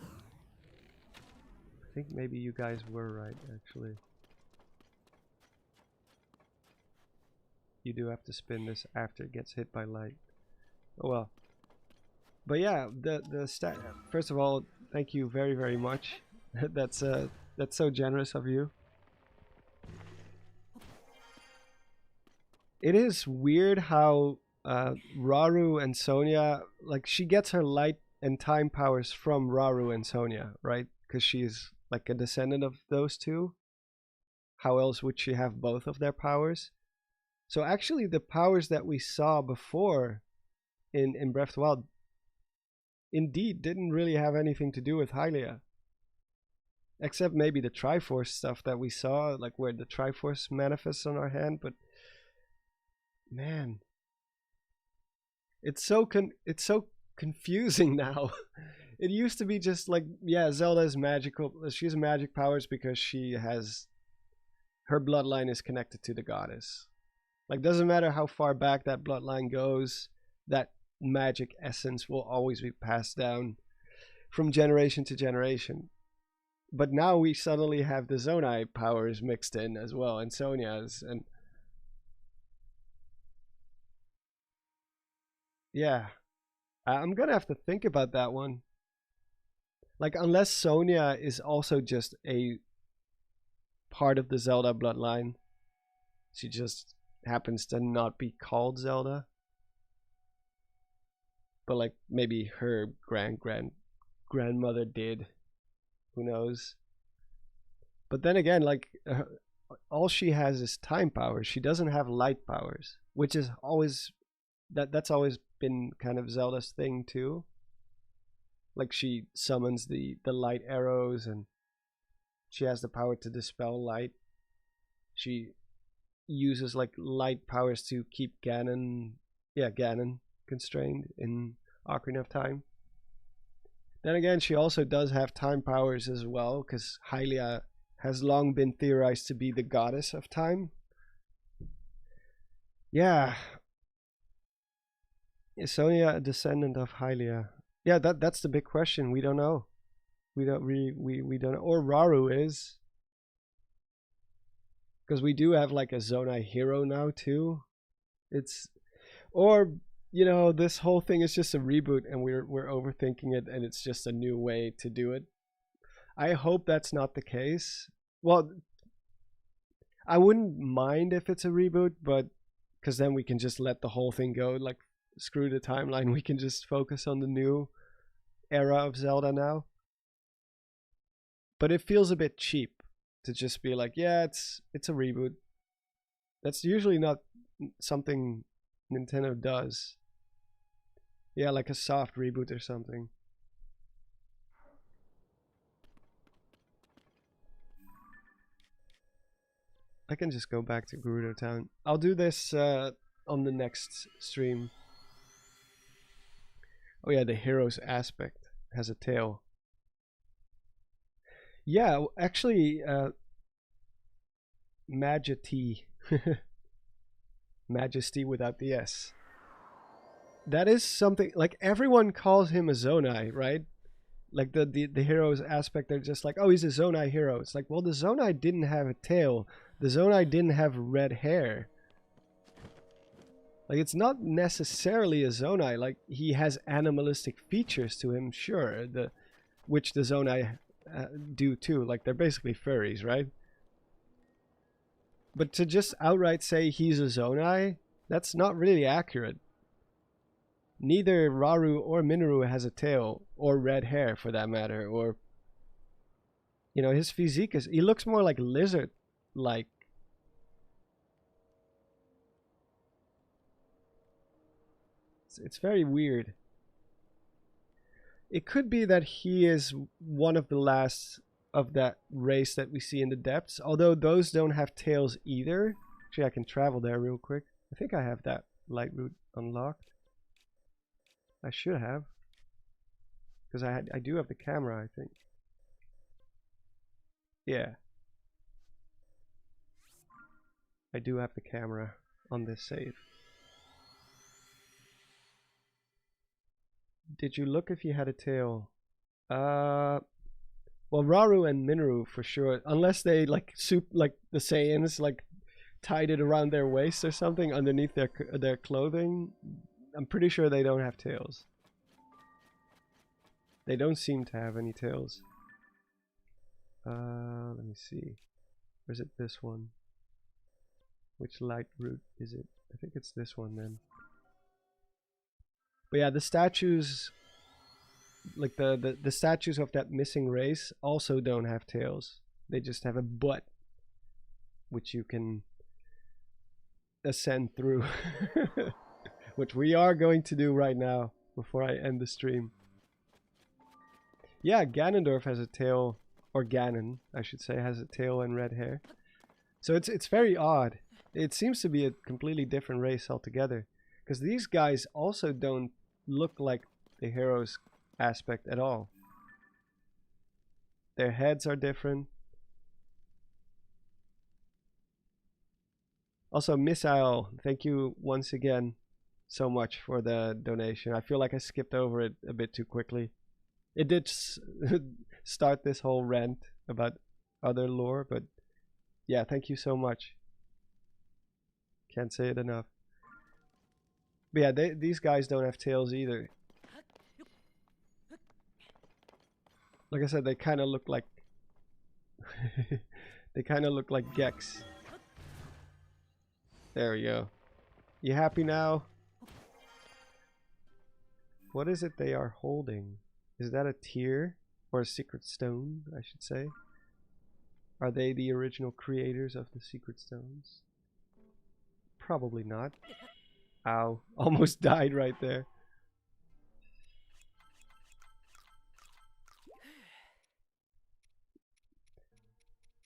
I think maybe you guys were right, actually. You do have to spin this after it gets hit by light. Oh well. But yeah, first of all, thank you very, very much. That's so generous of you. It is weird how Rauru and Sonia, like, she gets her light and time powers from Rauru and Sonia, right? Because she's like a descendant of those two. How else would she have both of their powers? So actually the powers that we saw before in Breath of the Wild indeed didn't really have anything to do with Hylia. Except maybe the Triforce stuff that we saw, like where the Triforce manifests on our hand, but man, it's so confusing now. It used to be just like, yeah, Zelda is magical. She has magic powers because she has... her bloodline is connected to the goddess. Like, doesn't matter how far back that bloodline goes, that magic essence will always be passed down from generation to generation. But now we suddenly have the Zonai powers mixed in as well, and Sonia's, and yeah, I'm gonna have to think about that one. Like, unless Sonia is also just a part of the Zelda bloodline, she just happens to not be called Zelda. But like maybe her grandmother did. Who knows? But then again, like all she has is time powers. She doesn't have light powers, which is always that's always been kind of Zelda's thing too. Like she summons the light arrows and she has the power to dispel light. She uses like light powers to keep Ganon constrained in Ocarina of Time. Then again, she also does have time powers as well, because Hylia has long been theorized to be the goddess of time. Yeah. Is Sonia a descendant of Hylia? Yeah, that's the big question. We don't know. We don't know. Or Raru is. Because we do have like a Zonai hero now too. Or you know, this whole thing is just a reboot and we're overthinking it and it's just a new way to do it. I hope that's not the case. Well, I wouldn't mind if it's a reboot, but because then we can just let the whole thing go. Like, screw the timeline. We can just focus on the new era of Zelda now. But it feels a bit cheap to just be like, yeah, it's a reboot. That's usually not something Nintendo does. Yeah, like a soft reboot or something. I can just go back to Gerudo Town. I'll do this on the next stream. Oh yeah, the hero's aspect has a tail. Yeah, actually, Majesty. Majesty without the S. That is something, like everyone calls him a Zonai, right? Like the hero's aspect, they're just like, oh, he's a Zonai hero. It's like, well, the Zonai didn't have a tail. The Zonai didn't have red hair. Like, it's not necessarily a Zonai. Like, he has animalistic features to him, sure, which the Zonai do too. Like, they're basically furries, right? But to just outright say he's a Zonai, that's not really accurate. Neither Raru or Minoru has a tail, or red hair for that matter, or... You know, his physique is... He looks more like lizard-like. It's very weird. It could be that he is one of the last of that race that we see in the depths, although those don't have tails either. Actually, I can travel there real quick. I think I have that light route unlocked. I should have, because I do have the camera, I think. Yeah, I do have the camera on this save. Did you look if he had a tail? Well, Raru and Minoru for sure, unless they like the Saiyans like tied it around their waist or something underneath their clothing. I'm pretty sure they don't have tails. They don't seem to have any tails. Let me see. Or is it this one? Which light route is it? I think it's this one then. But yeah, the statues, like the statues of that missing race also don't have tails. They just have a butt, which you can ascend through. Which we are going to do right now before I end the stream. Yeah, Ganondorf has a tail, or Ganon, I should say, has a tail and red hair. So it's very odd. It seems to be a completely different race altogether. Because these guys also don't look like the hero's aspect at all. Their heads are different. Also, Missile, thank you once again so much for the donation. I feel like I skipped over it a bit too quickly. It did start this whole rant about other lore, but yeah, thank you so much. Can't say it enough. But yeah, these guys don't have tails either. Like I said, they kind of look like they kind of look like Gex. There we go. You happy now? What is it they are holding? Is that a tear or a secret stone, I should say? Are they the original creators of the secret stones? Probably not. Ow, almost died right there.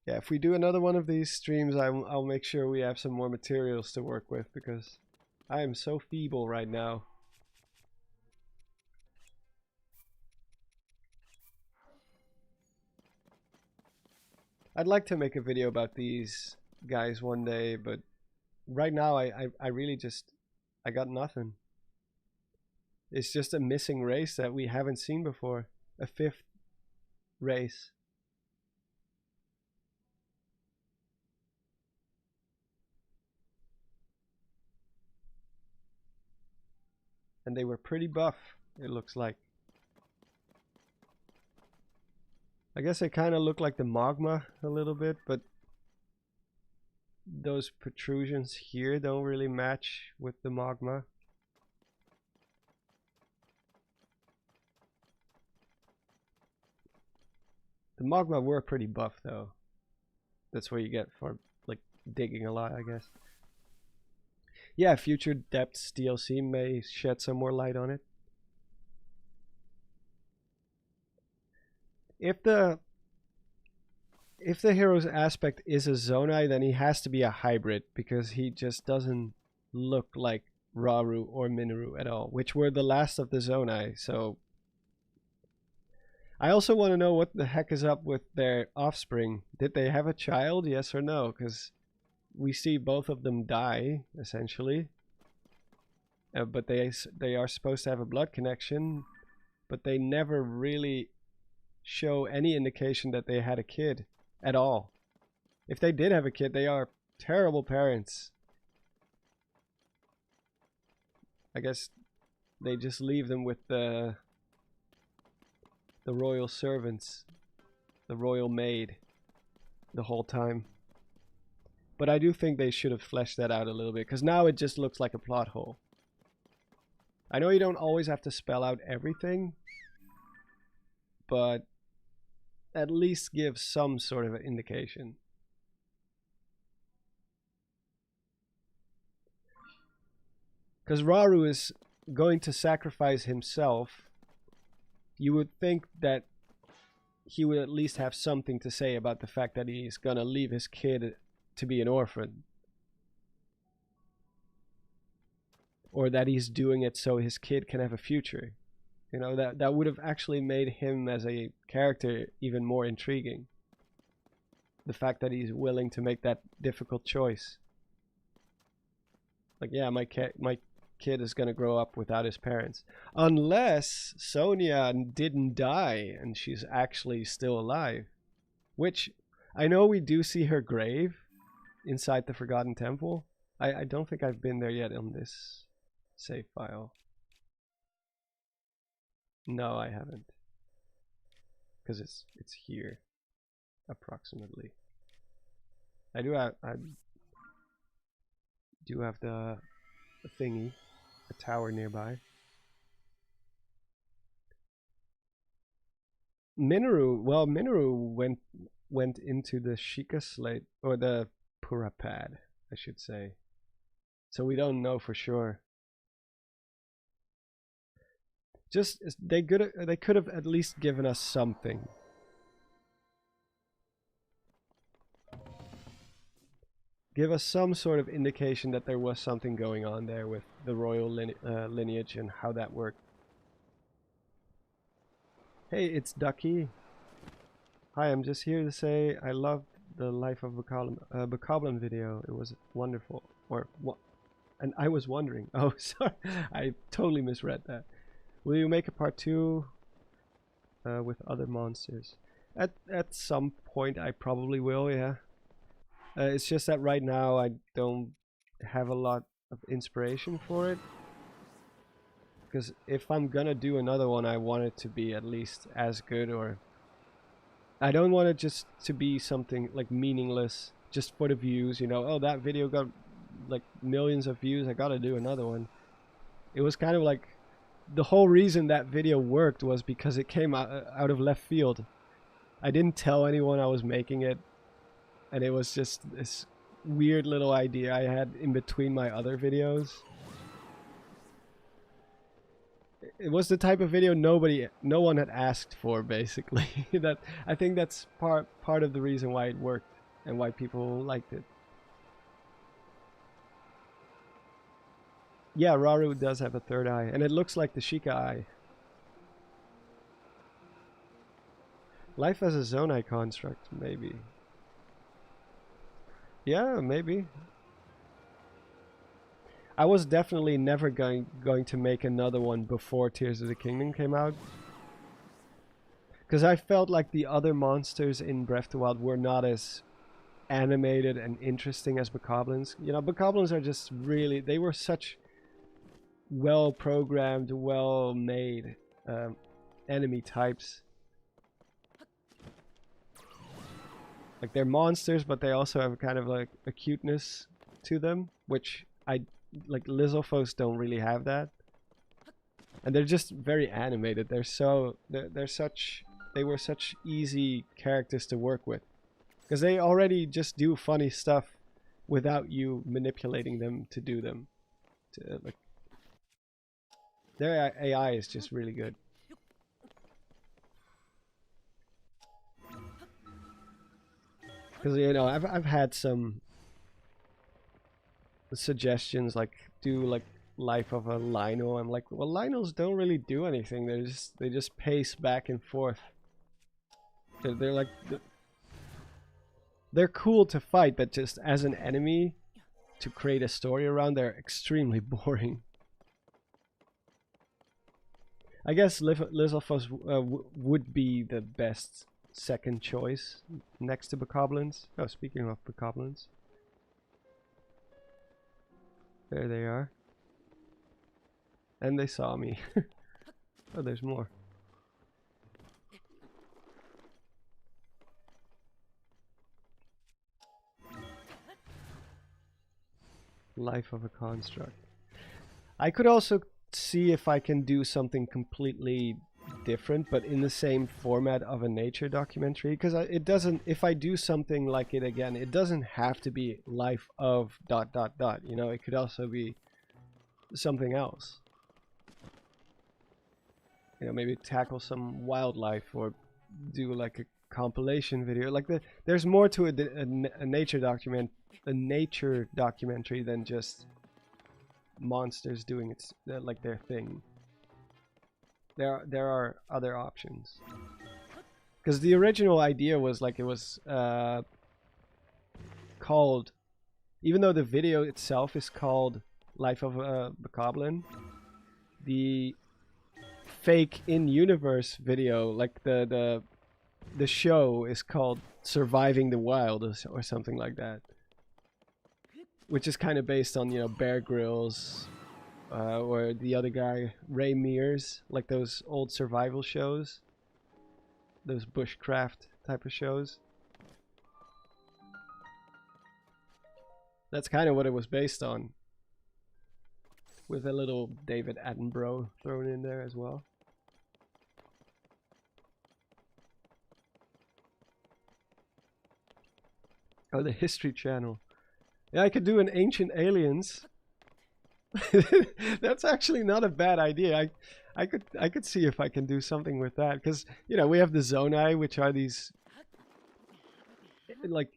Yeah, if we do another one of these streams, I'll make sure we have some more materials to work with, because I am so feeble right now. I'd like to make a video about these guys one day, but right now I really just, I got nothing. It's just a missing race that we haven't seen before. A fifth race. And they were pretty buff, it looks like. I guess they kind of look like the magma a little bit, but those protrusions here don't really match with the magma. The magma were pretty buff though. That's what you get for like digging a lot, I guess. Yeah, future Depths DLC may shed some more light on it. If the hero's aspect is a Zonai, then he has to be a hybrid, because he just doesn't look like Rauru or Minoru at all, which were the last of the Zonai. So I also want to know what the heck is up with their offspring. Did they have a child, yes or no? Because we see both of them die, essentially. But they are supposed to have a blood connection, but they never really show any indication that they had a kid at all. If they did have a kid, they are terrible parents. I guess they just leave them with the royal servants, the royal maid, the whole time. But I do think they should have fleshed that out a little bit, because now it just looks like a plot hole. I know you don't always have to spell out everything, but at least give some sort of an indication. Because Rauru is going to sacrifice himself. You would think that he would at least have something to say about the fact that he's gonna leave his kid to be an orphan. Or that he's doing it so his kid can have a future. You know, that would have actually made him as a character even more intriguing. The fact that he's willing to make that difficult choice. Like, yeah, my kid is gonna grow up without his parents. Unless Sonia didn't die and she's actually still alive. Which, I know we do see her grave inside the Forgotten Temple. I don't think I've been there yet on this save file. No, I haven't. Because it's here, approximately. I do have the thingy, a tower nearby. Minoru, well, Minoru went into the Sheikah Slate, or the Purapad, I should say. So we don't know for sure. Just they could have at least given us something. Give us some sort of indication that there was something going on there with the royal lineage and how that worked. Hey, it's Ducky. Hi, I'm just here to say I loved the Life of Bokoblin video. It was wonderful. Or what? And I was wondering. Oh, sorry, I totally misread that. Will you make a part 2 with other monsters? At some point, I probably will. Yeah. It's just that right now I don't have a lot of inspiration for it. Because if I'm gonna do another one, I want it to be at least as good or I don't want it just to be something like meaningless just for the views, you know. Oh, that video got like millions of views, I gotta do another one. It was kind of like the whole reason that video worked was because it came out of left field. I didn't tell anyone I was making it, and it was just this weird little idea I had in between my other videos. It was the type of video no one had asked for, basically. That I think that's part of the reason why it worked and why people liked it. Yeah, Raru does have a third eye, and it looks like the Sheikah eye. Life as a Zonai construct, maybe. Yeah, maybe. I was definitely never going to make another one before Tears of the Kingdom came out. Because I felt like the other monsters in Breath of the Wild were not as animated and interesting as Bokoblins. You know, Bokoblins are just really... They were such well-programmed, well-made enemy types. Like, they're monsters, but they also have kind of like a cuteness to them, which like Lizalfos don't really have that. And they're just very animated. They were such easy characters to work with, because they already just do funny stuff without you manipulating them to do them. Like, their AI is just really good. Because, you know, I've had some suggestions like do like Life of a Lino. I'm like, well, Linos don't really do anything. They just pace back and forth. They're like they're cool to fight, but just as an enemy to create a story around, they're extremely boring. I guess Lizalfos would be the best second choice next to Bokoblins. Oh, speaking of Bokoblins. There they are. And they saw me. Oh, there's more. Life of a construct. I could also see if I can do something completely different, but in the same format of a nature documentary, because it doesn't, if I do something like it again, it doesn't have to be life of ... You know, it could also be something else. You know, maybe tackle some wildlife or do like a compilation video. Like there's more to a nature documentary than just monsters doing like their thing. There are other options. Because the original idea was like, it was called, even though the video itself is called Life of a Bokoblin, the fake in-universe video, like the show, is called Surviving the Wild or something like that, which is kind of based on, you know, Bear Grylls or the other guy Ray Mears, like those old survival shows, those bushcraft type of shows. That's kind of what it was based on, with a little David Attenborough thrown in there as well. Oh, the History Channel. Yeah, I could do an Ancient Aliens. That's actually not a bad idea. I could see if I can do something with that, because, you know, we have the Zonai, which are these like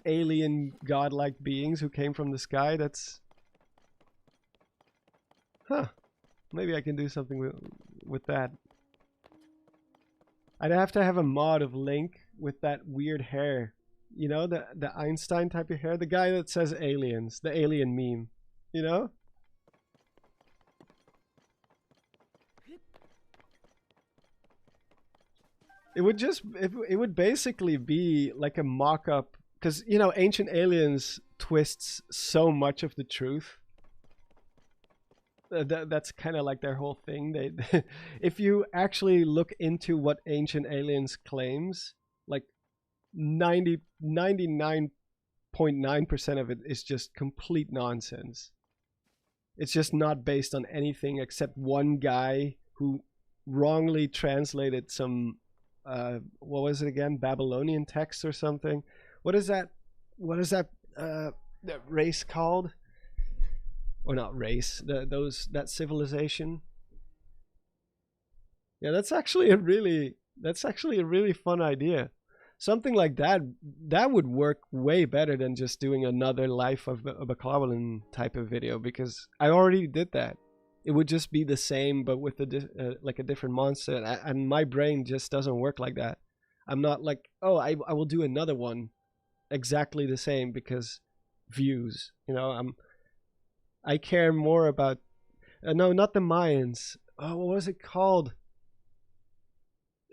alien godlike beings who came from the sky. That's maybe I can do something with that. I'd have to have a mod of Link with that weird hair. You know, the Einstein type of hair. The guy that says aliens. The alien meme. You know? It would just... It would basically be like a mock-up. Because, you know, Ancient Aliens twists so much of the truth. That's kind of like their whole thing. If you actually look into what Ancient Aliens claims, like 99.9% of it is just complete nonsense. It's just not based on anything except one guy who wrongly translated some what was it again, Babylonian text or something. What is that that race called, or not race, that civilization? Yeah, that's actually a really fun idea. Something like that would work way better than just doing another Life of a Bokoblin type of video, because I already did that. It would just be the same but with like a different monster, and my brain just doesn't work like that. I'm not like, oh, I will do another one exactly the same because views, you know. I care more about no, not the Mayans. Oh, what was it called?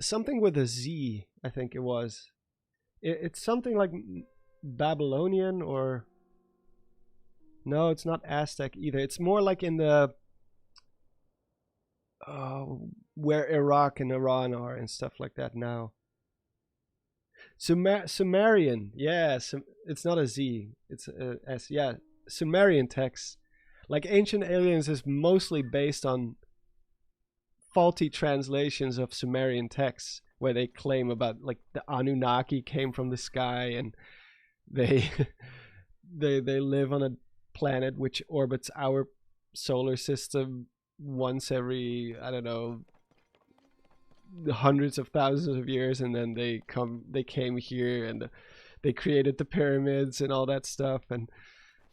Something with a Z, I think it was. It's something like Babylonian, or no, it's not Aztec either. It's more like in the where Iraq and Iran are and stuff like that now. Sumerian, yeah. It's not a Z. It's a S. Yeah, Sumerian text. Like Ancient Aliens is mostly based on faulty translations of Sumerian texts, where they claim about like the Anunnaki came from the sky and they they live on a planet which orbits our solar system once every, I don't know, hundreds of thousands of years, and then they came here and they created the pyramids and all that stuff. And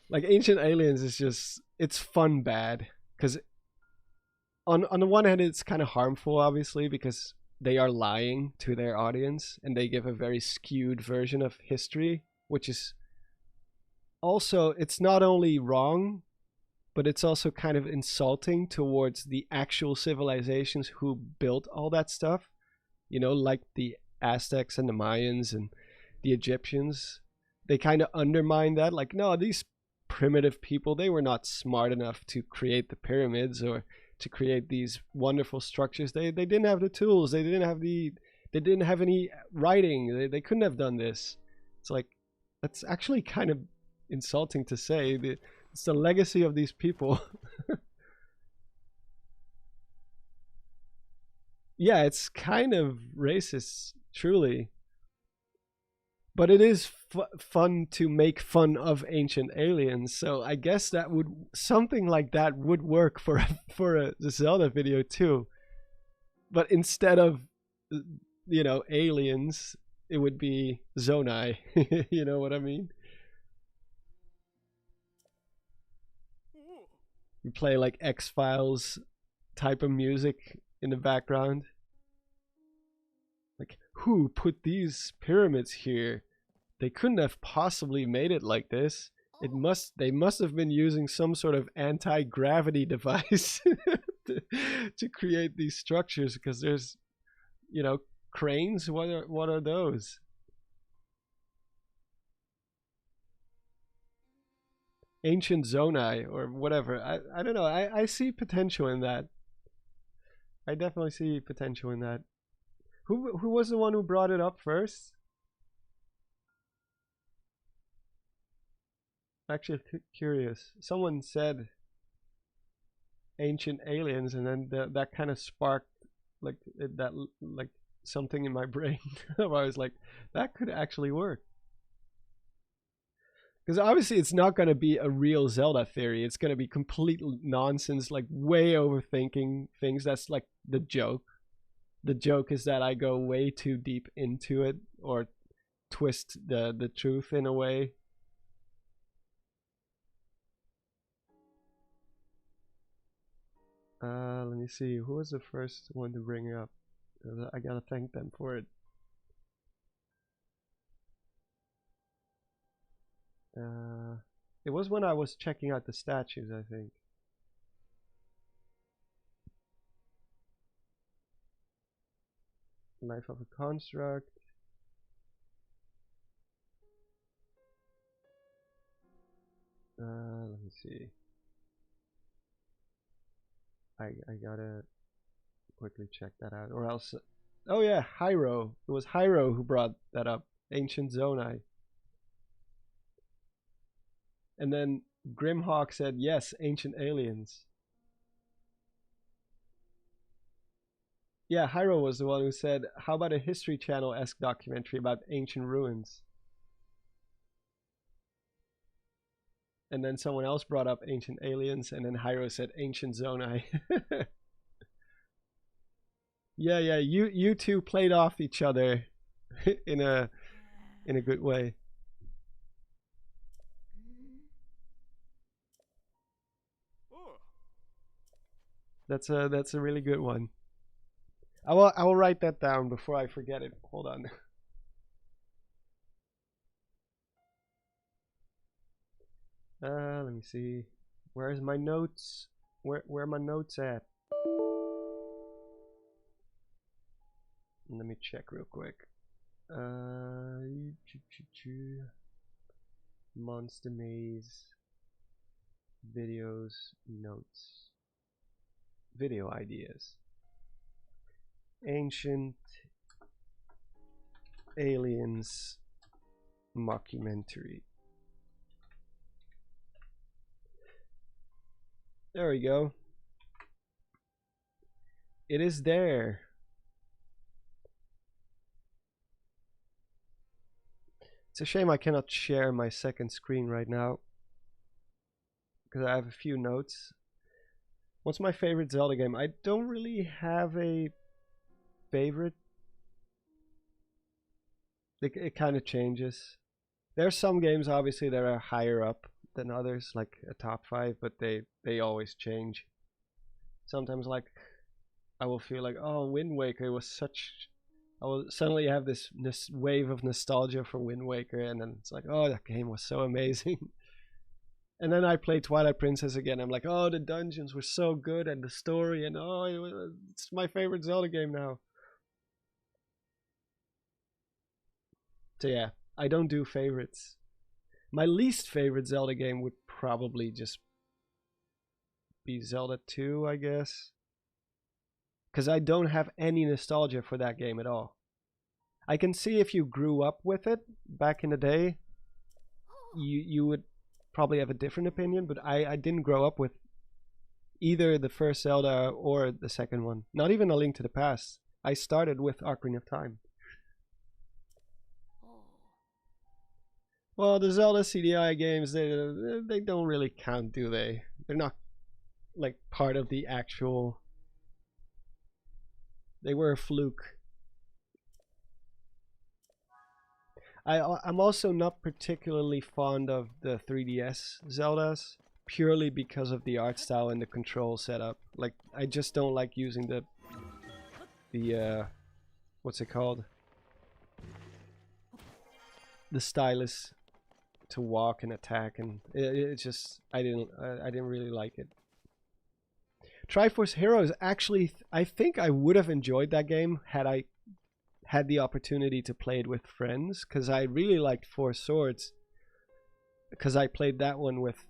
like Ancient Aliens is just, it's fun bad, because on the one hand it's kind of harmful, obviously, because they are lying to their audience and they give a very skewed version of history, which is also, it's not only wrong, but it's also kind of insulting towards the actual civilizations who built all that stuff, you know, like the Aztecs and the Mayans and the Egyptians. They kind of undermine that, like, no, these primitive people, they were not smart enough to create the pyramids or to create these wonderful structures. They didn't have the tools, they didn't have any writing, they couldn't have done this. It's like, that's actually kind of insulting to say. It's the legacy of these people. Yeah, it's kind of racist, truly. But it is fun to make fun of Ancient Aliens, so I guess that would, something like that would work for a Zelda video too. But instead of, you know, aliens, it would be Zonai. You know what I mean? You play like X-Files type of music in the background. Like, who put these pyramids here? They couldn't have possibly made it like this. They must have been using some sort of anti-gravity device to create these structures, because there's, you know, cranes. What are those? Ancient Zonai or whatever. I don't know. I see potential in that. I definitely see potential in that. Who was the one who brought it up first? Actually curious. Someone said Ancient Aliens, and then that kind of sparked like like something in my brain. I was like, that could actually work. Because obviously it's not going to be a real Zelda theory. It's going to be complete nonsense, like way overthinking things. That's like the joke. The joke is that I go way too deep into it, or twist the truth in a way. Let me see. Who was the first one to bring it up? I gotta thank them for it. It was when I was checking out the statues, I think. Life of a Construct. Let me see. I gotta quickly check that out, or else. Oh yeah, Hyro. It was Hyro who brought that up. Ancient Zonai. And then Grimhawk said, yes, Ancient Aliens. Yeah, Hyro was the one who said, how about a History Channel-esque documentary about ancient ruins? And then someone else brought up Ancient Aliens, and then Hyro said Ancient Zonai. Yeah, you two played off each other in a good way. That's a really good one. I will write that down before I forget it. Hold on. Let me see. Where's my notes? Where are my notes at? Let me check real quick. Monster Maze videos, notes, video ideas. Ancient Aliens mockumentary. There we go. It is there. It's a shame I cannot share my second screen right now, because I have a few notes. What's my favorite Zelda game? I don't really have a favorite. It kind of changes. There's some games obviously that are higher up than others, like a top 5, but they always change. Sometimes, like, I will feel like, oh, Wind Waker was such... I will suddenly have this wave of nostalgia for Wind Waker, and then it's like, oh, that game was so amazing. And then I play Twilight Princess again. I'm like, oh, the dungeons were so good, and the story, and oh, it's my favorite Zelda game now. So yeah, I don't do favorites. My least favorite Zelda game would probably just be Zelda 2, I guess. Because I don't have any nostalgia for that game at all. I can see if you grew up with it back in the day, you would probably have a different opinion, but I didn't grow up with either the first Zelda or the second one. Not even A Link to the Past. I started with Ocarina of Time. Well, the Zelda CDI games, they don't really count, do they? They're not like part of the actual... They were a fluke. I'm also not particularly fond of the 3DS Zeldas, purely because of the art style and the control setup. Like, I just don't like using the what's it called? The stylus to walk and attack, and it's just I didn't really like it. Triforce Heroes, actually, I think I would have enjoyed that game had I had the opportunity to play it with friends, because I really liked Four Swords, because I played that one with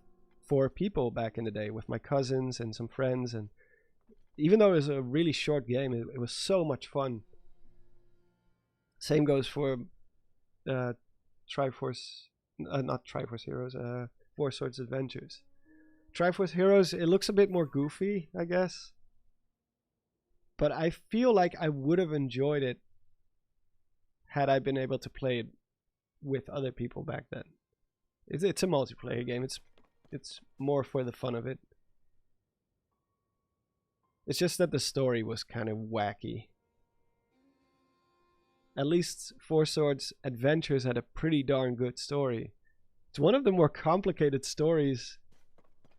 4 people back in the day, with my cousins and some friends, and even though it was a really short game, it was so much fun. Same goes for Triforce, not Triforce Heroes, Four Swords Adventures. Triforce Heroes, it looks a bit more goofy, I guess. But I feel like I would have enjoyed it had I been able to play it with other people back then. It's a multiplayer game. It's more for the fun of it. It's just that the story was kind of wacky. At least Four Swords Adventures had a pretty darn good story. It's one of the more complicated stories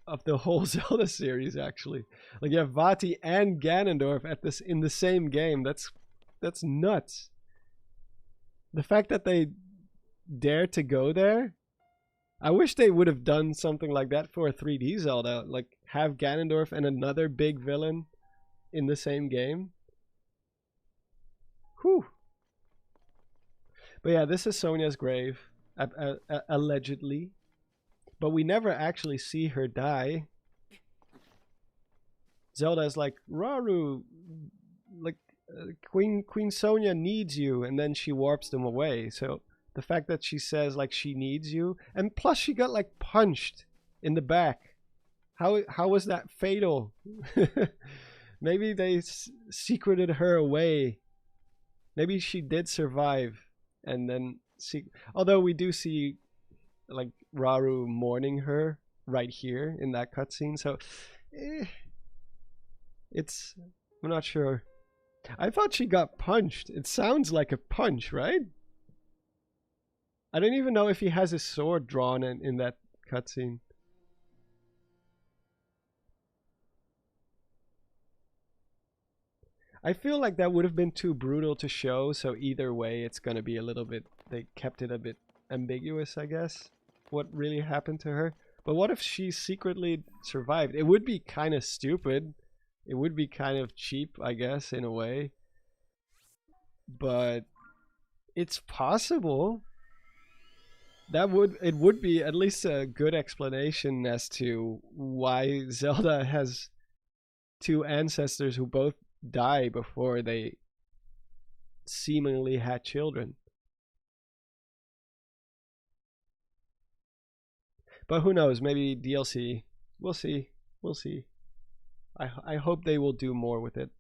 of the whole Zelda series, actually. Like, you have Vati and Ganondorf in the same game. That's nuts. The fact that they dare to go there, I wish they would have done something like that for a 3D Zelda. Like, have Ganondorf and another big villain in the same game. Whew. But yeah, this is Sonia's grave, allegedly. But we never actually see her die. Zelda is like, Raru, like, Queen Sonia needs you, and then she warps them away. So The fact that she says like she needs you, and plus she got like punched in the back. How was that fatal? Maybe they secreted her away. Maybe she did survive, and then although we do see like Raru mourning her right here in that cutscene, so it's, I'm not sure. I thought she got punched. It sounds like a punch, right? I don't even know if he has his sword drawn in that cutscene. I feel like that would have been too brutal to show, so either way it's gonna be a little bit, they kept it a bit ambiguous, I guess, what really happened to her. But what if she secretly survived? It would be kind of stupid. It would be kind of cheap, I guess, in a way. But it's possible. It would be at least a good explanation as to why Zelda has two ancestors who both die before they seemingly had children. But who knows, maybe DLC. We'll see. We'll see. I hope they will do more with it.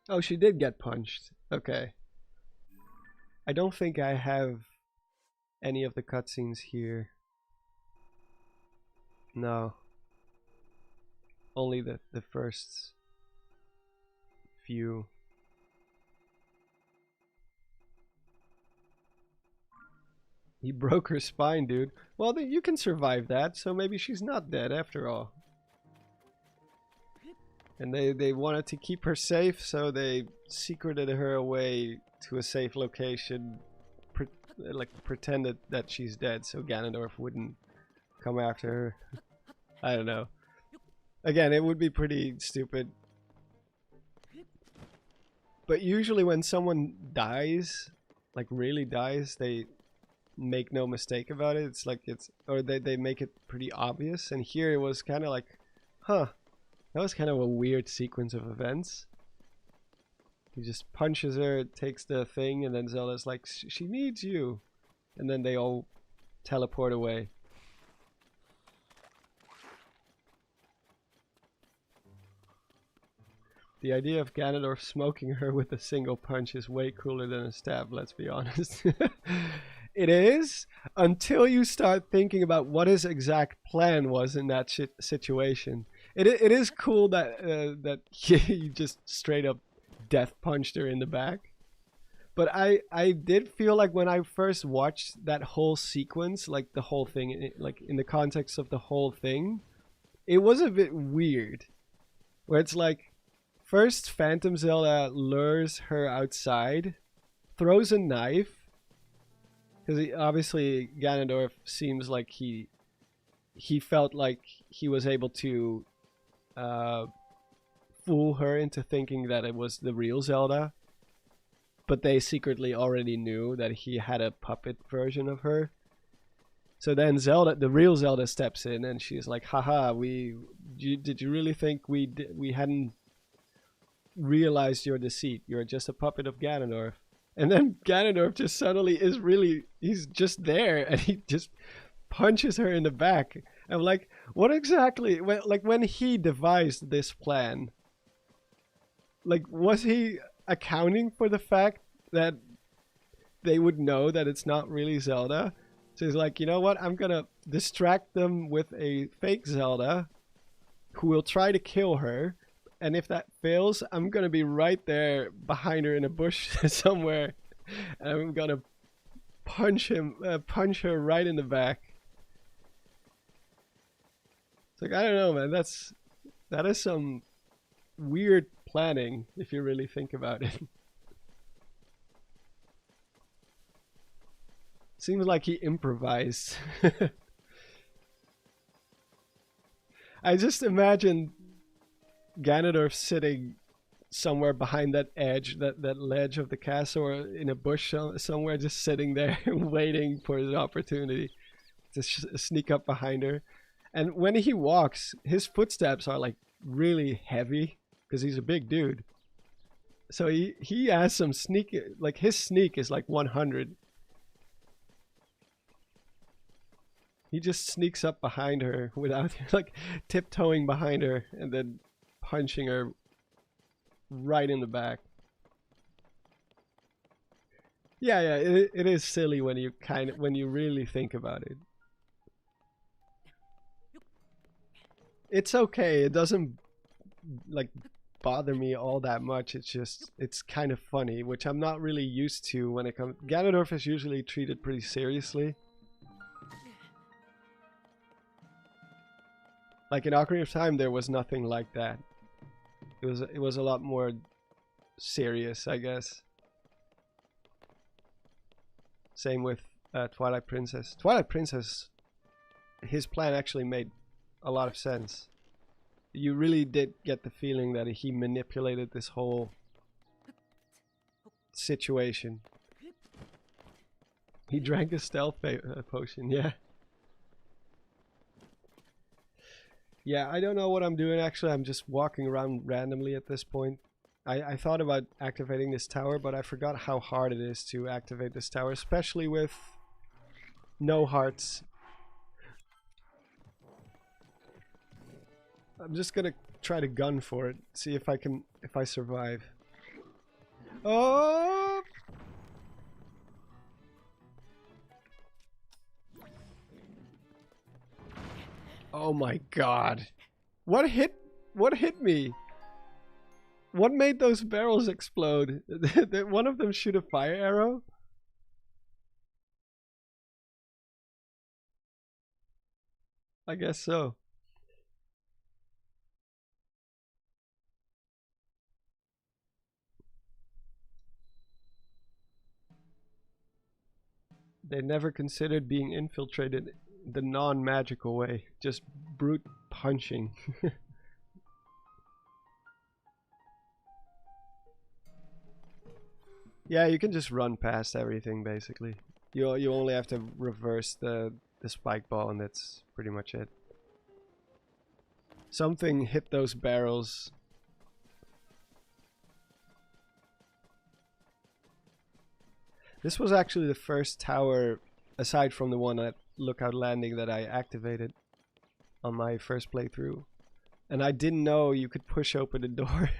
Oh, she did get punched. Okay. I don't think I have any of the cutscenes here. No. Only the first few. He broke her spine, dude. Well, then you can survive that, so maybe she's not dead after all. And they wanted to keep her safe, so they secreted her away to a safe location, pretended that she's dead, so Ganondorf wouldn't come after her. I don't know. Again, it would be pretty stupid. But usually when someone dies, like really dies, they make no mistake about it. It's like or they make it pretty obvious. And here it was kind of like, huh, that was kind of a weird sequence of events. He just punches her, takes the thing, and then Zelda's like, she needs you. And then they all teleport away. The idea of Ganondorf smoking her with a single punch is way cooler than a stab, let's be honest. It is, until you start thinking about what his exact plan was in that situation. It is cool that that he just straight up death punched her in the back. But I did feel like when I first watched that whole sequence, like the whole thing, like in the context of the whole thing, it was a bit weird. Where it's like, first Phantom Zelda lures her outside, throws a knife, because obviously Ganondorf seems like he felt like he was able to fool her into thinking that it was the real Zelda, but they secretly already knew that he had a puppet version of her. So then Zelda, the real Zelda, steps in and she's like, haha, did you really think we hadn't realized your deceit? You're just a puppet of Ganondorf. And then Ganondorf just suddenly he's just there and he just punches her in the back. I'm like, what exactly, when he devised this plan, like, was he accounting for the fact that they would know that it's not really Zelda? So he's like, you know what, I'm gonna distract them with a fake Zelda who will try to kill her. And if that fails, I'm gonna be right there behind her in a bush somewhere, and I'm gonna punch her right in the back. It's like, I don't know, man. That is some weird planning if you really think about it. Seems like he improvised. I just imagine Ganondorf sitting somewhere behind that edge, that ledge of the castle, or in a bush somewhere, just sitting there waiting for his opportunity to sneak up behind her. And when he walks, his footsteps are like really heavy because he's a big dude. So he has some sneak, like his sneak is like 100. He just sneaks up behind her without like tiptoeing behind her and then punching her right in the back. Yeah, yeah, it is silly when you when you really think about it. It's okay. It doesn't like bother me all that much. It's just it's kind of funny, which I'm not really used to when it comes. Ganondorf is usually treated pretty seriously. Like in Ocarina of Time, there was nothing like that. It was a lot more serious, I guess. Same with Twilight Princess. Twilight Princess, his plan actually made a lot of sense. You really did get the feeling that he manipulated this whole situation. He drank a stealth potion, yeah. Yeah, I don't know what I'm doing actually. I'm just walking around randomly at this point. I thought about activating this tower, but I forgot how hard it is to activate this tower, especially with no hearts. I'm just gonna try to gun for it, see if I survive. Oh! Oh my god. What hit me? What made those barrels explode? Did one of them shoot a fire arrow? I guess so. They never considered being infiltrated the non-magical way, just brute punching. Yeah, you can just run past everything basically. You only have to reverse the spike ball and that's pretty much it. Something hit those barrels. This was actually the first tower, aside from the one at Lookout Landing, that I activated on my first playthrough. And I didn't know you could push open the door.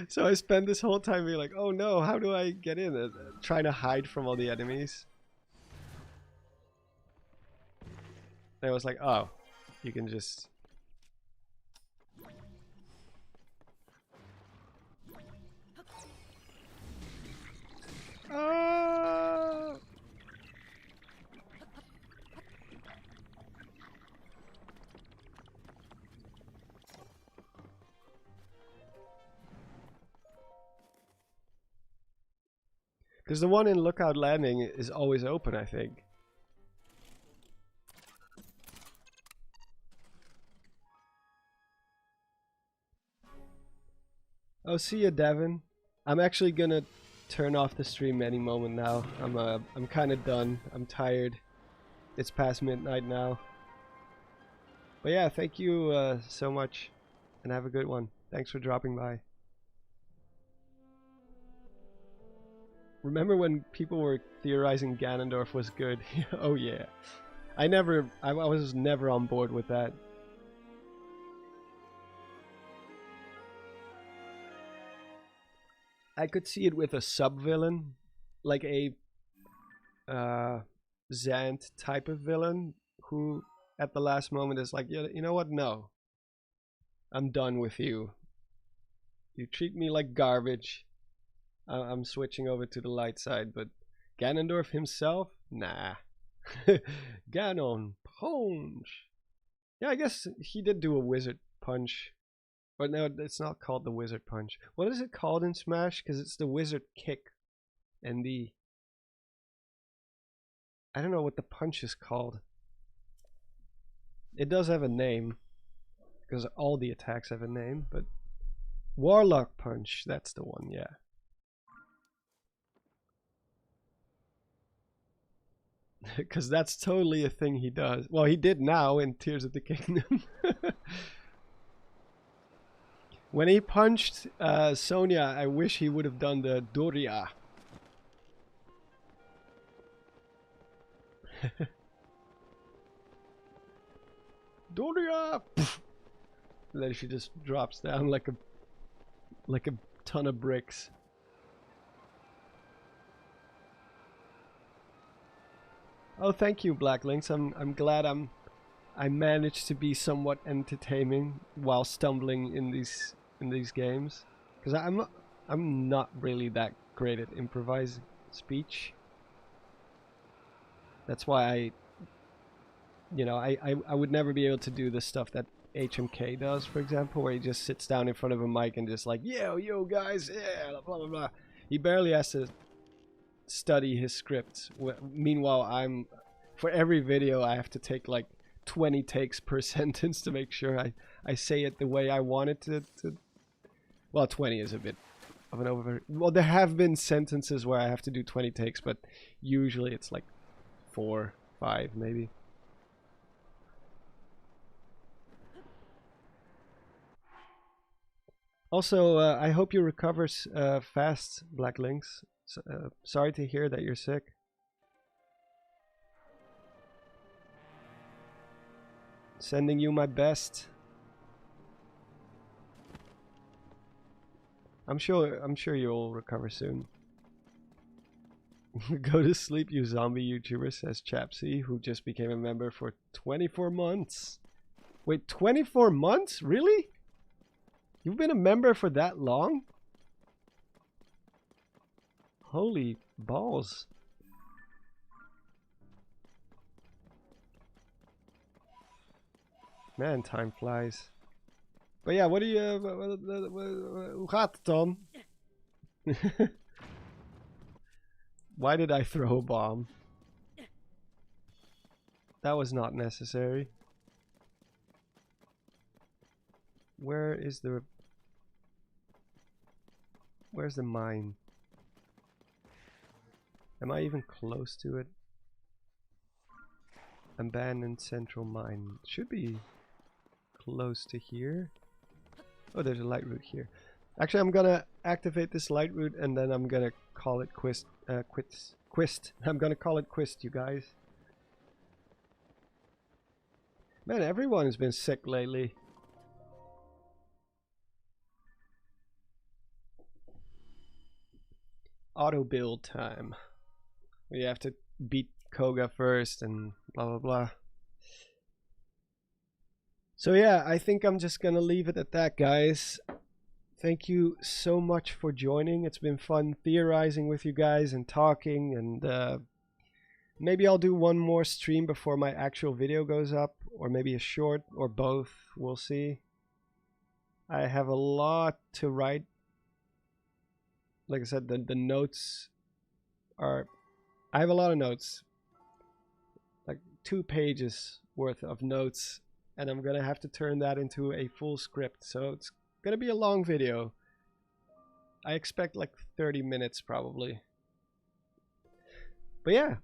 So I spent this whole time being like, oh no, how do I get in? Trying to hide from all the enemies. And I was like, oh, you can just... Ah! Because the one in Lookout Landing is always open, I think. Oh, see ya, Devin. I'm actually gonna turn off the stream any moment now. I'm kind of done. I'm tired. It's past midnight now. But yeah, thank you so much, and have a good one. Thanks for dropping by. Remember when people were theorizing Ganondorf was good? Oh yeah. I was never on board with that. I could see it with a sub-villain, like a Zant type of villain who at the last moment is like, yeah, you know what, no. I'm done with you. You treat me like garbage. I'm switching over to the light side, but Ganondorf himself? Nah. Ganon punch. Yeah, I guess he did do a wizard punch. But no, it's not called the wizard punch. What is it called in Smash? Because it's the wizard kick. And the... I don't know what the punch is called. It does have a name. Because all the attacks have a name, but... Warlock punch, that's the one, yeah. Because that's totally a thing he does. Well, he did now in Tears of the Kingdom. When he punched Sonia, I wish he would have done the Doria. Doria! And then she just drops down like a ton of bricks. Oh, thank you, Black Lynx. I'm glad I managed to be somewhat entertaining while stumbling in these games, because I'm not really that great at improvised speech. That's why I would never be able to do the stuff that HMK does, for example, where he just sits down in front of a mic and just like, yo guys, yeah, blah blah blah. He barely has to study his scripts. Meanwhile, for every video I have to take like 20 takes per sentence to make sure I say it the way I want it to. Well, 20 is a bit of an over. Well, there have been sentences where I have to do 20 takes, but usually it's like 4, 5 maybe. Also, I hope you recover fast, Black Lynx. Sorry to hear that you're sick. Sending you my best. I'm sure you'll recover soon. Go to sleep, you zombie YouTuber, says Chapsy, who just became a member for 24 months. Wait, 24 months? Really? You've been a member for that long? Holy balls. Man, time flies. But yeah, what do you... Hoe gaat het dan? Why did I throw a bomb? That was not necessary. Where's the mine? Am I even close to it? Abandoned central mine. Should be close to here. Oh, there's a light route here. Actually, I'm gonna activate this light route and then I'm gonna call it quist. I'm gonna call it quist, you guys. Man, everyone has been sick lately. Auto build time. We have to beat Koga first and blah blah blah. So yeah, I think I'm just gonna leave it at that, guys. Thank you so much for joining. It's been fun theorizing with you guys and talking, and maybe I'll do one more stream before my actual video goes up, or maybe a short, or both. We'll see. I have a lot to write. Like I said, the notes are... I have a lot of notes. Like 2 pages worth of notes. And I'm gonna have to turn that into a full script. So it's gonna be a long video. I expect like 30 minutes probably. But yeah,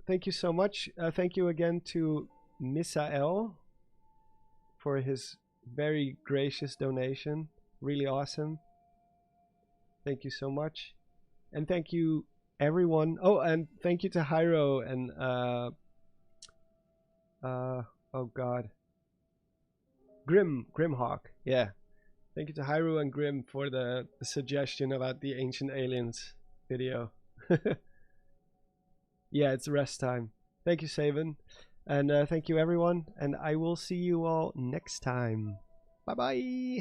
thank you so much. Thank you again to Misael for his very gracious donation. Really awesome. Thank you so much. And thank you everyone. Oh, and thank you to Hyro and oh god, Grimhawk. Yeah, thank you to Hyro and Grim for the suggestion about the Ancient Aliens video. Yeah, it's rest time. Thank you, Saban, and thank you everyone, and I will see you all next time. Bye bye.